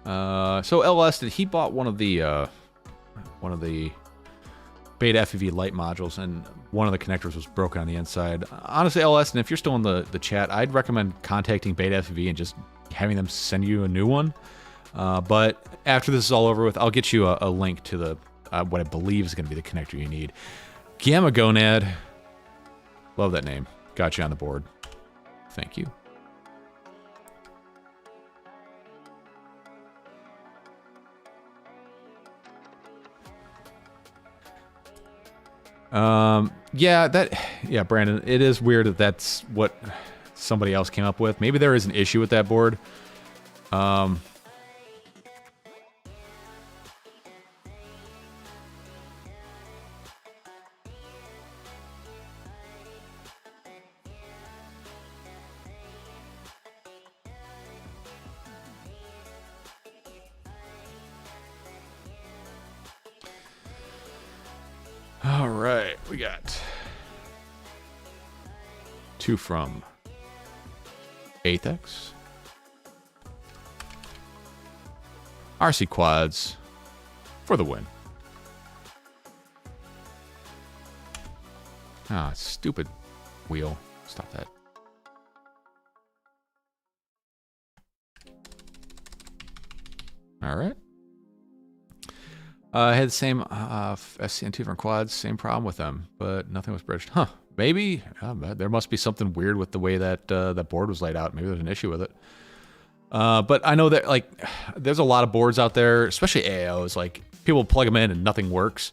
So LS, he bought one of the Beta FEV light modules, and one of the connectors was broken on the inside. Honestly, LS, and if you're still in the chat, I'd recommend contacting Beta FEV and just having them send you a new one. But after this is all over with, I'll get you a link to the what I believe is going to be the connector you need. Gamma Gonad. Love that name. Got you on the board. Thank you. Yeah, Brandon, it is weird that that's what somebody else came up with. Maybe there is an issue with that board. All right, we got 2 from Athex. RC Quads for the win. Ah, stupid wheel. Stop that. All right. I had the same SCN2 from quads, same problem with them, but nothing was bridged. Huh, maybe there must be something weird with the way that that board was laid out. Maybe there's an issue with it. But I know that, like, there's a lot of boards out there, especially AAOs, like, people plug them in and nothing works.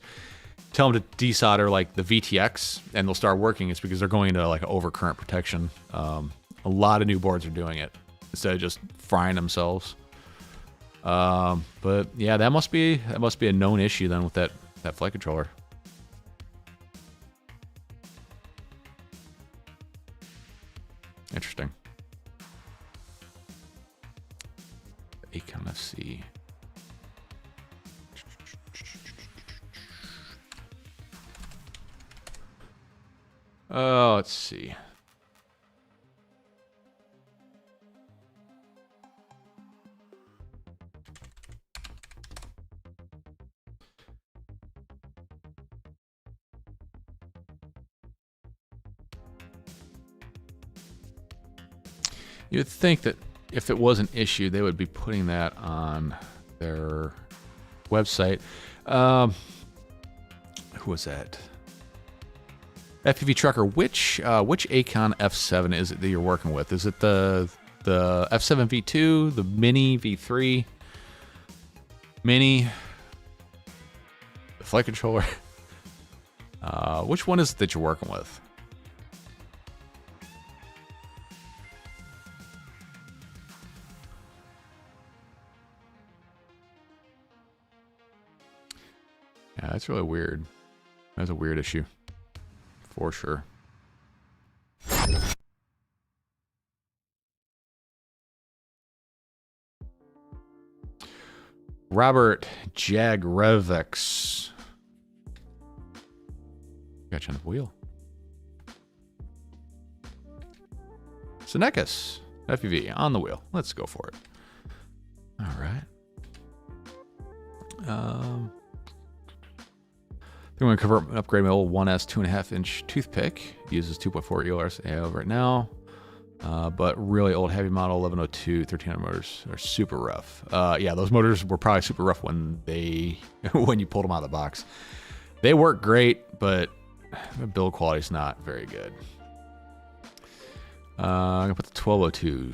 Tell them to desolder, like, the VTX, and they'll start working. It's because they're going into, like, overcurrent protection. A lot of new boards are doing it, instead of just frying themselves. But yeah, that must be a known issue then with that flight controller. Interesting. Acon FC. Oh, let's see. You'd think that if it was an issue, they would be putting that on their website. Who was that? FPV Trucker. Which Acon F7 is it that you're working with? Is it the F7 V2, the Mini V3, Mini, the flight controller? Which one is it that you're working with? Yeah, that's really weird. That's a weird issue, for sure. Robert Jagrevics. Got you on the wheel. Senekis, FPV on the wheel. Let's go for it. All right. I'm going to convert and upgrade my old 1S 2.5-inch toothpick. Uses 2.4 ELRs right now. But really old heavy model 1102 1300 motors are super rough. Yeah, those motors were probably super rough when when you pulled them out of the box. They work great, but the build quality is not very good. I'm gonna put the 1202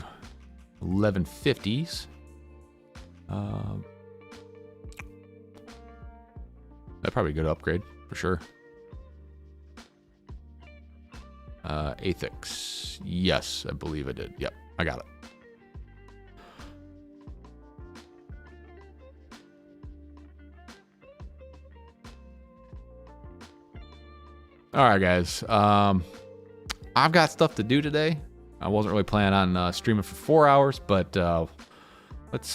1150s. That'd probably be a good upgrade for sure. Athix. Yes, I believe I did. Yep, I got it. All right, guys. I've got stuff to do today. I wasn't really planning on streaming for 4 hours, but let's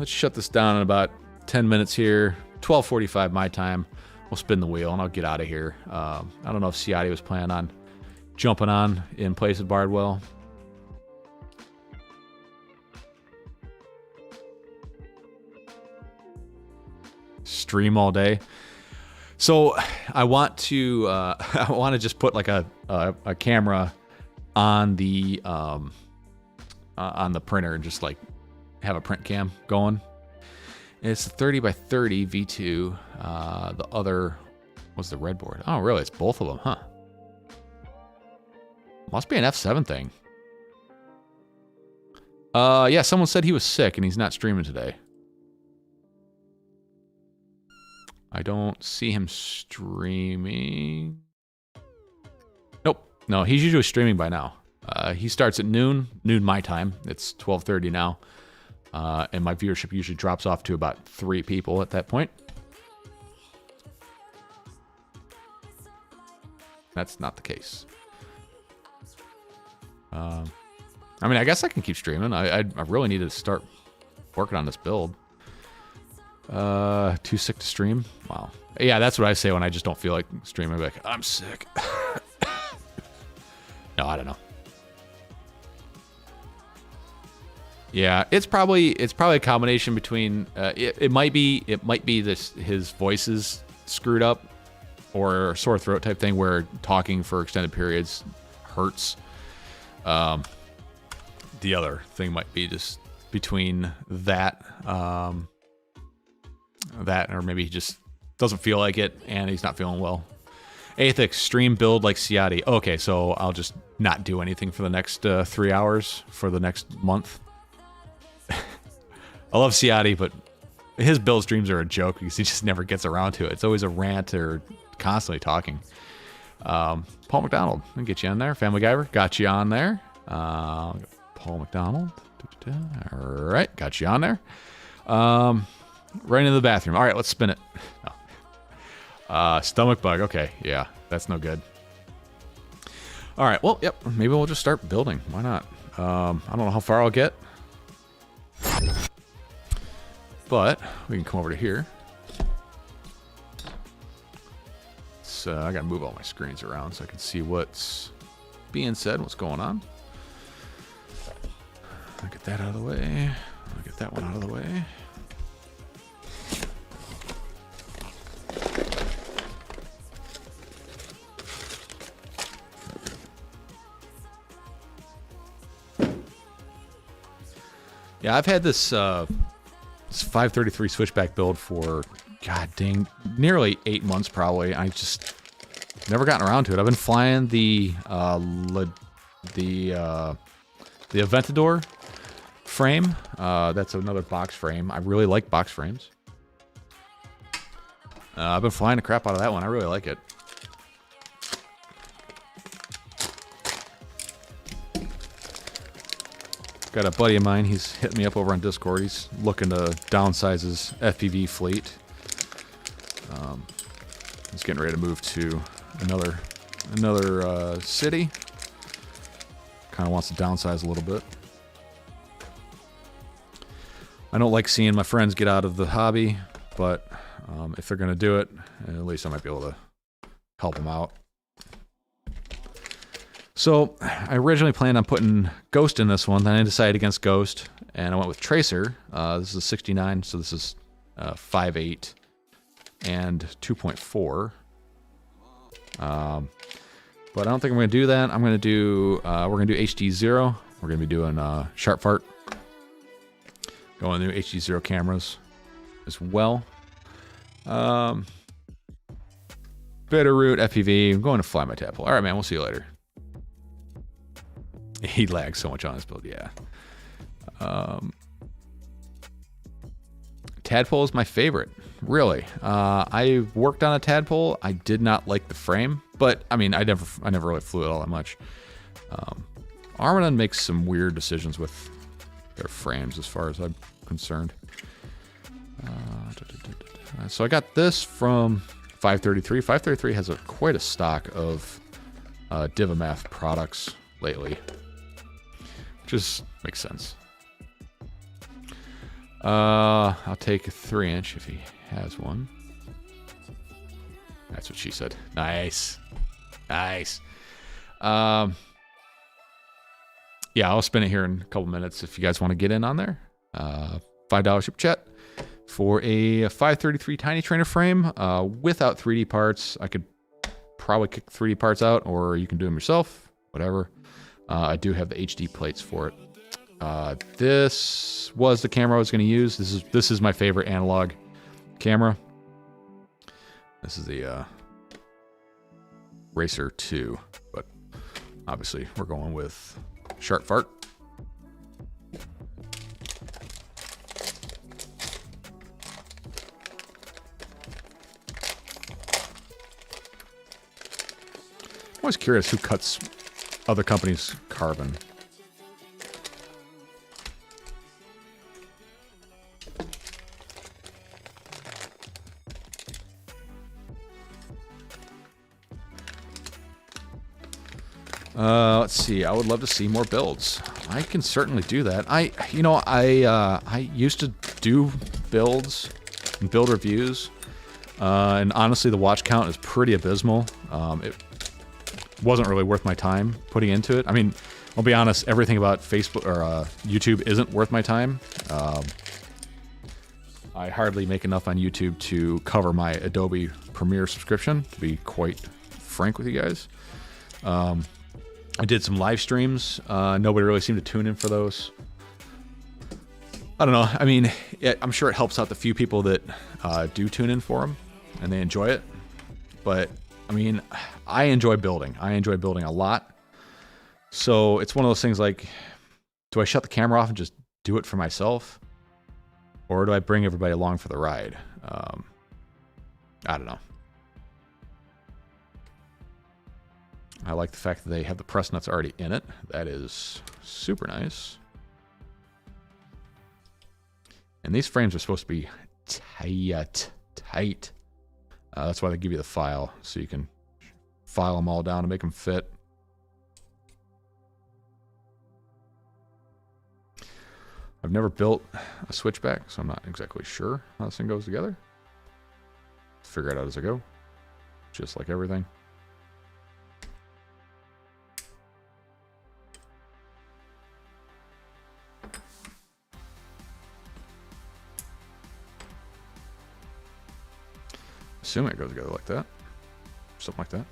shut this down in about 10 minutes here. 12:45 my time. We'll spin the wheel and I'll get out of here. I don't know if Ciati was planning on jumping on in place of Bardwell. Stream all day. So I want to just put like a camera on the printer and just like have a print cam going. It's a 30 by 30 V2. The other was the red board. Oh, really? It's both of them, huh? Must be an F7 thing. Yeah, someone said he was sick and he's not streaming today. I don't see him streaming. Nope. No, he's usually streaming by now. He starts at noon my time. It's 12:30 now. And my viewership usually drops off to about 3 people at that point. That's not the case. I mean, I guess I can keep streaming. I really need to start working on this build. Too sick to stream? Wow. Yeah, that's what I say when I just don't feel like streaming. I'm like, I'm sick. No, I don't know. Yeah, it's probably a combination between it might be his voice is screwed up or a sore throat type thing where talking for extended periods hurts. The other thing might be just between that or maybe he just doesn't feel like it and he's not feeling well. Eighth extreme build like Ciati. Okay, so I'll just not do anything for the next 3 hours for the next month. I love Ciati, but his build streams are a joke because he just never gets around to it. It's always a rant or constantly talking. Paul McDonald, I'll get you on there. Family Guyver, got you on there. Paul McDonald. All right, got you on there. Right into the bathroom. All right, let's spin it. Oh. Stomach bug. Okay, yeah, that's no good. All right, well, yep, maybe we'll just start building. Why not? I don't know how far I'll get. But we can come over to here. So I gotta move all my screens around so I can see what's being said, what's going on. I'll get that out of the way. I'll get that one out of the way. Yeah, I've had this 533 switchback build for, god dang, nearly 8 months probably. I just never gotten around to it. I've been flying the Aventador frame. That's another box frame. I really like box frames. I've been flying the crap out of that one. I really like it. Got a buddy of mine, he's hitting me up over on Discord. He's looking to downsize his FPV fleet. He's getting ready to move to another city. Kind of wants to downsize a little bit. I don't like seeing my friends get out of the hobby, but if they're going to do it, at least I might be able to help them out. So I originally planned on putting Ghost in this one, then I decided against Ghost, and I went with Tracer. This is a 69, so this is 5.8 and 2.4. But I don't think I'm going to do that. I'm going to do, we're going to do HD0. We're going to be doing Sharp Fart. Going to HD0 cameras as well. Bitterroot, FPV. I'm going to fly my tadpole. All right, man. We'll see you later. He lags so much on this build, yeah. Tadpole is my favorite, really. I worked on a tadpole. I did not like the frame, but I mean, I never really flew it all that much. Armadon makes some weird decisions with their frames, as far as I'm concerned. So I got this from 533. 533 has quite a stock of Divimath products lately, which just makes sense. I'll take a 3-inch if he has one. That's what she said. Nice. Nice. Yeah, I'll spin it here in a couple minutes if you guys want to get in on there. $5 ship chat for a 533 Tiny Trainer frame without 3D parts. I could probably kick 3D parts out, or you can do them yourself, whatever. I do have the HD plates for it. This was the camera I was going to use. This is my favorite analog camera. This is the Racer 2, but obviously we're going with Sharp Fart. I'm always curious who cuts other companies' carbon. Let's see. I would love to see more builds. I can certainly do that. I used to do builds and build reviews, and honestly, the watch count is pretty abysmal. It wasn't really worth my time putting into it. I mean, I'll be honest. Everything about Facebook or YouTube isn't worth my time. I hardly make enough on YouTube to cover my Adobe Premiere subscription, to be quite frank with you guys. I did some live streams. Nobody really seemed to tune in for those. I don't know. I mean, I'm sure it helps out the few people that do tune in for them and they enjoy it. But, I mean, I enjoy building. I enjoy building a lot. So it's one of those things like, do I shut the camera off and just do it for myself? Or do I bring everybody along for the ride? I don't know. I like the fact that they have the press nuts already in it. That is super nice. And these frames are supposed to be tight. That's why they give you the file, so you can file them all down to make them fit. I've never built a switchback, so I'm not exactly sure how this thing goes together. Figure it out as I go, just like everything. Assuming it goes together like that. Something like that.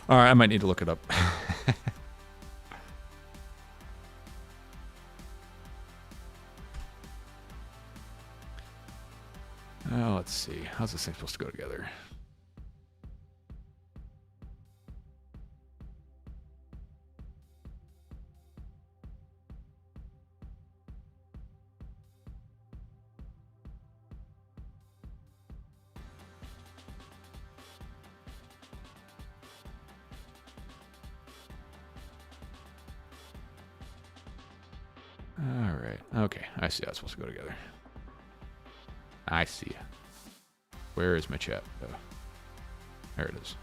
All right, I might need to look it up. Let's see. How's this thing supposed to go together? All right. Okay. I see how it's supposed to go together. I see. Where is my chat? There it is.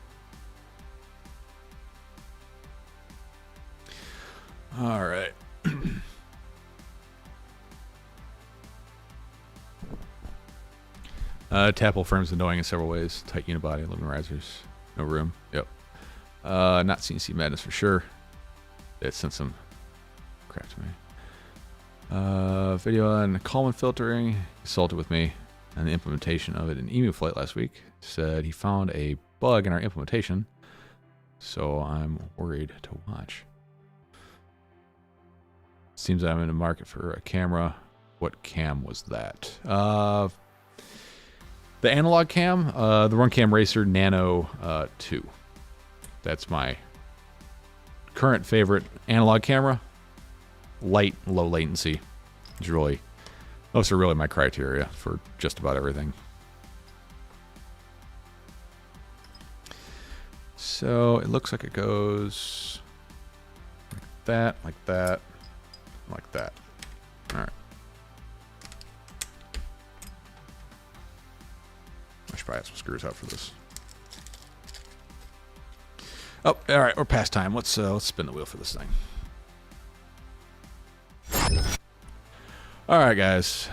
All right. Tapple frames annoying in several ways. Tight unibody, living risers, no room. Yep. Not CNC Madness for sure. It sent some crap to me. Video on Kalman filtering. Consulted with me on the implementation of it in Emu Flight last week. Said he found a bug in our implementation, so I'm worried to watch. Seems I'm in the market for a camera. What cam was that? The analog cam, the Runcam Racer Nano 2. That's my current favorite analog camera. Light, low latency. Those are really my criteria for just about everything. So it looks like it goes like that, like that, like that. All right. I should probably have some screws out for this. Oh, all right, we're past time. Let's spin the wheel for this thing. All right, guys.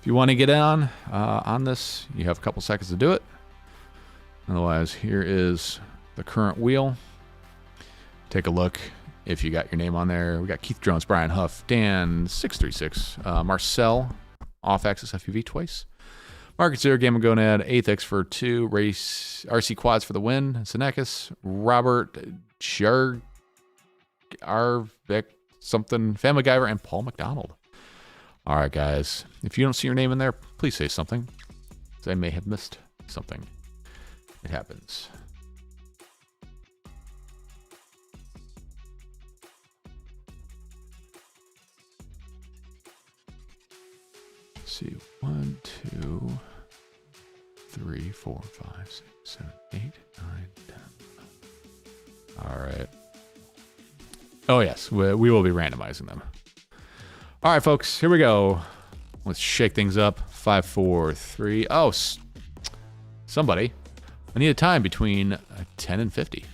If you want to get on this, you have a couple seconds to do it. Otherwise, here is the current wheel. Take a look. If you got your name on there, we got Keith Jones, Brian Huff, Dan636, Marcel, off-axis FUV twice. Market Zero, Game of Gonad, Athex for 2, Race RC Quads for the win, Senekis, Robert Arvik, something, Family Guyver, and Paul McDonald. All right, guys. If you don't see your name in there, please say something, because I may have missed something. It happens. Let's see, 1, 2, 3, 4, 5, 6, 7, 8, 9, 10. All right. Oh, yes, we will be randomizing them. All right, folks, here we go. Let's shake things up. 5, 4, 3. Oh, somebody. I need a time between 10 and 50.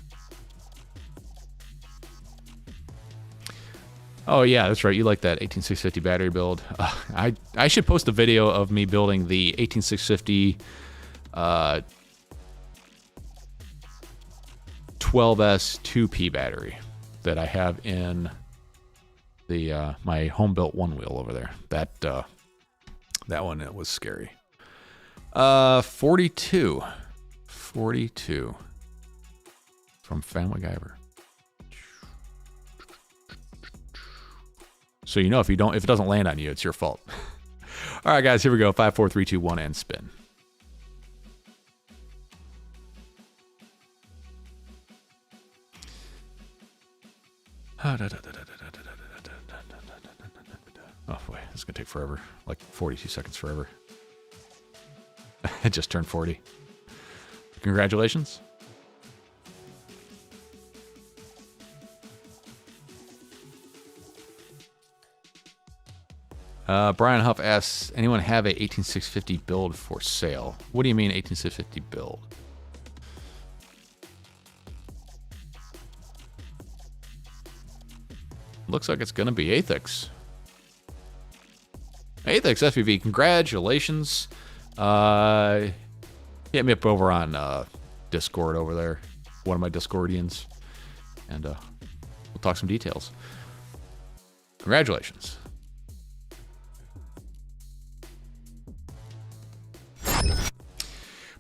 Oh, yeah, that's right. You like that 18650 battery build. I should post a video of me building the 18650 12S 2P battery that I have in the my home-built one wheel over there. That one, it was scary. 42 from Family Guyver. So you know if it doesn't land on you, it's your fault. All right, guys, here we go. 5, 4, 3, 2, 1, and spin. Oh boy, this is gonna take forever. Like 42 seconds forever. It just turned 40. Congratulations. Brian Huff asks, anyone have a 18650 build for sale? What do you mean 18650 build? Looks like it's going to be Athex. Athex FPV, congratulations. Hit me up over on Discord over there. One of my Discordians. And we'll talk some details. Congratulations.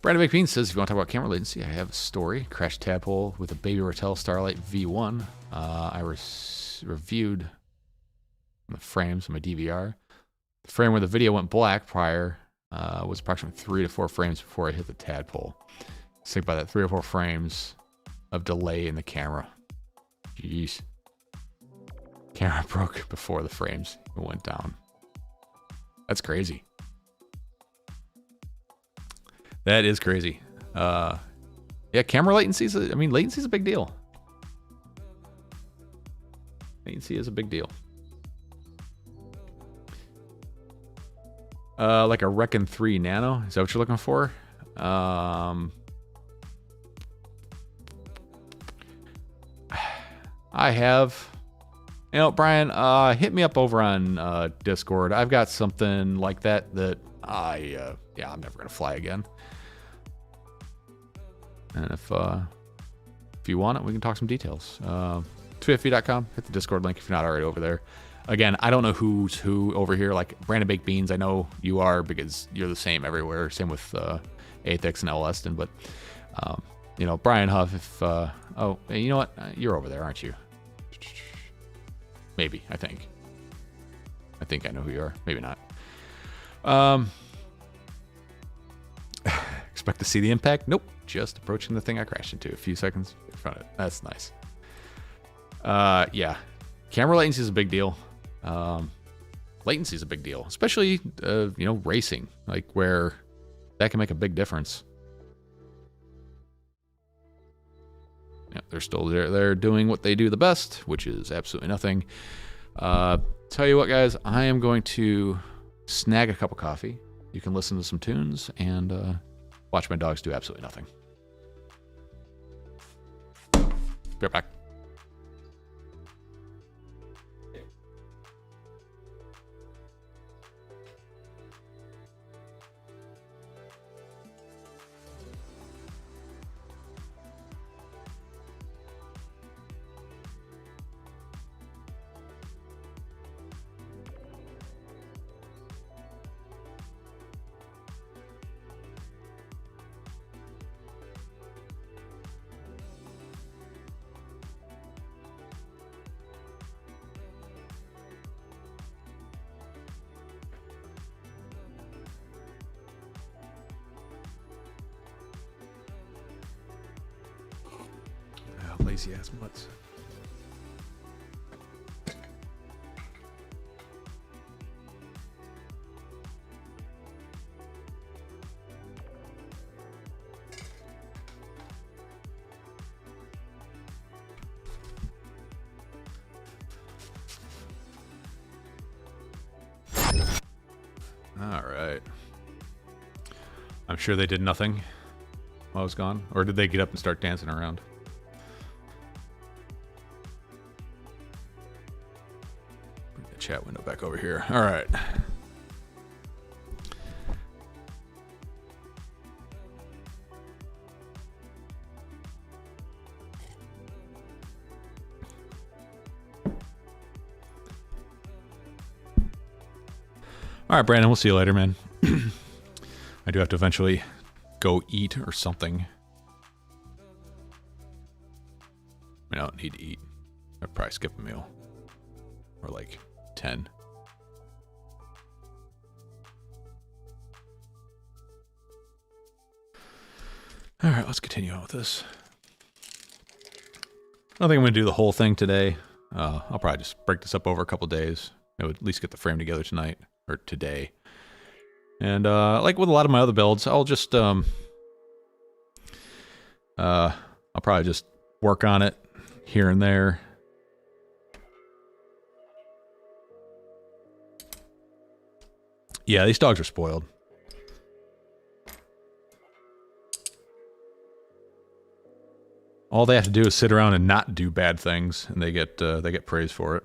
Brandon McBean says, if you want to talk about camera latency, I have a story. Crashed tadpole with a Baby Ratel Starlight V1. I reviewed the frames on my DVR. The frame where the video went black prior was approximately 3 to 4 frames before I hit the tadpole. Think about that, 3 or 4 frames of delay in the camera. Jeez. Camera broke before the frames went down. That's crazy. That is crazy. Yeah, camera latency is latency is a big deal. Latency is a big deal. Like a Recon 3 Nano, is that what you're looking for? I have, you know, Brian, hit me up over on Discord. I've got something like that I'm never gonna fly again. And if you want it, we can talk some details. 250.com. Hit the Discord link if you're not already over there. Again, I don't know who's who over here. Like Brandon Baked Beans, I know you are because you're the same everywhere. Same with Athix and L. Eston. But you know, Brian Huff. If oh, you know what? You're over there, aren't you? Maybe. I think I know who you are. Maybe not. Expect to see the impact? Nope. Just approaching the thing I crashed into a few seconds in front of it. That's nice. Yeah. Camera latency is a big deal. Latency is a big deal, especially, you know, racing, like where that can make a big difference. Yeah, they're still there. They're doing what they do the best, which is absolutely nothing. Tell you what, guys, I am going to snag a cup of coffee. You can listen to some tunes and watch my dogs do absolutely nothing. Be right back. Lazy ass mutts. All right. I'm sure they did nothing while I was gone. Or did they get up and start dancing around? Bring the chat window back over here. All right. All right, Brandon, we'll see you later, man. I do have to eventually go eat or something. I don't need to eat. I'd probably skip a meal. Or like 10. All right, let's continue on with this. I don't think I'm going to do the whole thing today. I'll probably just break this up over a couple days. I would at least get the frame together tonight. Or today. And like with a lot of my other builds, I'll just I'll probably just work on it here and there. Yeah, these dogs are spoiled. All they have to do is sit around and not do bad things, and they get praise for it.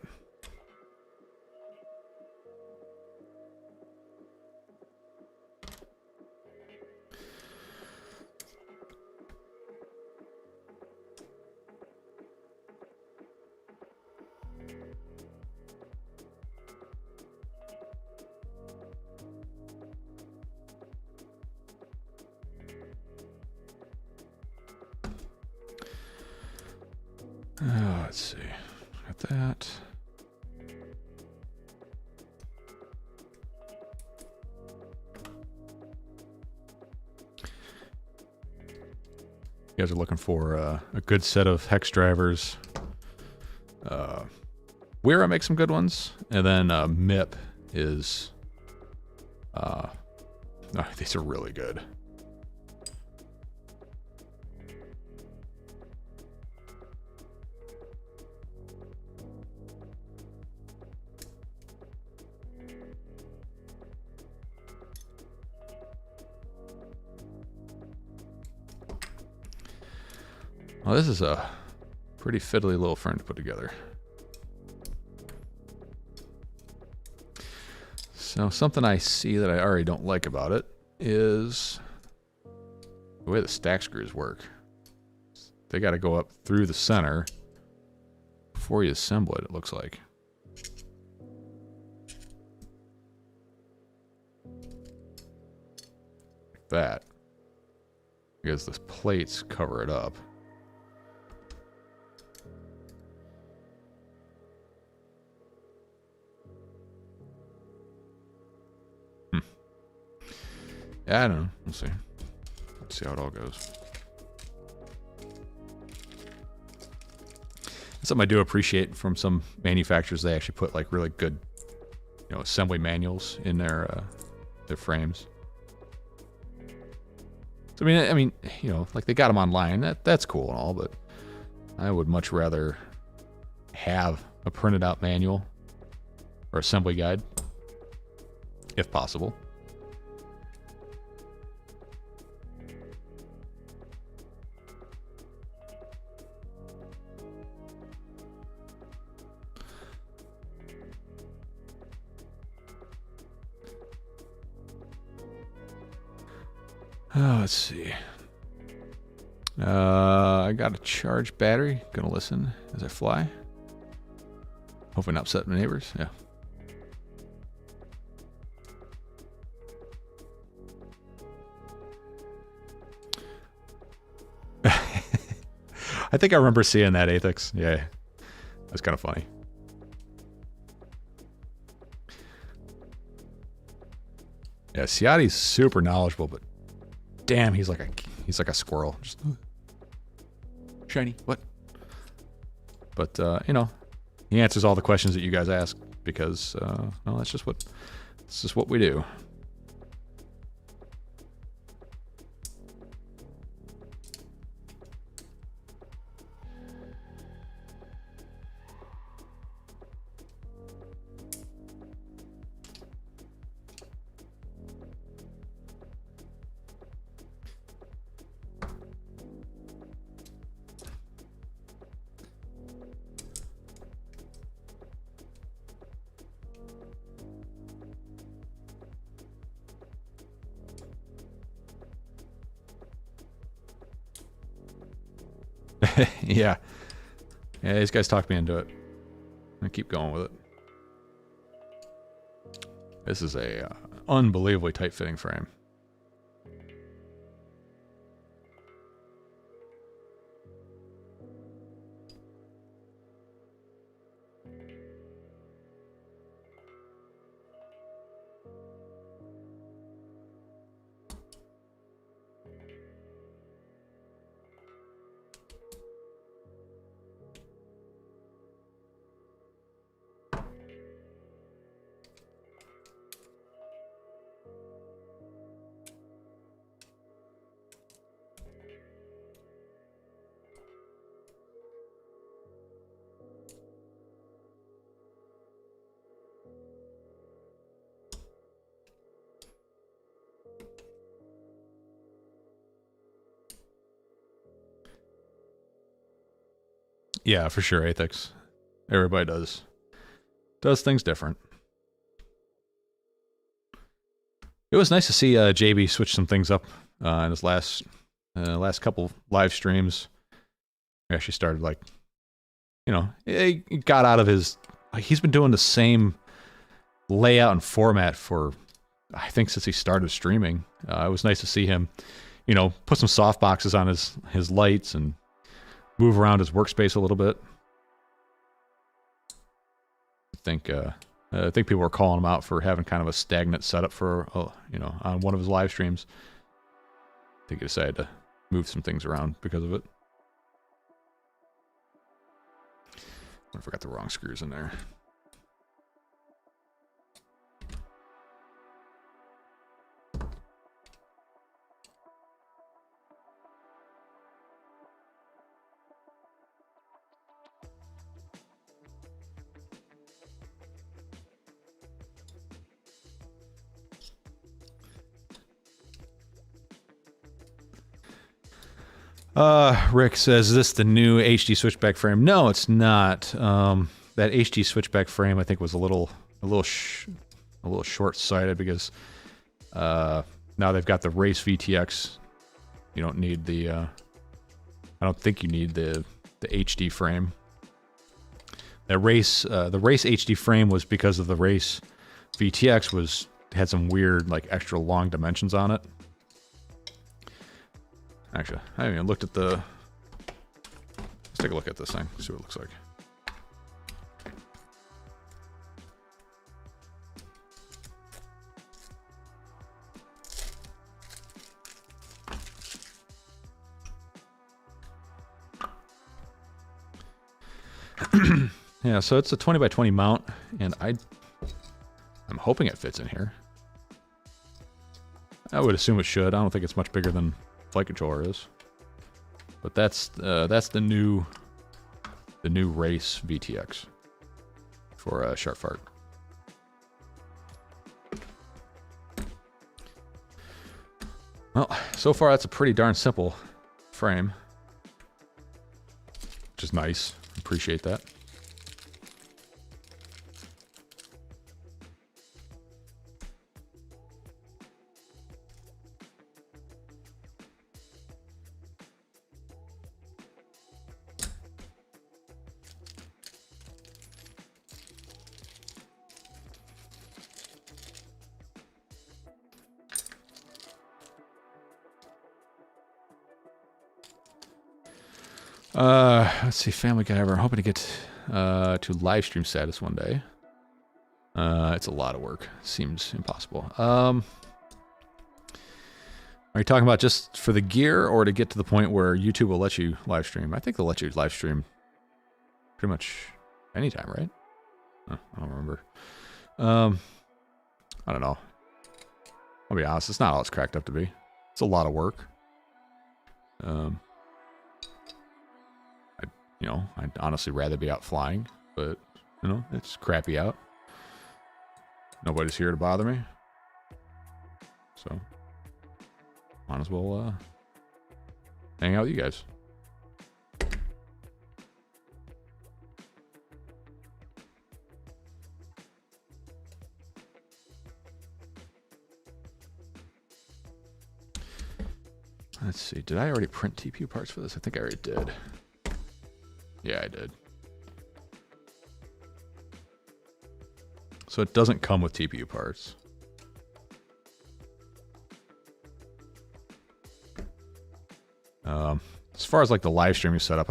Let's see. Got that. You guys are looking for a good set of hex drivers. Wira makes some good ones, and then MIP is. These are really good. Well, this is a pretty fiddly little frame to put together. So something I see that I already don't like about it is the way the stack screws work. They got to go up through the center before you assemble it, it looks like. Like that. Because the plates cover it up. Yeah, I don't know. We'll see. Let's see how it all goes. Something I do appreciate from some manufacturers, they actually put like really good, you know, assembly manuals in their frames. So I mean, you know, like they got them online. That's cool and all, but I would much rather have a printed out manual or assembly guide, if possible. Let's see. I got a charged battery. Gonna listen as I fly. Hopefully not upset my neighbors. Yeah. I think I remember seeing that, Athix. Yeah. That's kind of funny. Yeah, Ciati's super knowledgeable, but damn, he's like a squirrel. Just shiny. What? But you know, he answers all the questions that you guys ask because well, that's just what we do. Yeah. Yeah, these guys talked me into it. I keep going with it. This is a unbelievably tight fitting frame. Yeah, for sure, Athix. Everybody does things different. It was nice to see JB switch some things up in his last couple live streams. He actually started, like, you know, he got out of his, like, he's been doing the same layout and format for, I think, since he started streaming. It was nice to see him, you know, put some soft boxes on his lights and move around his workspace a little bit. I think people were calling him out for having kind of a stagnant setup for, you know, on one of his live streams. I think he decided to move some things around because of it. I forgot the wrong screws in there. Rick says, is this the new HD switchback frame? No, it's not. That HD switchback frame, I think, was a little short-sighted because now they've got the Race VTX. You don't need the. I don't think you need the HD frame. The Race HD frame was because of the Race VTX had some weird like extra long dimensions on it. Actually, I haven't even looked at the... Let's take a look at this thing, see what it looks like. Yeah, so it's a 20 by 20 mount, and I'm hoping it fits in here. I would assume it should. I don't think it's much bigger than flight controller is, but that's the new Race VTX for Sharp Fart. Well, so far that's a pretty darn simple frame, which is nice. Appreciate that. Let's see, Family Guy. We're hoping to get to live stream status one day. It's a lot of work. Seems impossible. Are you talking about just for the gear or to get to the point where YouTube will let you live stream? I think they'll let you live stream pretty much anytime, right? Oh, I don't remember. I don't know. I'll be honest, it's not all it's cracked up to be. It's a lot of work. I'd honestly rather be out flying, but, it's crappy out. Nobody's here to bother me. So, might as well hang out with you guys. Let's see, did I already print TPU parts for this? I think I already did. Yeah, I did. So it doesn't come with TPU parts. As far as like the live streaming setup,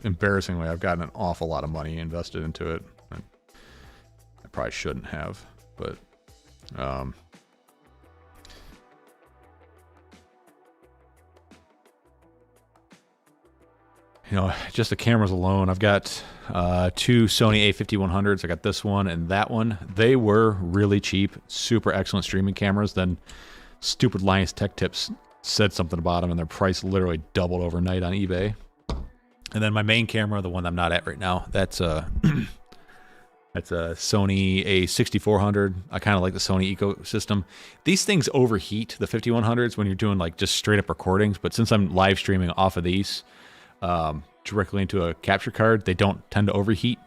embarrassingly, I've gotten an awful lot of money invested into it. I probably shouldn't have, but just the cameras alone, I've got two Sony A5100s. I got this one and that one. They were really cheap, super excellent streaming cameras. Then stupid Linus Tech Tips said something about them, and their price literally doubled overnight on eBay. And then my main camera, the one I'm not at right now, that's a Sony A6400. I kind of like the Sony ecosystem. These things overheat, the 5100s, when you're doing like just straight up recordings. But since I'm live streaming off of these, directly into a capture card, they don't tend to overheat.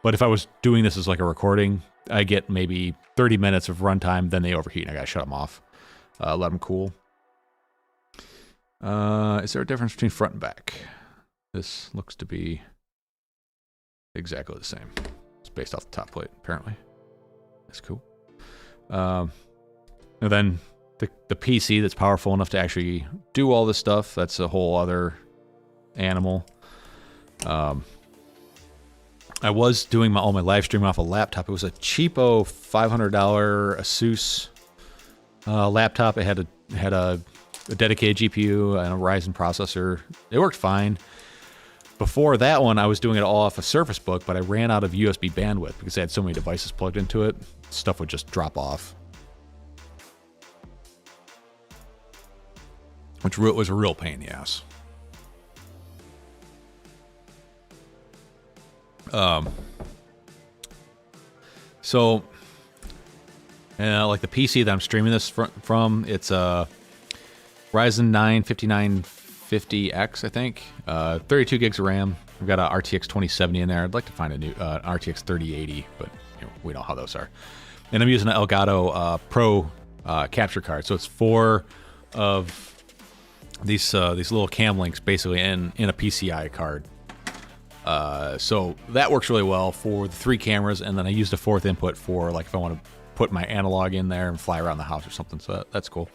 But if I was doing this as like a recording, I get maybe 30 minutes of runtime, then they overheat and I gotta shut them off, let them cool. Is there a difference between front and back? This looks to be exactly the same. It's based off the top plate, apparently. That's cool. And then the PC that's powerful enough to actually do all this stuff, that's a whole other animal. I was doing all my live streaming off a laptop. It was a cheapo $500 Asus laptop. It had a dedicated GPU and a Ryzen processor. It worked fine. Before that one, I was doing it all off a Surface Book, but I ran out of USB bandwidth because I had so many devices plugged into it. Stuff would just drop off, which was a real pain in the ass. So, like the PC that I'm streaming this from, it's a Ryzen 9 5950 50X, I think. 32 gigs of RAM. I've got a RTX 2070 in there. I'd like to find a new RTX 3080, but we know how those are. And I'm using an Elgato Pro capture card. So it's 4 of these little cam links basically in a PCI card. So that works really well for the 3 cameras, and then I used a 4th input for like if I want to put my analog in there and fly around the house or something. So that's cool.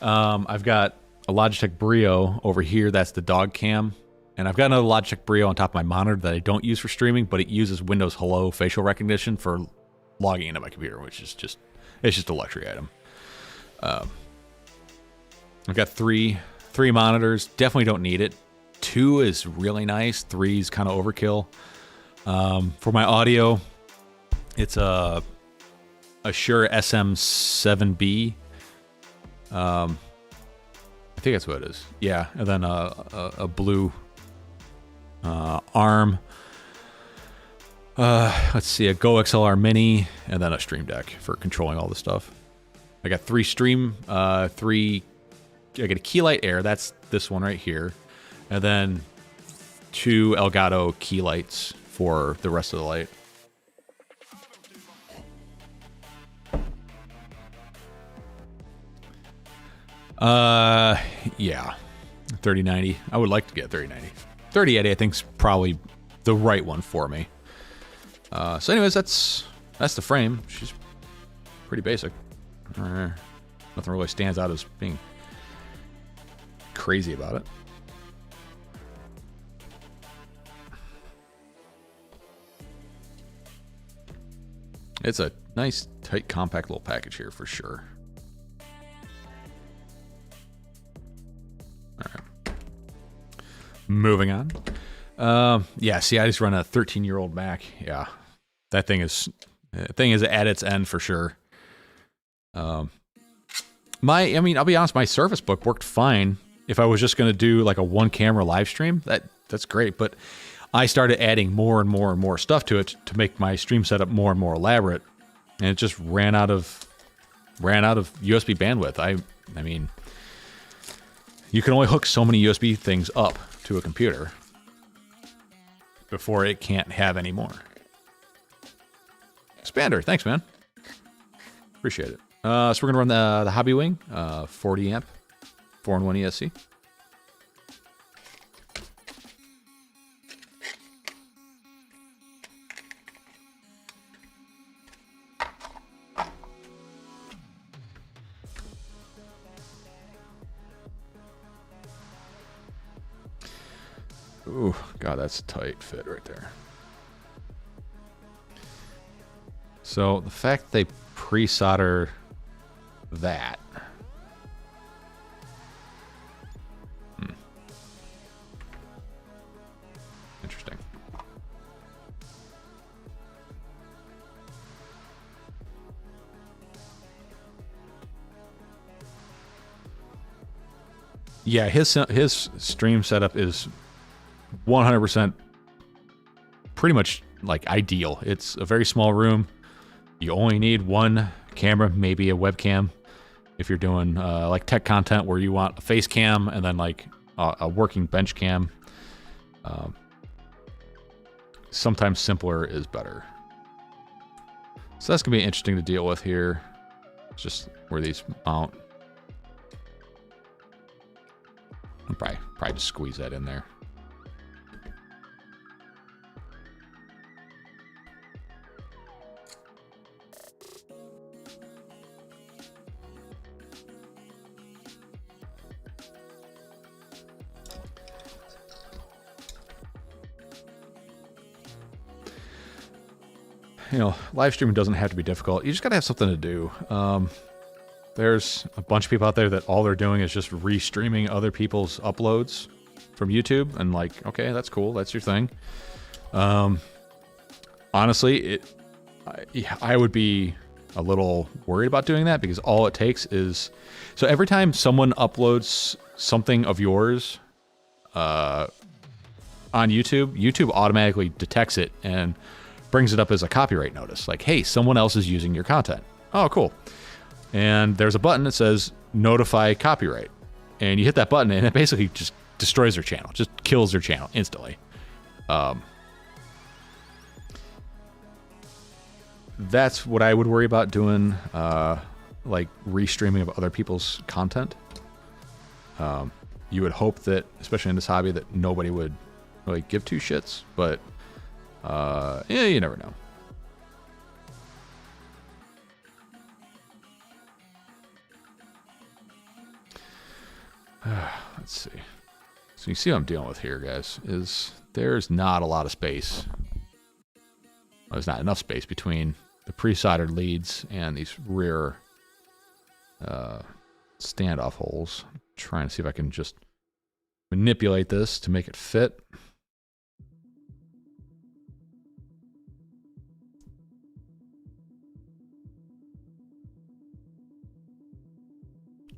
I've got a Logitech Brio over here. That's the dog cam. And I've got another Logitech Brio on top of my monitor that I don't use for streaming, but it uses Windows Hello facial recognition for logging into my computer, which is just a luxury item. I've got three monitors. Definitely don't need it. 2 is really nice. 3 is kind of overkill. For my audio, it's a Shure SM7B. I think that's what it is. Yeah, and then a blue arm. Let's see, a Go XLR Mini, and then a Stream Deck for controlling all the stuff. I got 3 I got a Keylight Air, that's this one right here, and then 2 Elgato key lights for the rest of the light. Yeah, 3090. I would like to get 3090. 3080, I think, is probably the right one for me. So, anyways, that's the frame. She's pretty basic. Nothing really stands out as being crazy about it. It's a nice, tight, compact little package here for sure. All right. Moving on. Yeah, see, I just run a 13-year-old Mac. Yeah, that thing is at its end for sure. I'll be honest, my Surface Book worked fine. If I was just going to do like a 1-camera live stream, that's great. But I started adding more and more and more stuff to it to make my stream setup more and more elaborate, and it just ran out of USB bandwidth. I mean, you can only hook so many USB things up to a computer before it can't have any more. Expander, thanks, man. Appreciate it. So we're gonna run the Hobby Wing, 40 amp, 4-in-1 ESC. Ooh, God, that's a tight fit right there. So the fact they pre-solder that. Interesting. Yeah, his stream setup is 100% pretty much like ideal. It's a very small room. You only need 1 camera, maybe a webcam. If you're doing like tech content where you want a face cam and then like a working bench cam. Sometimes simpler is better. So that's gonna be interesting to deal with here. It's just where these mount. I'll probably just squeeze that in there. You know, live streaming doesn't have to be difficult. You just gotta have something to do. There's a bunch of people out there that all they're doing is just restreaming other people's uploads from YouTube, and like, okay, that's cool. That's your thing. Honestly, I would be a little worried about doing that because all it takes is, so every time someone uploads something of yours on YouTube, YouTube automatically detects it and brings it up as a copyright notice. Like, hey, someone else is using your content. Oh, cool. And there's a button that says notify copyright. And you hit that button and it basically just destroys their channel, just kills their channel instantly. That's what I would worry about doing, like restreaming of other people's content. You would hope that, especially in this hobby, that nobody would really give two shits, but yeah, you never know. Let's see. So you see what I'm dealing with here, guys, is there's not a lot of space. Well, there's not enough space between the pre-soldered leads and these rear standoff holes. I'm trying to see if I can just manipulate this to make it fit.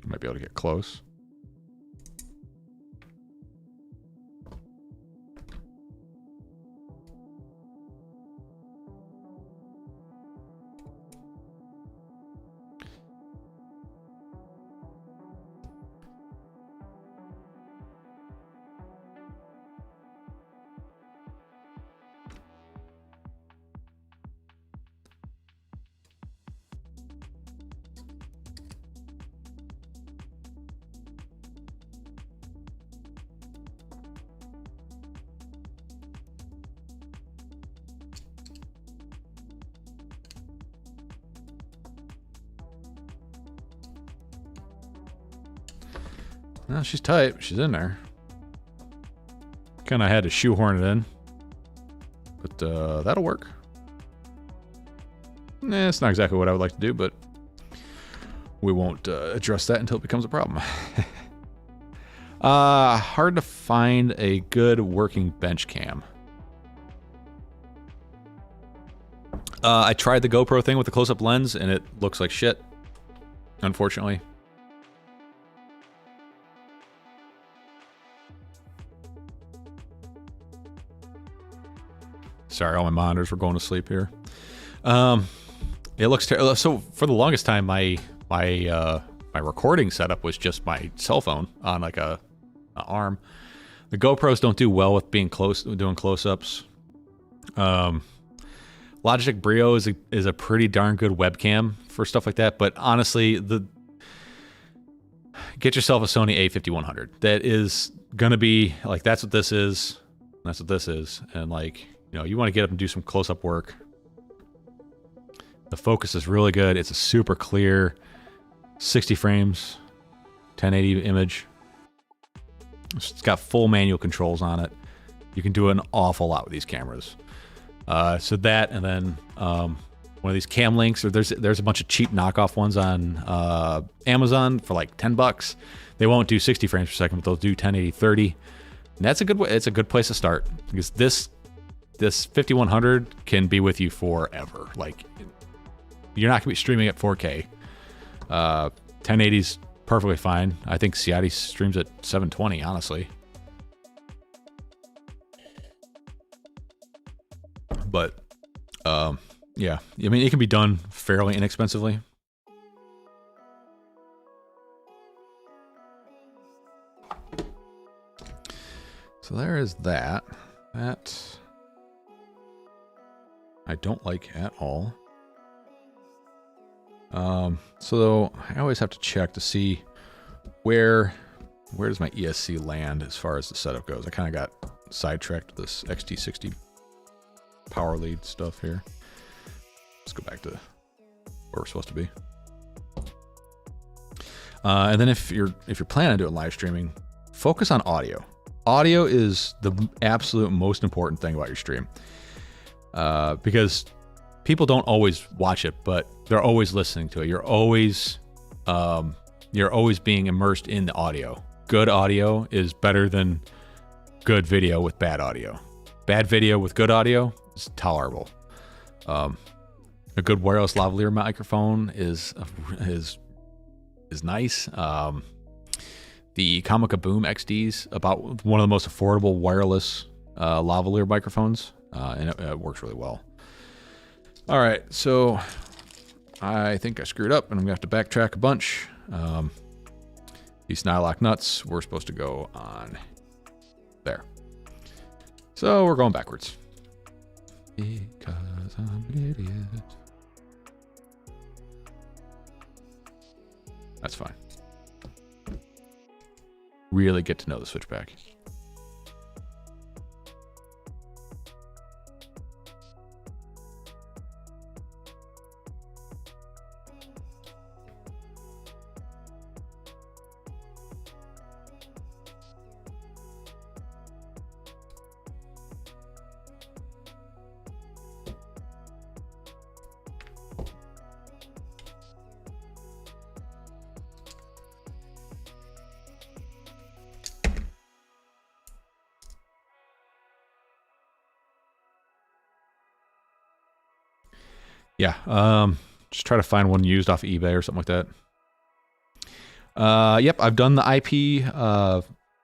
Might be able to get close. Well, she's tight. She's in there. Kind of had to shoehorn it in. But that'll work. It's not exactly what I would like to do, but we won't address that until it becomes a problem. Hard to find a good working bench cam. I tried the GoPro thing with the close-up lens, and it looks like shit, unfortunately. Sorry, all my monitors were going to sleep here. It looks terrible. So for the longest time, my recording setup was just my cell phone on like a arm. The GoPros don't do well with being doing close-ups. Logitech Brio is a pretty darn good webcam for stuff like that. But honestly, get yourself a Sony A5100. That is gonna be like, that's what this is. That's what this is, and like. You know, you want to get up and do some close-up work. The focus is really good. It's a super clear 60 frames, 1080 image. It's got full manual controls on it. You can do an awful lot with these cameras. So that, and then one of these cam links, or there's a bunch of cheap knockoff ones on Amazon for like $10. They won't do 60 frames per second, but they'll do 1080 30. And that's a good way. It's a good place to start, because this 5100 can be with you forever. Like, you're not gonna be streaming at 4K. 1080's perfectly fine. I think Ciati streams at 720, honestly. But yeah, I mean, it can be done fairly inexpensively. So there is that. That I don't like at all. So I always have to check to see where does my ESC land as far as the setup goes. I kind of got sidetracked with this XT60 power lead stuff here. Let's go back to where we're supposed to be. And then if you're planning on doing live streaming, focus on audio. Audio is the absolute most important thing about your stream. Because people don't always watch it, but they're always listening to it. You're always being immersed in the audio. Good audio is better than good video with bad audio. Bad video with good audio is tolerable. A good wireless lavalier microphone is nice. The Comica Boom XD's about one of the most affordable wireless lavalier microphones, and it works really well. All right, so I think I screwed up, and I'm gonna have to backtrack a bunch. These Nylock nuts were supposed to go on There. So we're going backwards. Because I'm an idiot. That's fine. Really get to know the switchback. Yeah, just try to find one used off eBay or something like that. Yep, I've done the IP,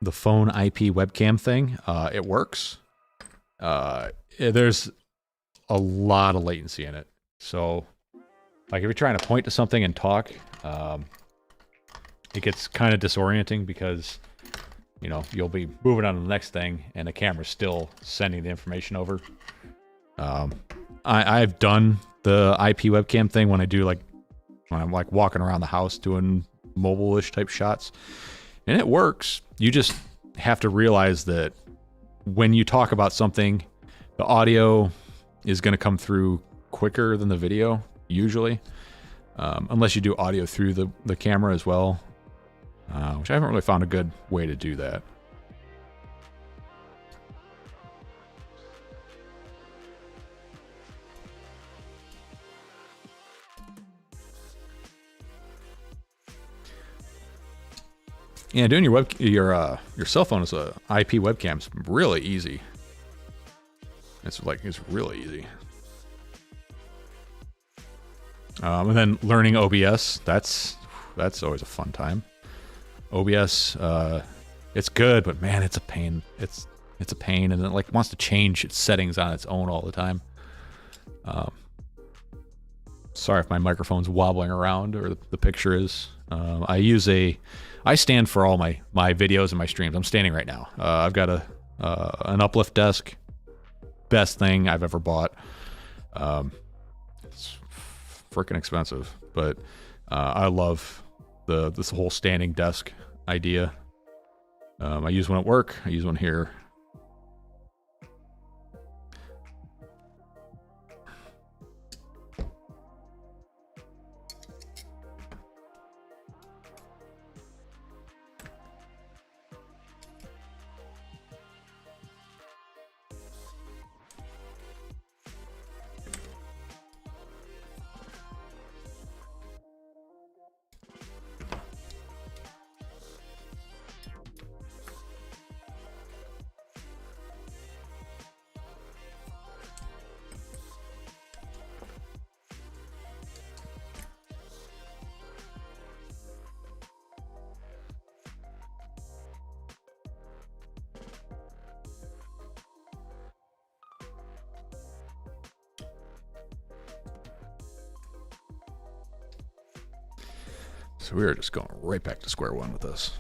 the phone IP webcam thing. It works. There's a lot of latency in it. So, like if you're trying to point to something and talk, it gets kind of disorienting because, you know, you'll be moving on to the next thing and the camera's still sending the information over. I've done the IP webcam thing when I'm like walking around the house doing mobile-ish type shots, and it works. You just have to realize that when you talk about something, the audio is going to come through quicker than the video usually, unless you do audio through the camera as well, which I haven't really found a good way to do that. Yeah, doing your cell phone as a IP webcam is really easy. It's really easy. And then learning OBS, that's always a fun time. OBS, it's good, but man, it's a pain. It's a pain, and it like wants to change its settings on its own all the time. Sorry if my microphone's wobbling around or the picture is. I stand for all my videos and my streams. I'm standing right now. I've got an uplift desk. Best thing I've ever bought. It's freaking expensive, but I love this whole standing desk idea. I use one at work. I use one here. So we are just going right back to square one with this.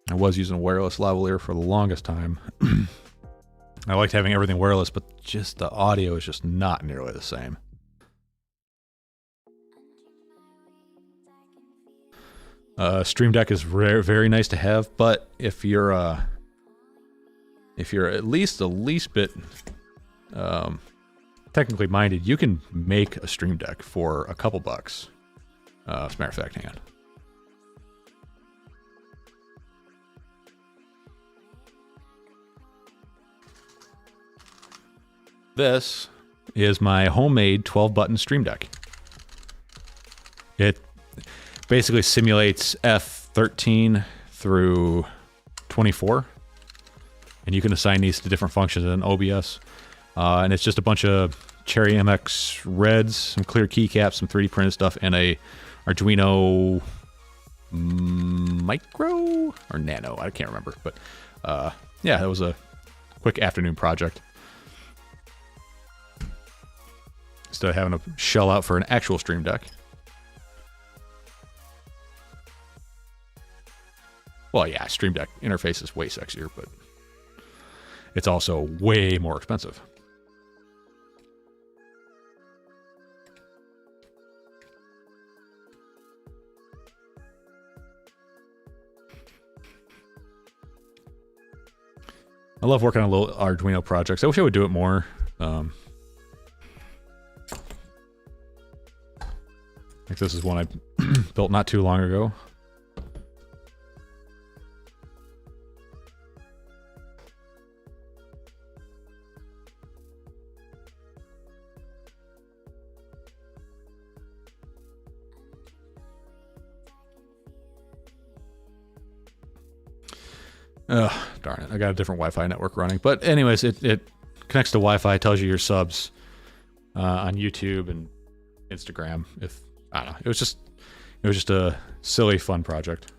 I was using a wireless lavalier for the longest time. I liked having everything wireless, but just the audio is just not nearly the same. Stream Deck is very nice to have, but if you're at least the least bit technically minded, you can make a Stream Deck for a couple bucks. As a matter of fact, hang on. This is my homemade 12-button Stream Deck. It basically simulates F13 through 24, and you can assign these to different functions in OBS. And it's just a bunch of Cherry MX Reds, some clear keycaps, some 3D printed stuff, and a Arduino Micro or Nano. I can't remember, but yeah, that was a quick afternoon project. Instead of having to shell out for an actual Stream Deck. Well, yeah, Stream Deck interface is way sexier, but it's also way more expensive. I love working on little Arduino projects. I wish I would do it more. Like this is one I built not too long ago. Ugh, darn it. I got a different Wi-Fi network running. But anyways, it connects to Wi-Fi, tells you your subs on YouTube and Instagram. If I don't know. It was just a silly, fun project.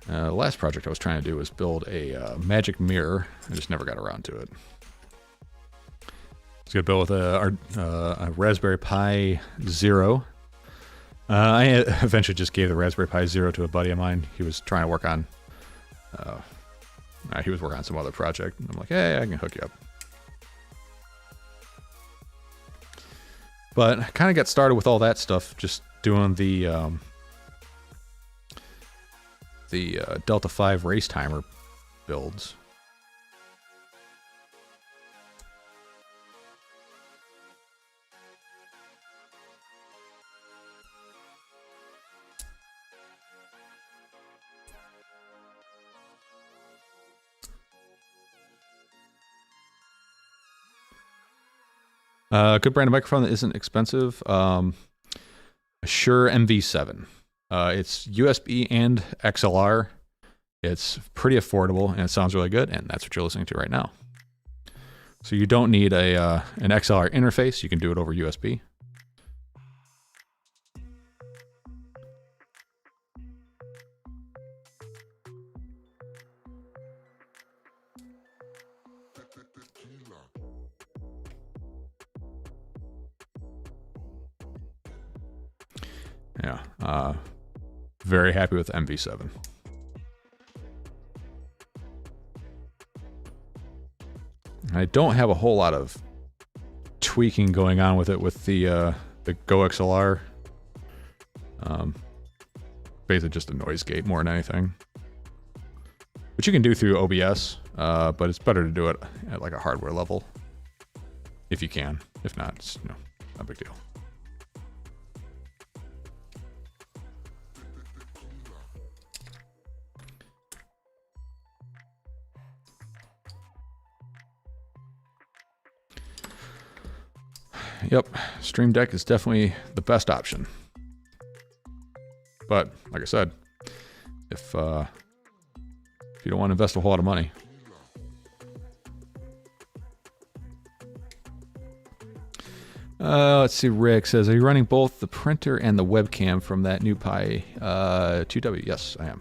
The last project I was trying to do was build a magic mirror. I just never got around to it. I was going to build with a Raspberry Pi Zero. I eventually just gave the Raspberry Pi Zero to a buddy of mine. He was trying to work on some other project. And I'm like, hey, I can hook you up. But I kind of got started with all that stuff, just doing the Delta 5 race timer builds. Good brand of microphone that isn't expensive. Shure MV7. It's USB and XLR. It's pretty affordable and it sounds really good, and that's what you're listening to right now. So you don't need an XLR interface. You can do it over USB. Yeah, very happy with MV7. I don't have a whole lot of tweaking going on with it with the Go XLR. Basically just a noise gate more than anything, which you can do through OBS, but it's better to do it at like a hardware level if you can. If not, it's not a big deal. Yep, Stream Deck is definitely the best option. But like I said, if you don't want to invest a whole lot of money, let's see. Rick says, "Are you running both the printer and the webcam from that new Pi 2W?" Yes, I am.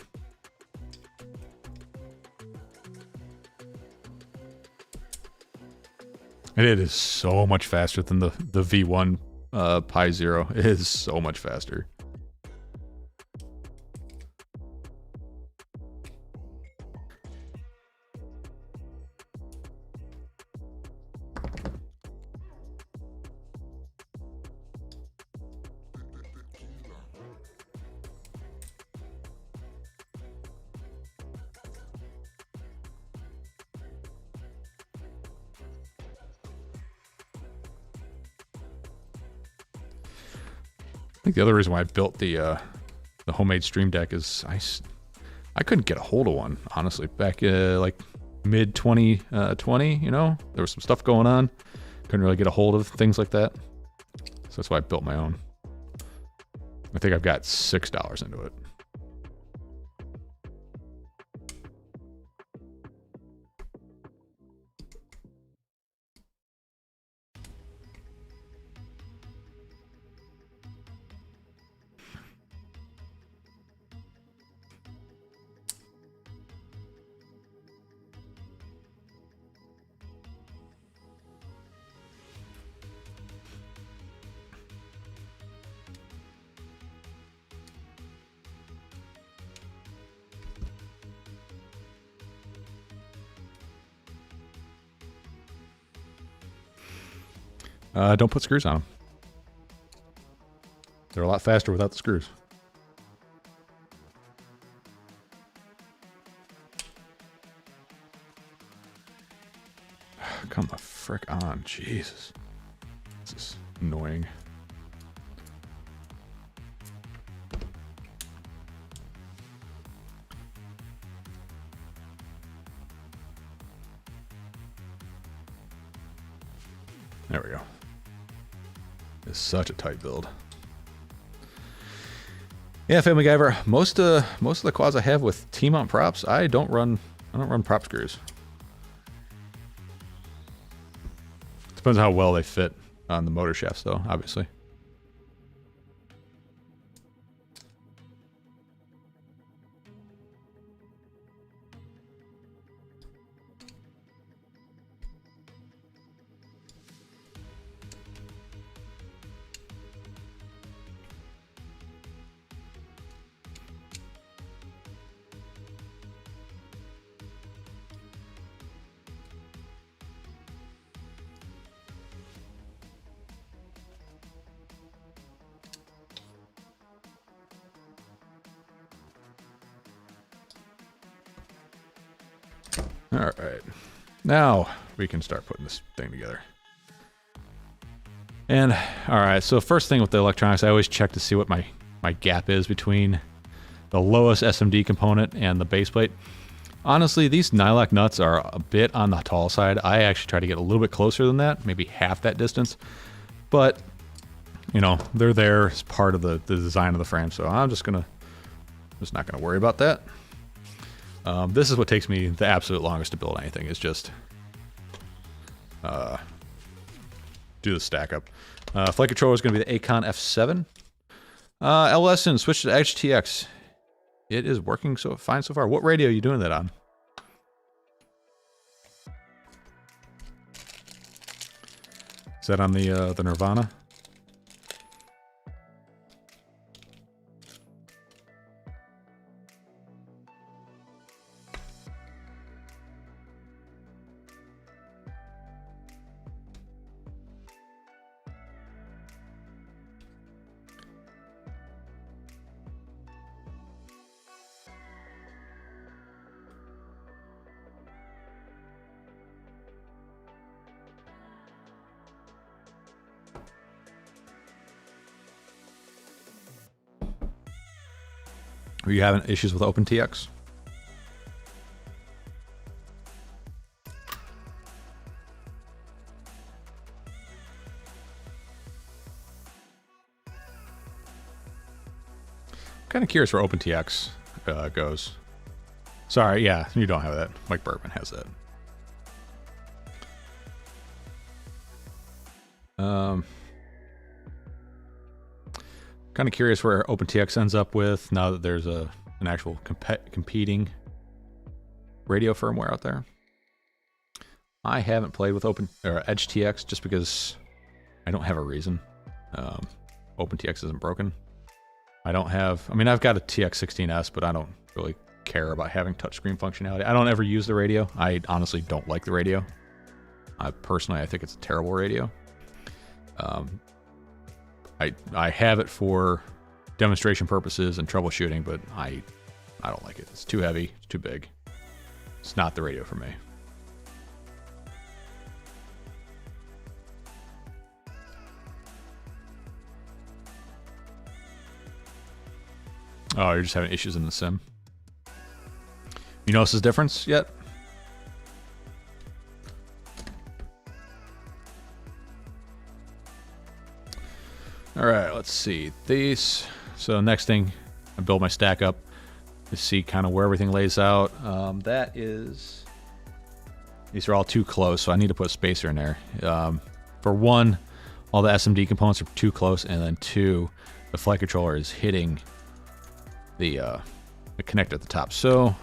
And it is so much faster than the V1 Pi Zero. It is so much faster. I think the other reason why I built the homemade Stream Deck is I couldn't get a hold of one, honestly, back like mid 2020. You know, there was some stuff going on, couldn't really get a hold of things like that, so that's why I built my own. I think I've got $6 into it. Don't put screws on them. They're a lot faster without the screws. Come the frick on, Jesus. This is annoying. There we go. It's such a tight build. Yeah, Family Guyver. Most of the quads I have with T-mount props, I don't run prop screws. Depends on how well they fit on the motor shafts, though, obviously. All right, now we can start putting this thing together. And all right, so first thing with the electronics, I always check to see what my gap is between the lowest SMD component and the base plate. Honestly, these nylock nuts are a bit on the tall side. I actually try to get a little bit closer than that, maybe half that distance. But, you know, they're there as part of the design of the frame, so I'm just not gonna worry about that. This is what takes me the absolute longest to build anything, is just do the stack up. Flight controller is going to be the Acon F7. LSN, switch to HTX. It is working so fine so far. What radio are you doing that on? Is that on the Nirvana? Are you having issues with OpenTX? I'm kind of curious where OpenTX goes. Sorry, yeah, you don't have that. Mike Bergman has that. Kind of curious where OpenTX ends up with now that there's an actual competing radio firmware out there. I haven't played with EdgeTX just because I don't have a reason. OpenTX isn't broken. I've got a TX16S, but I don't really care about having touchscreen functionality. I don't ever use the radio. I honestly don't like the radio. I think it's a terrible radio. I have it for demonstration purposes and troubleshooting, but I don't like it. It's too heavy, it's too big. It's not the radio for me. Oh, you're just having issues in the sim. You notice this difference yet? All right, let's see these. So next thing, I build my stack up to see kind of where everything lays out. These are all too close, so I need to put a spacer in there. For one, all the SMD components are too close, and then two, the flight controller is hitting the connector at the top. So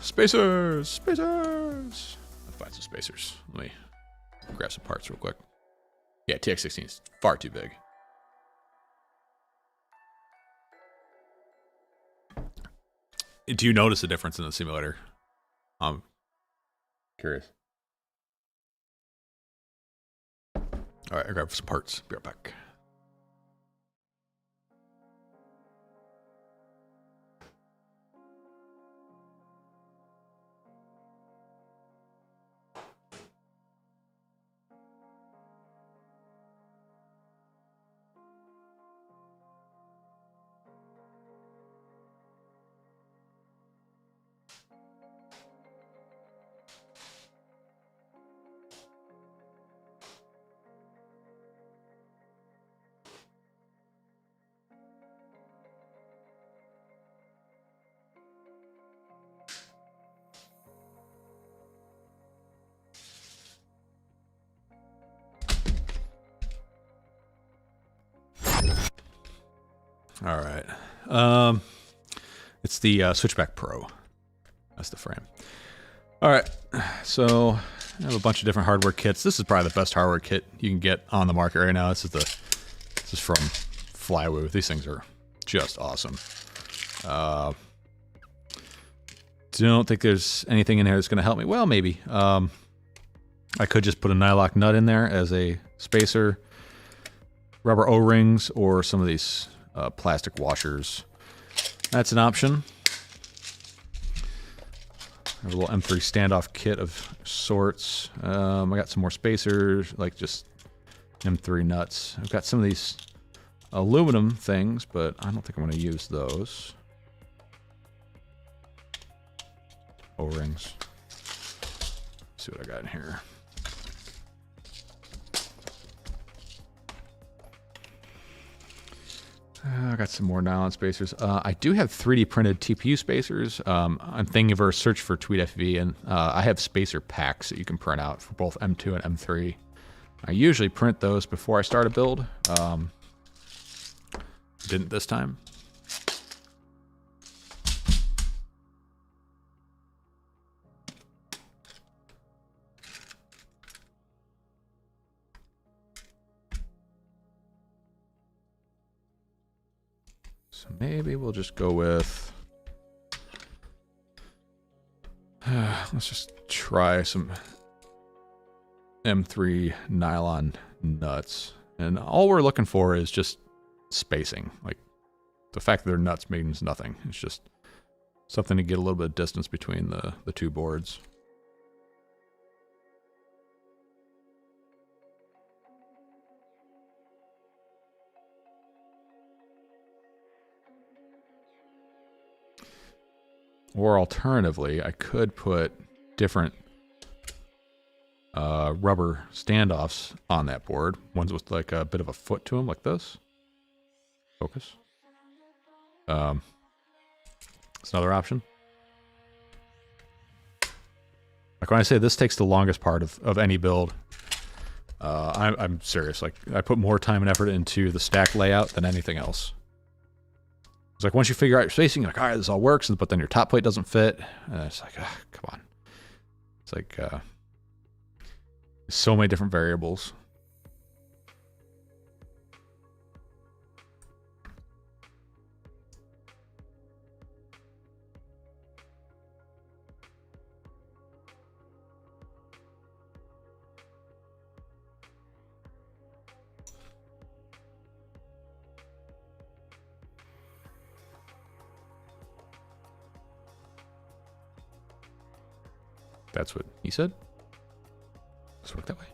spacers. Let's find some spacers. Let me grab some parts real quick. Yeah, TX16 is far too big. Do you notice a difference in the simulator? I'm curious. All right, I grab some parts. Be right back. All right. It's the Switchback Pro. That's the frame. All right. So I have a bunch of different hardware kits. This is probably the best hardware kit you can get on the market right now. This is from Flywoo. These things are just awesome. Don't think there's anything in here that's going to help me. Well, maybe. I could just put a nylock nut in there as a spacer, rubber O-rings, or some of these plastic washers. That's an option. I have a little M3 standoff kit of sorts. I got some more spacers, like just M3 nuts. I've got some of these aluminum things, but I don't think I'm going to use those. O-rings. See what I got in here. I got some more nylon spacers. I do have 3D printed TPU spacers. I'm thinking of a search for TweetFV, and I have spacer packs that you can print out for both M2 and M3. I usually print those before I start a build. Didn't this time. So maybe we'll just go with, let's just try some M3 nylon nuts. And all we're looking for is just spacing. Like, the fact that they're nuts means nothing. It's just something to get a little bit of distance between the two boards. Or alternatively, I could put different rubber standoffs on that board. Ones with like a bit of a foot to them, like this. Focus. It's another option. Like when I say this takes the longest part of any build, I'm serious. Like I put more time and effort into the stack layout than anything else. It's like once you figure out your spacing, you're like, all right, this all works, but then your top plate doesn't fit. And it's like, come on. It's like so many different variables. That's what he said. Does it work that way?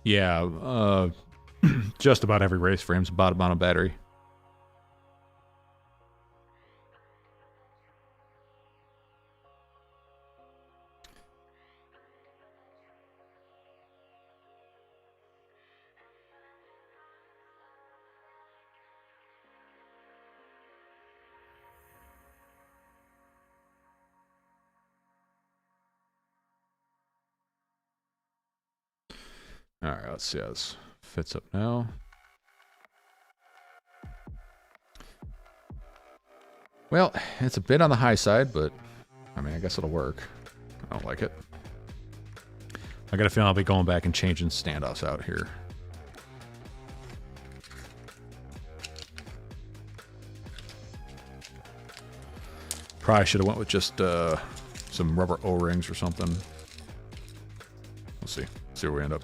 Yeah, just about every race frame's about amount of battery. All right, let's see how this fits up now. Well, it's a bit on the high side, but I mean, I guess it'll work. I don't like it. I got a feeling I'll be going back and changing standoffs out here. Probably should have went with just some rubber O-rings or something. We'll see. See where we end up.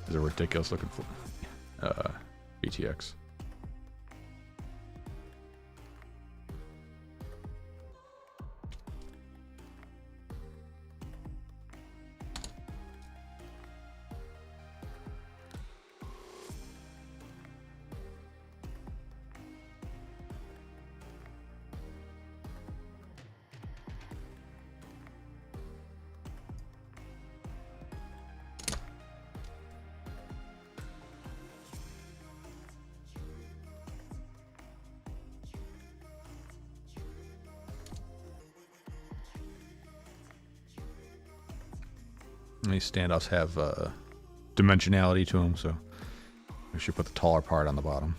Is it ridiculous looking for BTX? These standoffs have dimensionality to them, so we should put the taller part on the bottom.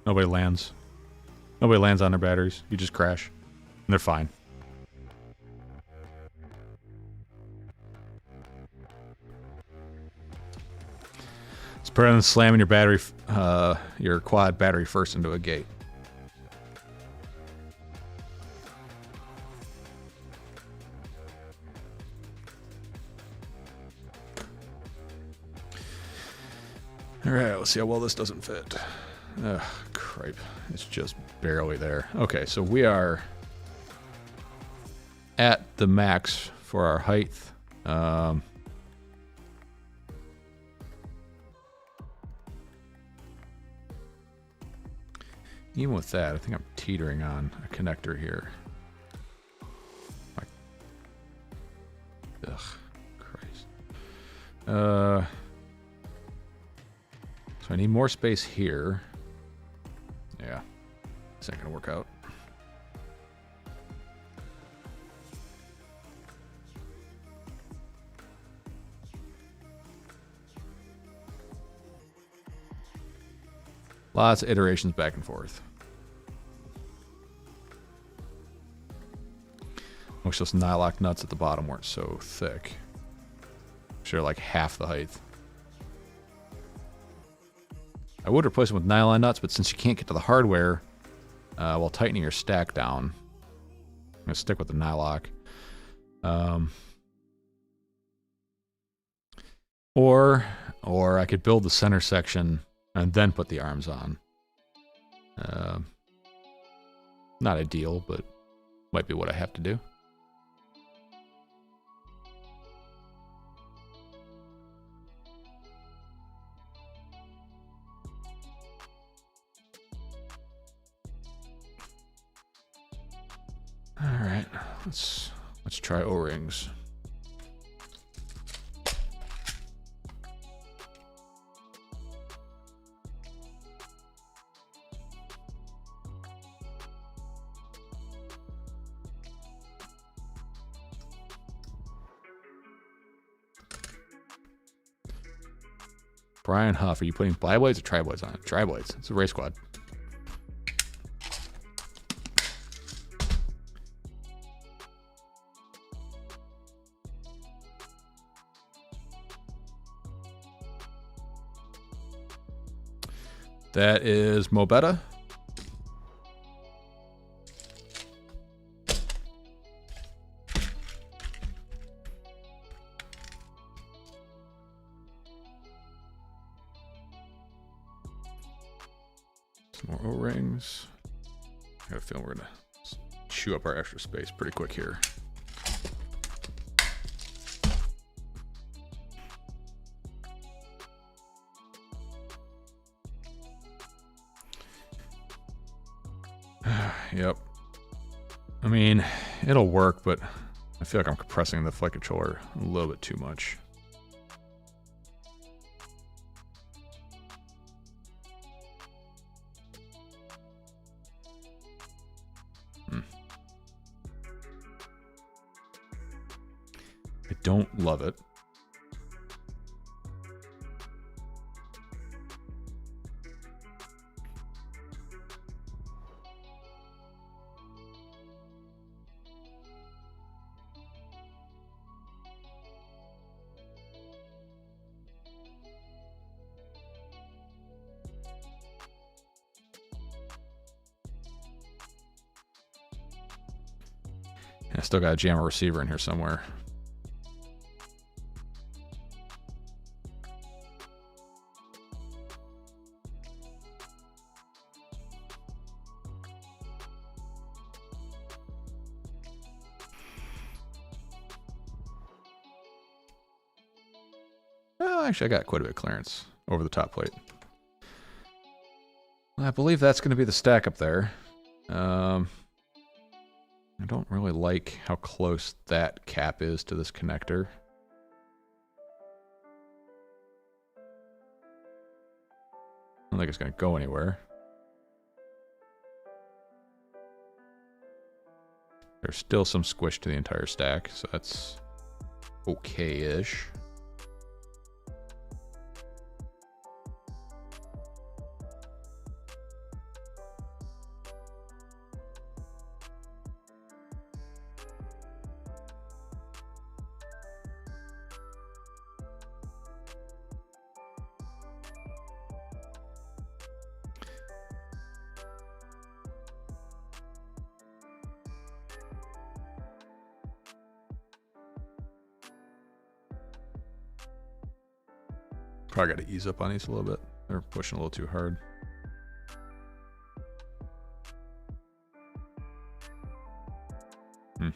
Nobody lands. Nobody lands on their batteries. You just crash, and they're fine. It's better than slamming your battery, your quad battery first into a gate. All right, let's see how well this doesn't fit. Ugh, cripe. It's just barely there. Okay, so we are at the max for our height. Even with that, I think I'm teetering on a connector here. Ugh, Christ. So I need more space here. Yeah, this ain't gonna work out. Lots of iterations back and forth. Wish those nylock nuts at the bottom weren't so thick. Sure, like half the height. I would replace them with nylon nuts, but since you can't get to the hardware while tightening your stack down, I'm gonna stick with the nylock. Or I could build the center section and then put the arms on. Not ideal, but might be what I have to do. All right, let's try O-rings. Brian Huff, are you putting bi-blades or tri-blades on it? Tri-blades. It's a race squad. That is Mobetta. Some more O-rings. I got a feeling we're gonna chew up our extra space pretty quick here. Yep. I mean, it'll work, but I feel like I'm compressing the flight controller a little bit too much. I don't love it. I still got to jam a receiver in here somewhere. Well, actually, I got quite a bit of clearance over the top plate. I believe that's going to be the stack up there. I don't really like how close that cap is to this connector. I don't think it's going to go anywhere. There's still some squish to the entire stack, so that's okay-ish. Probably got to ease up on these a little bit. They're pushing a little too hard. Well,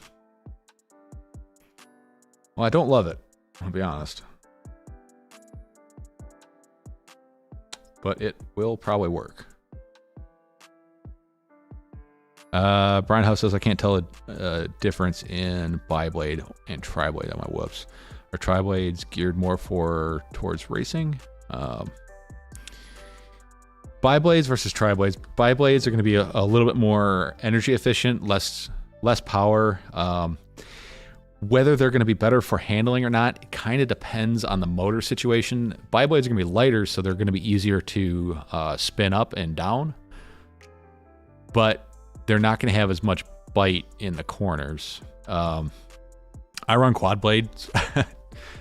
I don't love it, I'll be honest. But it will probably work. Brian House says, I can't tell a difference in bi-blade and tri-blade on my whoops. Are tri-blades geared more towards racing? Bi-blades versus tri-blades. Bi-blades are going to be a little bit more energy efficient, less power. Whether they're going to be better for handling or not, it kind of depends on the motor situation. Bi-blades are going to be lighter, so they're going to be easier to spin up and down. But they're not going to have as much bite in the corners. I run quad blades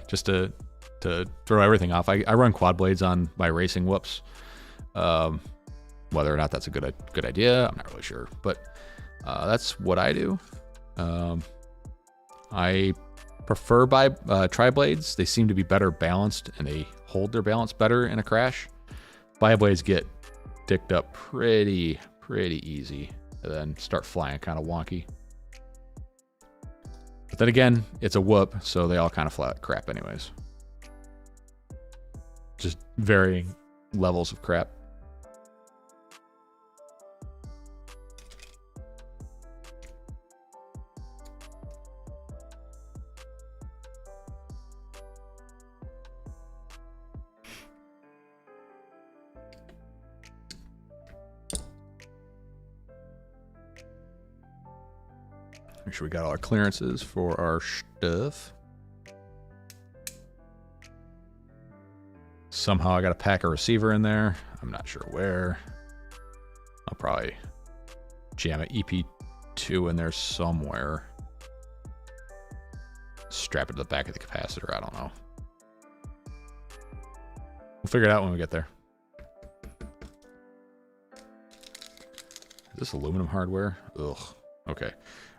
just to throw everything off. I run quad blades on my racing whoops. Whether or not that's a good idea, I'm not really sure. But that's what I do. I prefer tri-blades. They seem to be better balanced, and they hold their balance better in a crash. Bi-blades get dicked up pretty easy, and then start flying kind of wonky. But then again, it's a whoop, so they all kind of fly like crap anyways. Just varying levels of crap. Make sure we got all our clearances for our stuff. Somehow I got to pack a receiver in there. I'm not sure where. I'll probably jam an EP2 in there somewhere. Strap it to the back of the capacitor. I don't know. We'll figure it out when we get there. Is this aluminum hardware? Ugh. Okay.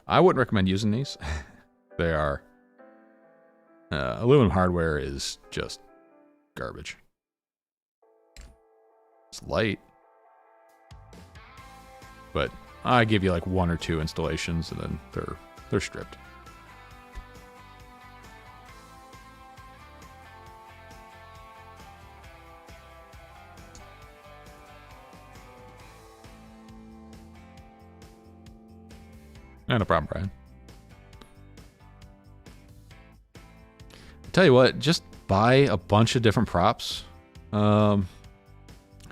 I wouldn't recommend using these. They are... aluminum hardware is just garbage. It's light. But I give you like 1 or 2 installations and then they're stripped. No problem, Brian. I tell you what, just buy a bunch of different props. And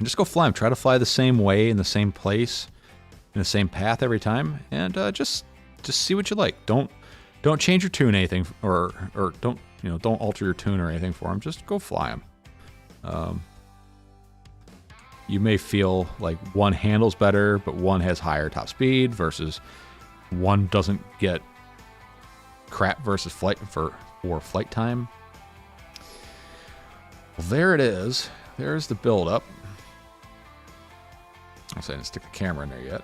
just go fly them. Try to fly the same way in the same place, in the same path every time, and just see what you like. Don't change your tune anything, or don't alter your tune or anything for them. Just go fly them. You may feel like one handles better, but one has higher top speed versus one doesn't get crap versus flight for flight time. Well, there it is. There's the build up. I didn't stick the camera in there yet,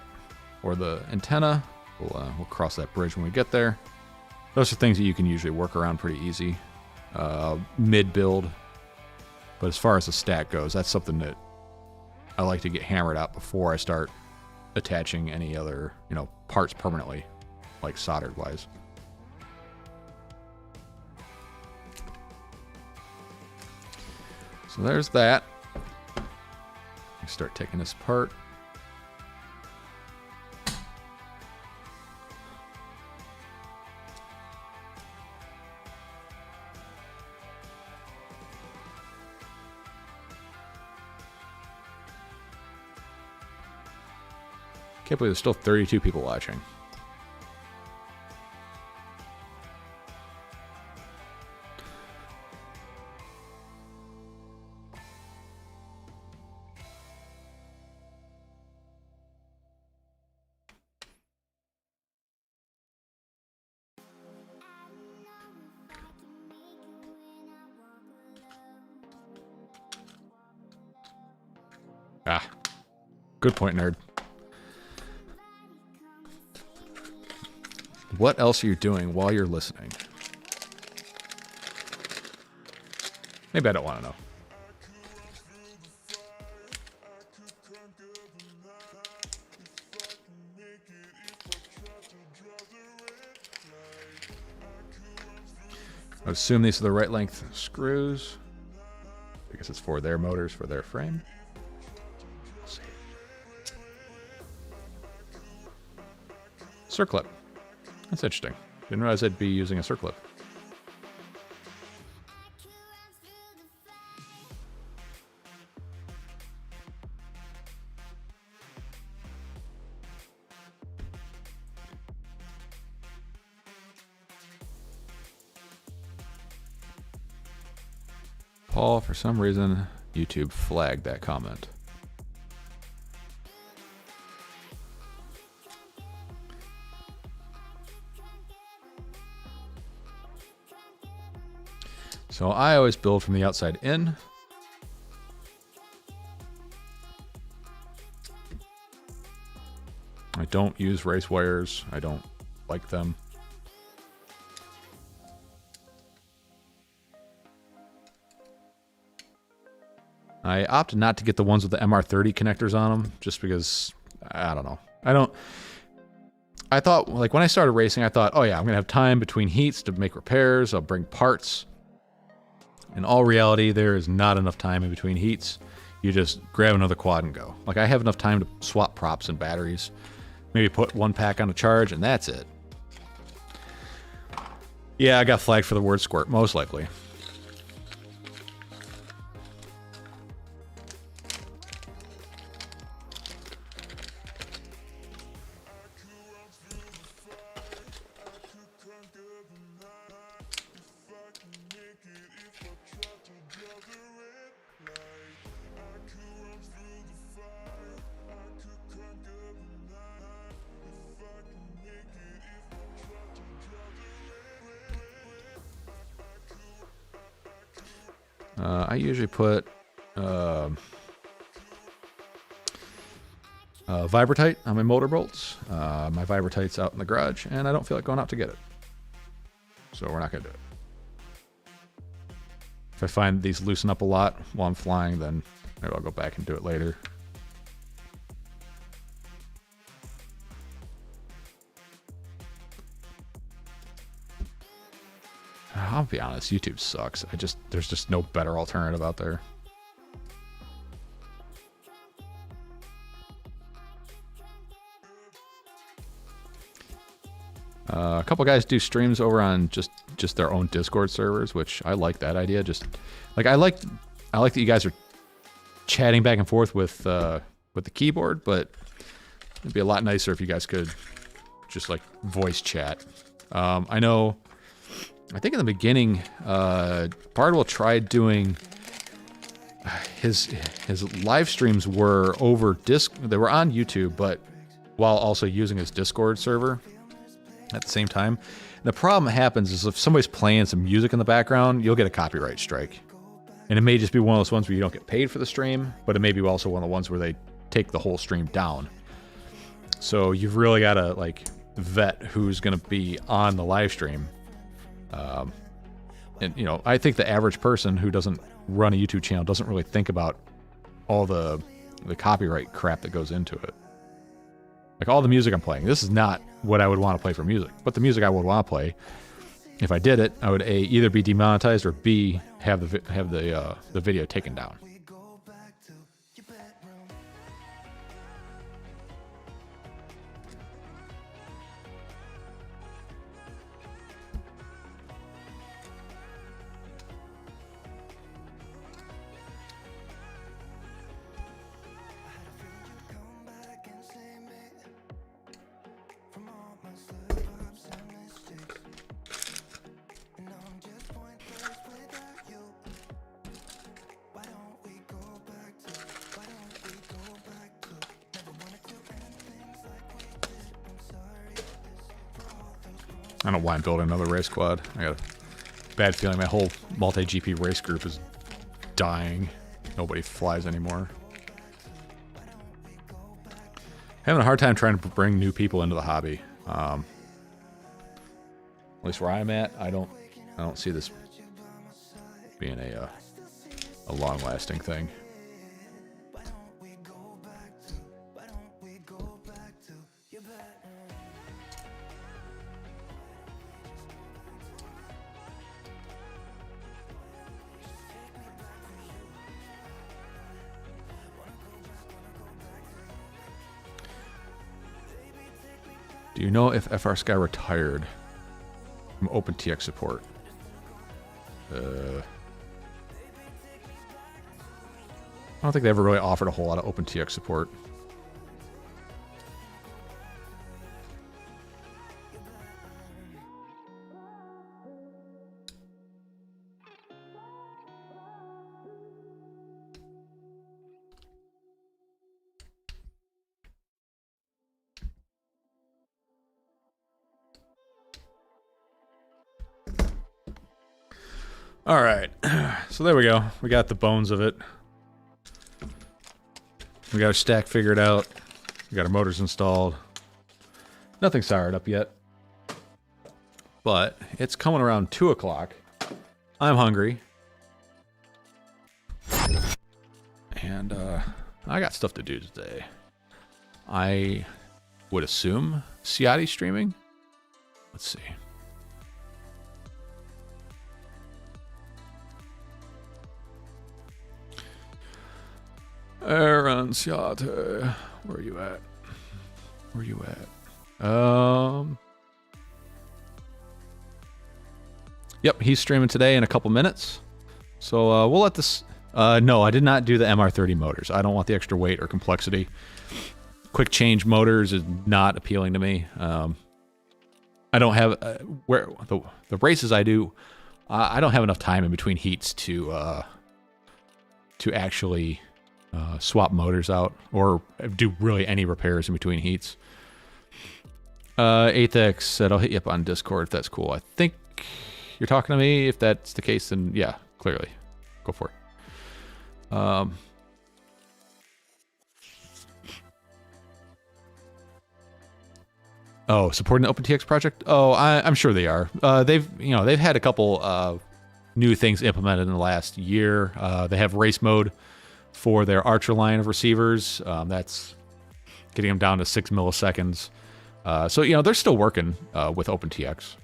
or the antenna, We'll cross that bridge when we get there. Those are things that you can usually work around pretty easy mid-build. But as far as the stack goes, that's something that I like to get hammered out before I start attaching any other, parts permanently, like soldered wise. So there's that. I start taking this apart. Can't believe there's still 32 people watching. Ah, good point, nerd. What else are you doing while you're listening? Maybe I don't want to know. I assume these are the right length screws. I guess it's for their motors, for their frame. Let's see. Circlip. That's interesting. Didn't realize I'd be using a circlip. Paul, for some reason, YouTube flagged that comment. So I always build from the outside in. I don't use race wires. I don't like them. I opted not to get the ones with the MR30 connectors on them just because, I don't know. I thought, like when I started racing, I thought, oh yeah, I'm going to have time between heats to make repairs. I'll bring parts. In all reality, there is not enough time in between heats. You just grab another quad and go. Like I have enough time to swap props and batteries. Maybe put one pack on a charge and that's it. Yeah, I got flagged for the word squirt, most likely. I usually put Vibratite on my motor bolts. My Vibratite's out in the garage, and I don't feel like going out to get it. So we're not going to do it. If I find these loosen up a lot while I'm flying, then maybe I'll go back and do it later. I'll be honest, YouTube sucks. There's just no better alternative out there. A couple guys do streams over on just their own Discord servers, which I like that idea. Just like I like that you guys are chatting back and forth with the keyboard, but it'd be a lot nicer if you guys could just like voice chat. I think in the beginning, Bardwell tried doing his live streams were over they were on YouTube, but while also using his Discord server at the same time. The problem happens is if somebody's playing some music in the background, you'll get a copyright strike. And it may just be one of those ones where you don't get paid for the stream, but it may be also one of the ones where they take the whole stream down. So you've really got to like vet who's going to be on the live stream. And, you know, I think the average person who doesn't run a YouTube channel doesn't really think about all the copyright crap that goes into it. Like all the music I'm playing, this is not what I would want to play for music. But the music I would want to play, if I did it, I would A, either be demonetized or B, have the video taken down. I don't know why I'm building another race squad. I got a bad feeling my whole multi-GP race group is dying. Nobody flies anymore. Having a hard time trying to bring new people into the hobby. At least where I'm at, I don't see this being a long-lasting thing. Do you know if FR Sky retired from OpenTX support? I don't think they ever really offered a whole lot of OpenTX support. All right, so there we go. We got the bones of it. We got our stack figured out. We got our motors installed. Nothing's fired up yet. But it's coming around 2 o'clock. I'm hungry. And I got stuff to do today. I would assume Ciati streaming. Let's see. Aaron Ciati, where are you at? Where are you at? Yep, he's streaming today in a couple minutes. So we'll let this... no, I did not do the MR30 motors. I don't want the extra weight or complexity. Quick change motors is not appealing to me. I don't have... where the races I do, I don't have enough time in between heats to actually... swap motors out or do really any repairs in between heats. 8X said I'll hit you up on Discord if that's cool. I think you're talking to me. If that's the case, then yeah, clearly. Go for it. Oh, supporting the OpenTX project? Oh, I'm sure they are. They've had a couple new things implemented in the last year. They have race mode for their Archer line of receivers. That's getting them down to 6 milliseconds. So, they're still working with OpenTX.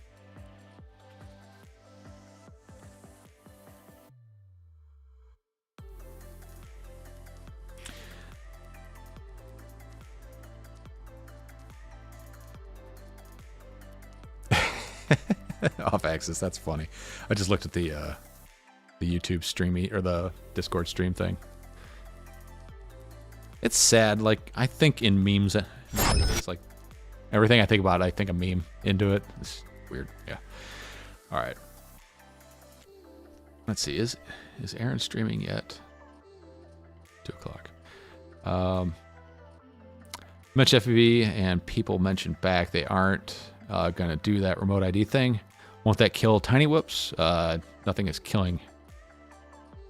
Off axis, that's funny. I just looked at the YouTube stream or the Discord stream thing. It's sad. Like, I think in memes, it's like everything I think about, I think a meme into it. It's weird. Yeah. All right. Let's see. Is Aaron streaming yet? 2 o'clock. Mentioned FPV and people mentioned back they aren't going to do that remote ID thing. Won't that kill tiny whoops? Nothing is killing.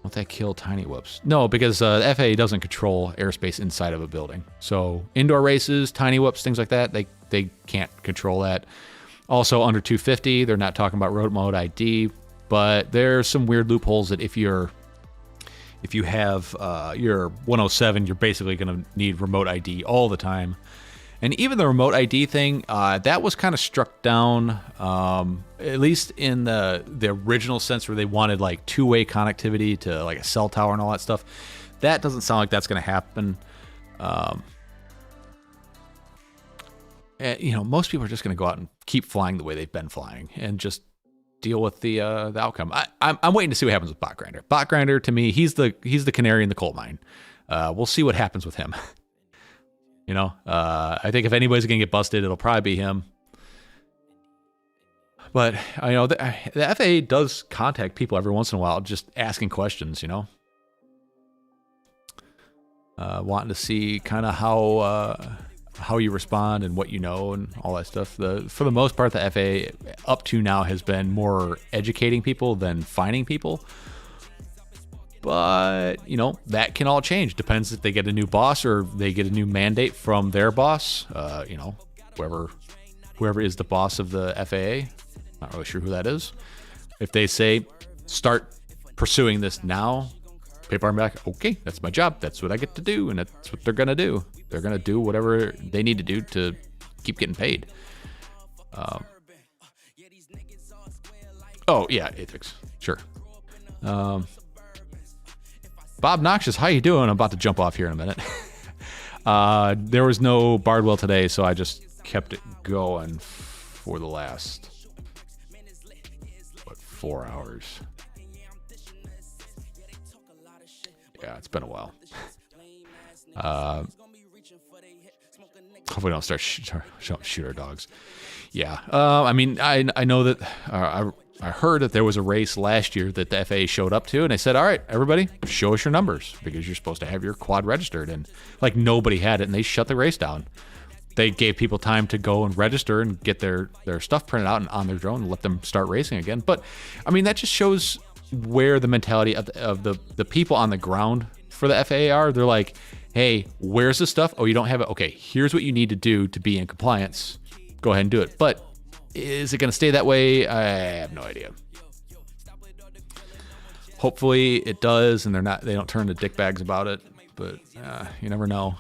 Won't that kill tiny whoops? No, because the FAA doesn't control airspace inside of a building. So indoor races, tiny whoops, things like that, they can't control that. Also, under 250, they're not talking about remote ID, but there's some weird loopholes that if you have your 107, you're basically going to need remote ID all the time. And even the remote ID thing, that was kind of struck down, at least in the original sense where they wanted like two-way connectivity to like a cell tower and all that stuff. That doesn't sound like that's going to happen. Most people are just going to go out and keep flying the way they've been flying and just deal with the outcome. I'm waiting to see what happens with Bot Grinder. Bot Grinder, to me, he's the canary in the coal mine. We'll see what happens with him. I think if anybody's going to get busted, it'll probably be him. But the FAA does contact people every once in a while, just asking questions. Wanting to see kind of how you respond and what you know and all that stuff. For the most part, the FAA up to now has been more educating people than fining people. But, that can all change. Depends if they get a new boss or they get a new mandate from their boss. Whoever is the boss of the FAA. Not really sure who that is. If they say, start pursuing this now, people are like, okay, that's my job. That's what I get to do. And that's what they're going to do. They're going to do whatever they need to do to keep getting paid. Ethics. Sure. Bob Noxious, how you doing? I'm about to jump off here in a minute. There was no Bardwell today, so I just kept it going for the last, 4 hours. Yeah, it's been a while. Hope we don't start shoot our dogs. Yeah, I know that I heard that there was a race last year that the FAA showed up to, and they said, all right, everybody, show us your numbers, because you're supposed to have your quad registered. And like nobody had it, and they shut the race down. They gave people time to go and register and get their stuff printed out and on their drone and let them start racing again. But that just shows where the mentality of the people on the ground for the FAA are. They're like, hey, where's the stuff? Oh, you don't have it? Okay, here's what you need to do to be in compliance. Go ahead and do it. But is it going to stay that way? I have no idea. Hopefully it does, and they don't turn to dickbags about it. But you never know.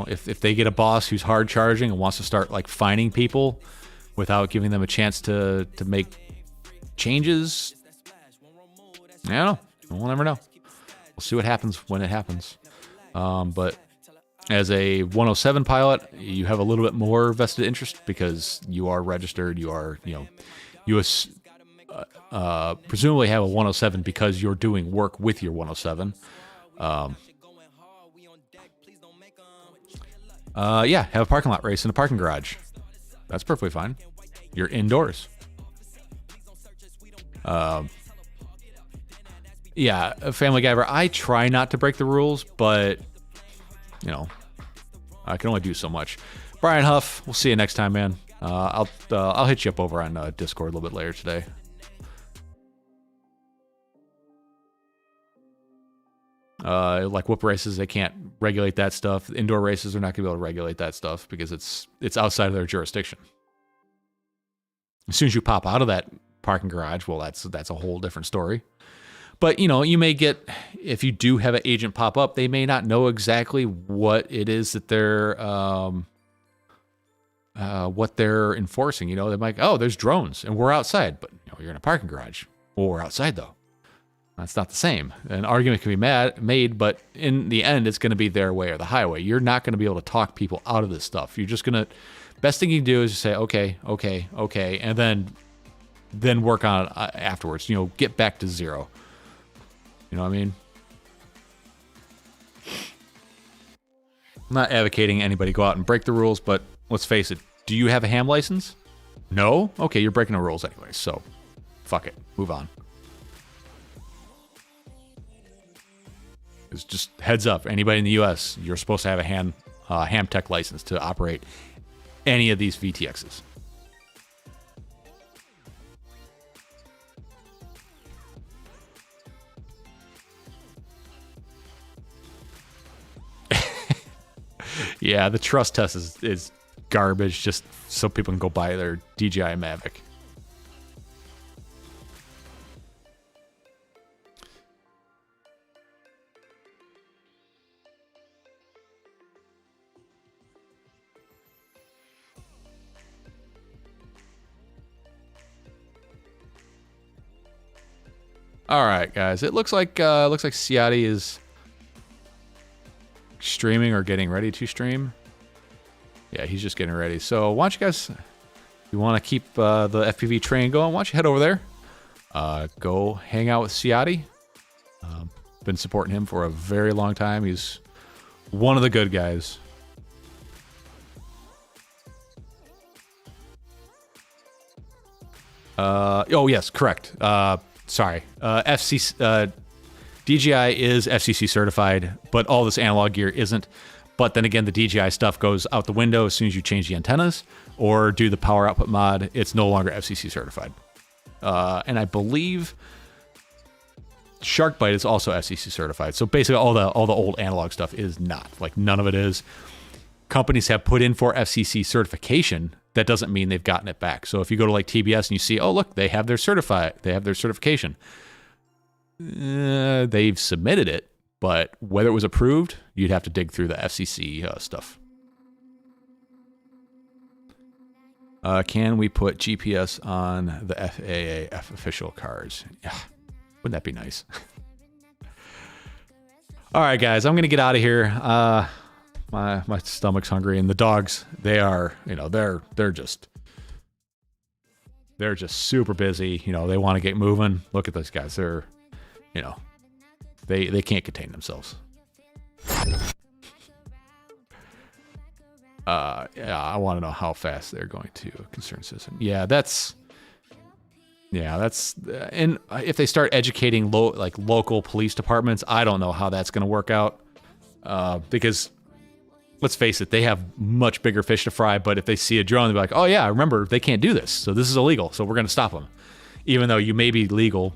If they get a boss who's hard charging and wants to start like fining people without giving them a chance to make changes, I don't know. We'll never know. We'll see what happens when it happens. But as a 107 pilot, you have a little bit more vested interest because you are registered. You are, you presumably have a 107 because you're doing work with your 107. Have a parking lot race in a parking garage. That's perfectly fine. You're indoors. Family Guy. I try not to break the rules, but I can only do so much. Brian Huff, we'll see you next time, man. I'll hit you up over on Discord a little bit later today. Like whoop races, they can't regulate that stuff. Indoor races are not going to be able to regulate that stuff because it's outside of their jurisdiction. As soon as you pop out of that parking garage, well, that's a whole different story. But, you may get, if you do have an agent pop up, they may not know exactly what it is that they're enforcing. They're like, oh, there's drones and we're outside, but you're in a parking garage. Well, we're outside though. That's not the same. An argument can be made, but in the end, it's going to be their way or the highway. You're not going to be able to talk people out of this stuff. You're just going to, best thing you can do is just say, okay, and then work on it afterwards. Get back to zero. You know what I mean? I'm not advocating anybody go out and break the rules, but let's face it. Do you have a ham license? No? Okay, you're breaking the rules anyway, so fuck it. Move on. It's just heads up. Anybody in the U.S., you're supposed to have a ham tech license to operate any of these VTXs. Yeah, the trust test is garbage just so people can go buy their DJI Mavic. All right, guys. It looks like Ciati is streaming or getting ready to stream. Yeah, he's just getting ready. So why don't you guys, if you want to keep the FPV train going, why don't you head over there? Go hang out with Ciati. Been supporting him for a very long time. He's one of the good guys. Oh yes, correct. Sorry. DJI is FCC certified, but all this analog gear isn't. But then again, the DJI stuff goes out the window as soon as you change the antennas or do the power output mod. It's no longer FCC certified. And I believe SharkBite is also FCC certified. So basically all the old analog stuff is not. Like none of it is. Companies have put in for FCC certification. That doesn't mean they've gotten it back. So if you go to like TBS and you see, oh look, they have their certification. They've submitted it, but whether it was approved, you'd have to dig through the FCC stuff. Can we put GPS on the FAAF official cars? Yeah, wouldn't that be nice? All right, guys, I'm gonna get out of here. My stomach's hungry, and the dogs, they're just super busy. They want to get moving. Look at those guys. They're, they can't contain themselves. Yeah, I want to know how fast they're going to concern citizen. And if they start educating local police departments, I don't know how that's going to work out. Because let's face it, they have much bigger fish to fry, but if they see a drone, they'll be like, oh yeah, remember, they can't do this, so this is illegal, so we're going to stop them. Even though you may be legal,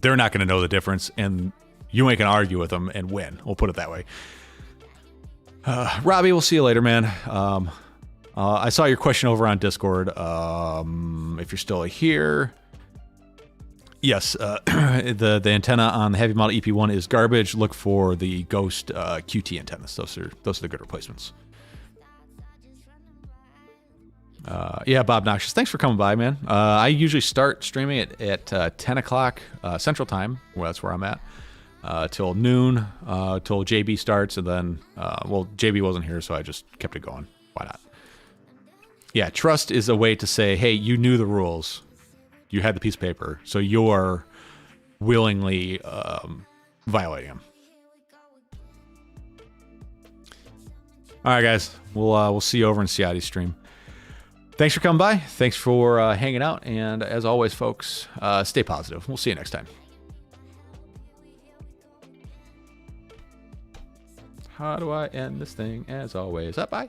they're not going to know the difference, and you ain't going to argue with them and win. We'll put it that way. Robbie, we'll see you later, man. I saw your question over on Discord. If you're still here... Yes, the antenna on the heavy model EP1 is garbage. Look for the Ghost QT antennas. Those are the good replacements. Yeah, Bob Noxious, thanks for coming by, man. I usually start streaming at 10 o'clock Central Time. Well, that's where I'm at. Till noon, till JB starts, and then, JB wasn't here, so I just kept it going. Why not? Yeah, trust is a way to say, hey, you knew the rules. You had the piece of paper, so you're willingly violating them. All right, guys, we'll see you over in Ciati's stream. Thanks for coming by. Thanks for hanging out, and as always, folks, stay positive. We'll see you next time. How do I end this thing? As always, bye.